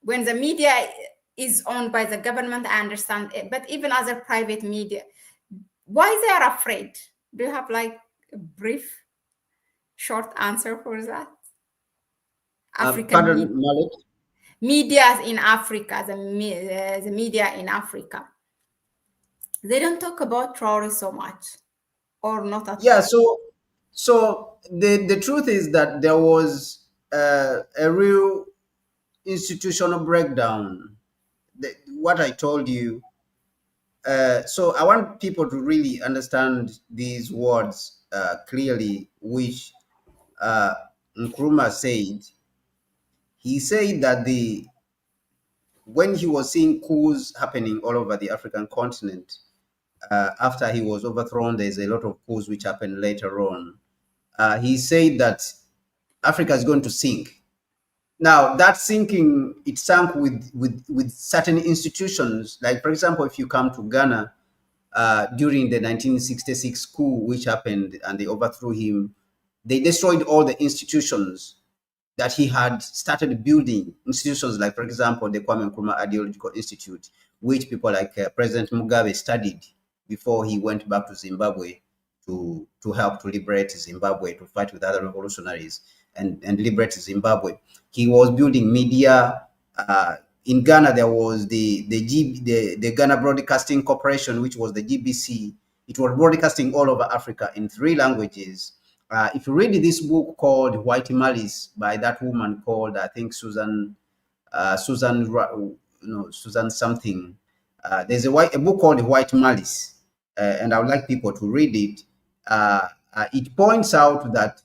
when the media is owned by the government, I understand it, but even other private media, why they are afraid? Do you have like a brief, short answer for that? Pardon, Mahlet? Media in Africa, the media in Africa, they don't talk about Traore so much, or not at all. Yeah, so the truth is that there was a real institutional breakdown. What I told you. So I want people to really understand these words clearly, which Nkrumah said. He said that when he was seeing coups happening all over the African continent, after he was overthrown, there's a lot of coups which happened later on. He said that Africa is going to sink. Now, that sinking, it sank with certain institutions. Like, for example, if you come to Ghana during the 1966 coup, which happened, and they overthrew him, they destroyed all the institutions that he had started building. Institutions like, for example, the Kwame Nkrumah Ideological Institute, which people like President Mugabe studied before he went back to Zimbabwe to help to liberate Zimbabwe, to fight with other revolutionaries and liberate Zimbabwe. He was building media in Ghana, there was the Ghana Broadcasting Corporation, which was the GBC. It was broadcasting all over Africa in 3 languages. If you read this book called White Malice by that woman called, I think, Susan something. There's a book called White Malice, and I would like people to read it. It points out that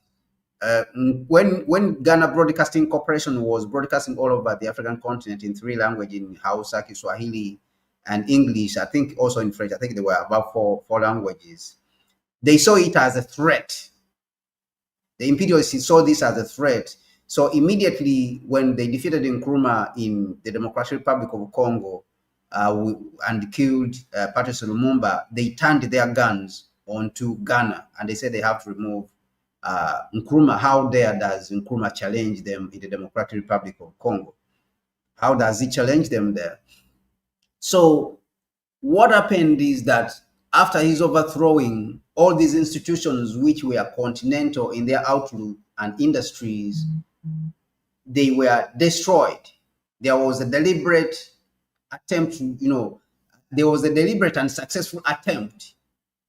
when Ghana Broadcasting Corporation was broadcasting all over the African continent in 3 languages, in Hausa, Kiswahili, and English, I think also in French, I think there were about four languages. They saw it as a threat. The imperialists saw this as a threat. So immediately when they defeated Nkrumah in the Democratic Republic of Congo and killed Patrice Lumumba, they turned their guns onto Ghana and they said they have to remove Nkrumah. How dare does Nkrumah challenge them in the Democratic Republic of Congo? How does he challenge them there? So what happened is that after his overthrowing, all these institutions which were continental in their outlook and industries, they were destroyed. There was a deliberate attempt to, there was a deliberate and successful attempt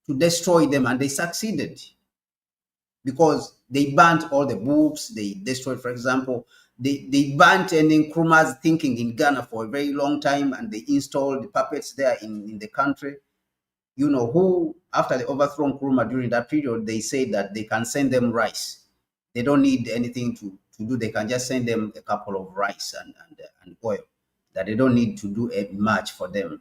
to destroy them, and they succeeded because they burnt all the books. They destroyed, for example, they burnt Nkrumah's thinking in Ghana for a very long time, and they installed the puppets there in the country. Who, after the overthrow Nkrumah during that period, they say that they can send them rice. They don't need anything to do. They can just send them a couple of rice and oil. That they don't need to do much for them,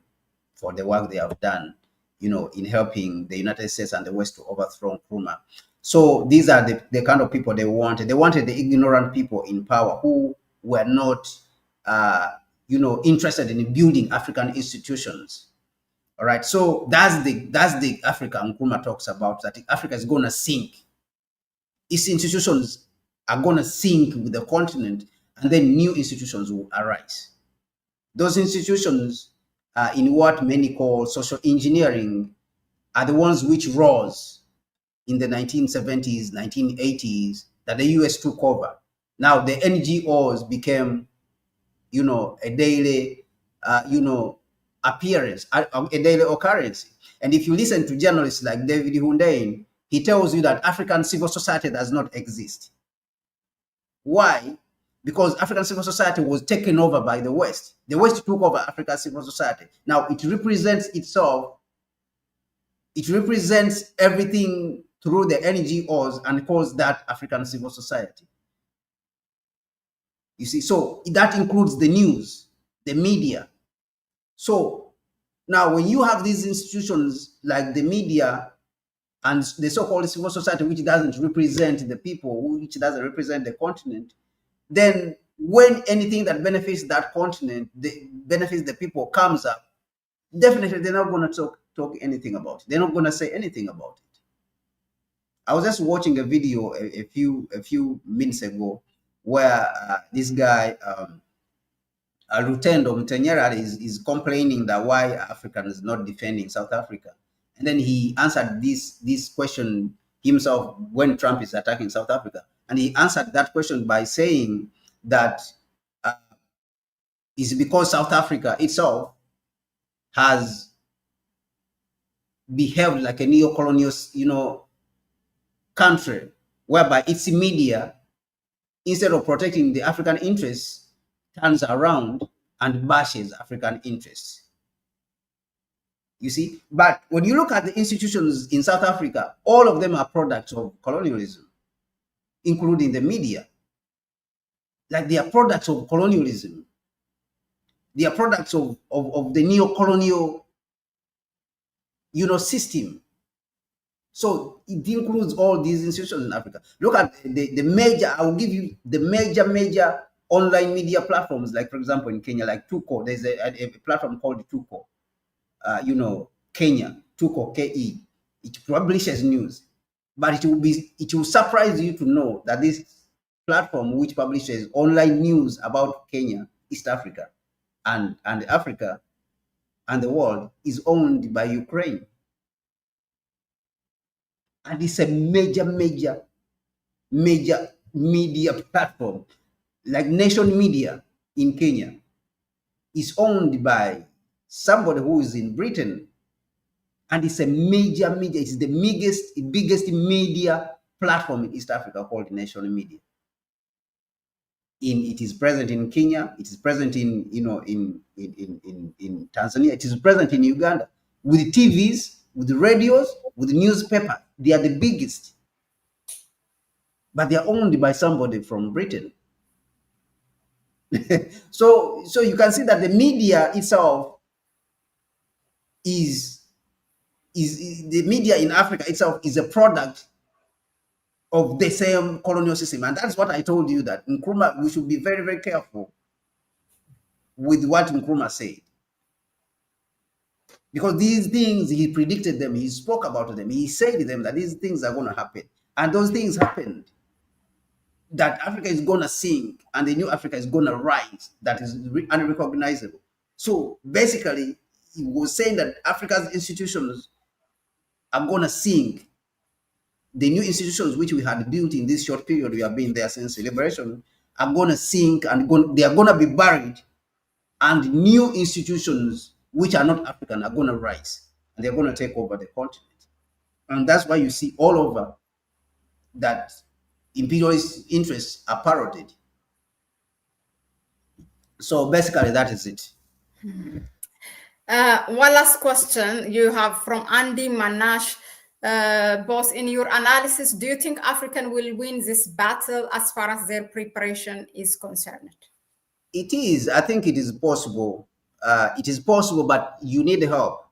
for the work they have done, in helping the United States and the West to overthrow Nkrumah. So these are the kind of people they wanted. They wanted the ignorant people in power who were not, interested in building African institutions. All right, so that's the Africa Nkrumah talks about, that Africa is going to sink. Its institutions are going to sink with the continent, and then new institutions will arise. Those institutions, in what many call social engineering, are the ones which rose in the 1970s, 1980s, that the US took over. Now the NGOs became, a daily, appearance, a daily occurrence. And if you listen to journalists like David Hundein, he tells you that African civil society does not exist. Why? Because African civil society was taken over by the West. The West took over African civil society. Now it represents itself. It represents everything through the NGOs and calls that African civil society. You see, so that includes the news, the media. So now when you have these institutions like the media and the so-called civil society, which doesn't represent the people, which doesn't represent the continent, then when anything that benefits that continent, benefits the people comes up, definitely they're not going to talk anything about it. They're not going to say anything about it. I was just watching a video a few minutes ago where this guy, Lutendo Mtenyera, is complaining that why Africa is not defending South Africa. And then he answered this question himself when Trump is attacking South Africa. And he answered that question by saying that it's because South Africa itself has behaved like a neo-colonial, country, whereby its media, instead of protecting the African interests, turns around and bashes African interests. You see, but when you look at the institutions in South Africa, all of them are products of colonialism, including the media. Like they are products of colonialism. They are products of the neo-colonial, system. So it includes all these institutions in Africa. Look at the major, I will give you the major online media platforms, like for example in Kenya, like Tuko. There's a platform called Tuko, Kenya, Tuko, KE. It publishes news, but it will surprise you to know that this platform, which publishes online news about Kenya, East Africa, and Africa and the world, is owned by Ukraine. And it's a major media platform, like Nation Media in Kenya. is owned by somebody who is in Britain, and it's a major media. It's the biggest media platform in East Africa called National Media. It is present in Kenya. It is present in Tanzania. It is present in Uganda with TVs, with radios, with newspaper. They are the biggest, but they are owned by somebody from Britain. So you can see that the media itself is the media in Africa itself is a product of the same colonial system. And that's what I told you, that Nkrumah, we should be very, very careful with what Nkrumah said. Because these things, he predicted them, he spoke about them, he said to them that these things are going to happen. And those things happened. That Africa is going to sink and the new Africa is going to rise, that is unrecognizable. So basically, he was saying that Africa's institutions are going to sink. The new institutions which we had built in this short period we have been there since liberation are going to sink, and they are going to be buried, and new institutions which are not African are going to rise, and they're going to take over the continent. And that's why you see all over that imperialist interests are parroted. So basically, that is it. One last question you have from Andy Manash. Boss, in your analysis, do you think African will win this battle as far as their preparation is concerned? It is. I think it is possible. It is possible, but you need help.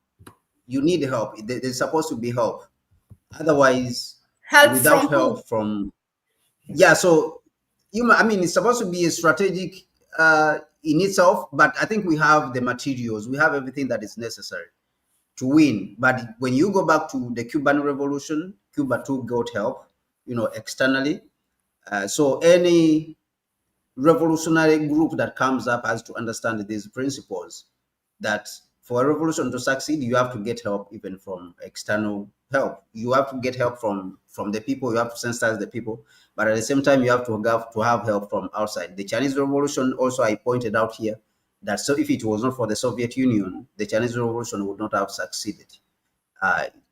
You need help. There's supposed to be help. Otherwise, without help from, yeah. So it's supposed to be a strategic in itself, but I think we have the materials. We have everything that is necessary to win. But when you go back to the Cuban Revolution, Cuba too got help, externally. So any revolutionary group that comes up has to understand these principles, that for a revolution to succeed, you have to get help even from external help. You have to get help from the people. You have to sensitize the people, but at the same time, you have to have help from outside. The Chinese Revolution also, I pointed out here, that so if it was not for the Soviet Union, the Chinese Revolution would not have succeeded.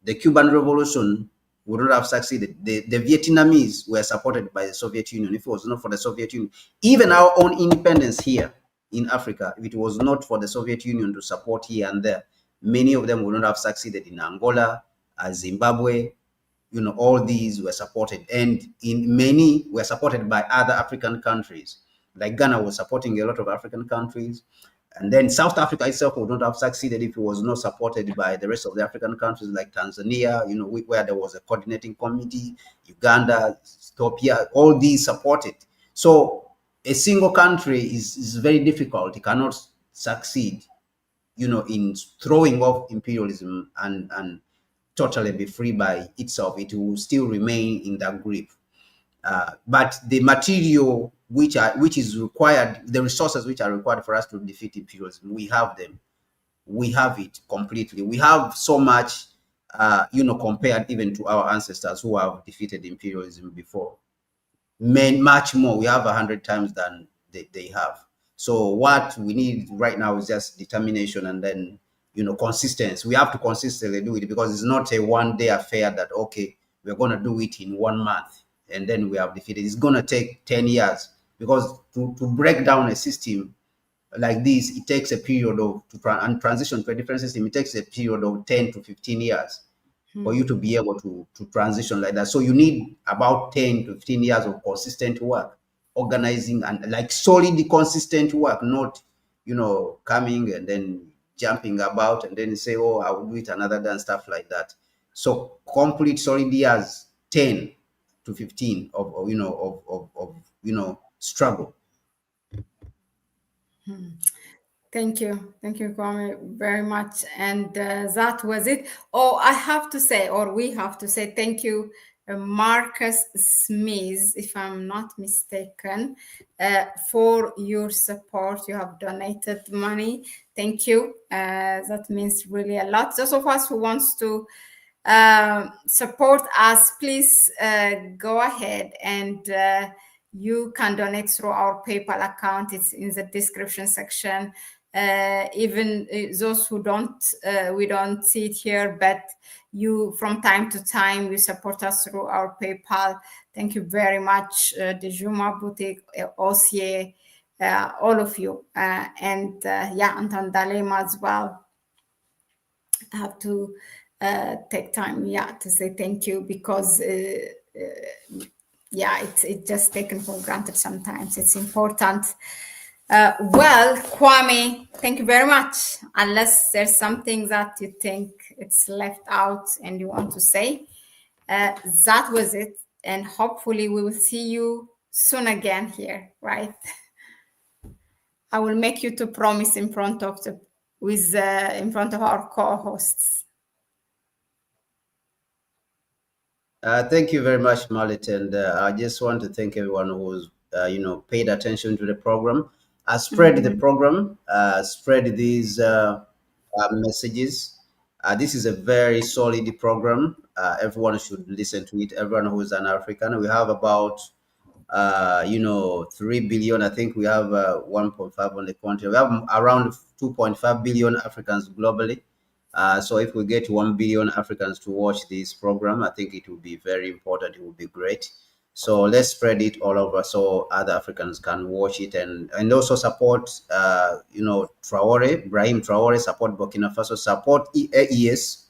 The Cuban Revolution would not have succeeded. The Vietnamese were supported by the Soviet Union. If it was not for the Soviet Union, even our own independence here in Africa, if it was not for the Soviet Union to support here and there, many of them would not have succeeded. In Angola, Zimbabwe, all these were supported, and in many were supported by other African countries. Like Ghana was supporting a lot of African countries. And then South Africa itself would not have succeeded if it was not supported by the rest of the African countries, like Tanzania, where there was a coordinating committee, Uganda, Ethiopia, all these supported. So a single country is very difficult. It cannot succeed, in throwing off imperialism and totally be free by itself. It will still remain in that grip. But the material which is required, the resources which are required for us to defeat imperialism, we have them. We have it completely. We have so much, compared even to our ancestors who have defeated imperialism before. Much more. We have 100 times than they have. So what we need right now is just determination, and then, consistency. We have to consistently do it, because it's not a one-day affair that, okay, we're going to do it in 1 month and then we have defeated. It's going to take 10 years, because to break down a system like this, it takes a period of, and transition to a different system, it takes a period of 10 to 15 years for you to be able to transition like that. So you need about 10 to 15 years of consistent work, organizing, and like solid, consistent work, not, coming and then jumping about and then say, oh, I will do it another day and stuff like that. So complete solid years, 10 to 15 of struggle. Thank you, Kwame, very much. And that was it. Oh, I have to say, or we have to say, thank you, Marcus Smith, if I'm not mistaken, for your support. You have donated money. Thank you. That means really a lot. Those of us who wants to support us, please go ahead and you can donate through our PayPal account. It's in the description section. even those who don't, we don't see it here, but you from time to time you support us through our PayPal. Thank you very much, Dejuma Boutique, Osie, all of you, and yeah, Anton Dalema as well. I have to take time, yeah, to say thank you, because yeah, it's just taken for granted sometimes. It's important. Well, Kwame, thank you very much. Unless there's something that you think it's left out and you want to say, that was it. And hopefully we will see you soon again here, right? I will make you to promise in front of in front of our co-hosts. Thank you very much, Mahlet, and I just want to thank everyone who's paid attention to the program. Spread the program, spread these messages. This is a very solid program. Everyone should listen to it. Everyone who is an African. We have about 3 billion. I think we have 1.5 on the country. We have around 2.5 billion Africans globally. So if we get 1 billion Africans to watch this program, I think it will be very important. It will be great. So let's spread it all over so other Africans can watch it and also support, Traore, Ibrahim Traore, support Burkina Faso, support AES.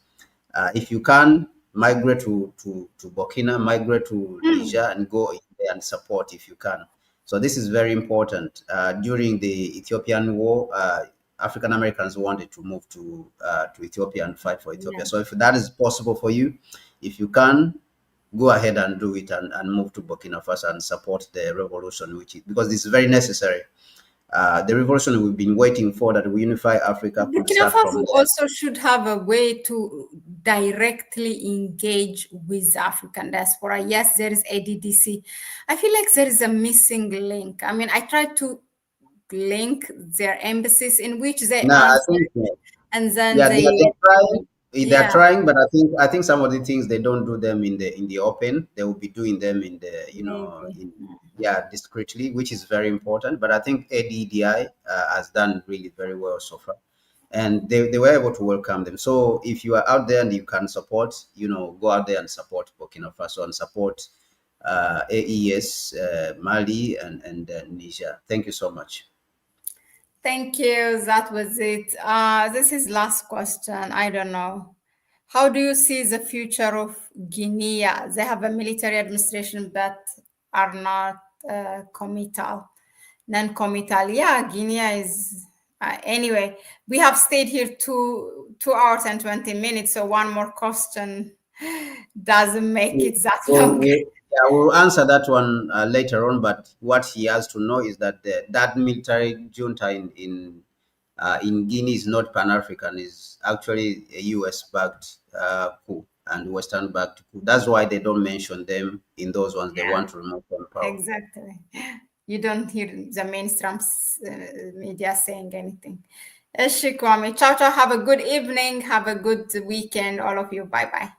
If you can, migrate to Burkina, migrate to Niger and go there and support if you can. So this is very important. During the Ethiopian war, African Americans wanted to move to Ethiopia and fight for Ethiopia. Yeah. So if that is possible for you, if you can, go ahead and do it and move to Burkina Faso and support the revolution, because this is very necessary. The revolution we've been waiting for, that we unify Africa. Burkina Faso also should have a way to directly engage with African diaspora. Yes, there is ADDC. I feel like there is a missing link. I mean, I tried to link their embassies in which they answer, and then they're trying, but I think some of the things they don't do them in the open. They will be doing them in the discreetly, which is very important. But I think ADDI has done really very well so far, and they were able to welcome them. So if you are out there and you can support, go out there and support Burkina Faso and support AES, Mali, and Niger. Thank you so much. Thank you. That was it. This is last question. I don't know. How do you see the future of Guinea? They have a military administration but are not non-committal. Yeah, Guinea is... anyway, we have stayed here 2 hours and 20 minutes, so one more question doesn't make it that long. Yeah, we'll answer that one later on. But what he has to know is that that military junta in Guinea is not Pan-African. Is actually a US-backed coup and Western-backed coup. That's why they don't mention them in those ones. They want to remove them power. Exactly. You don't hear the mainstream media saying anything. Kwame, ciao, ciao. Have a good evening. Have a good weekend, all of you. Bye-bye.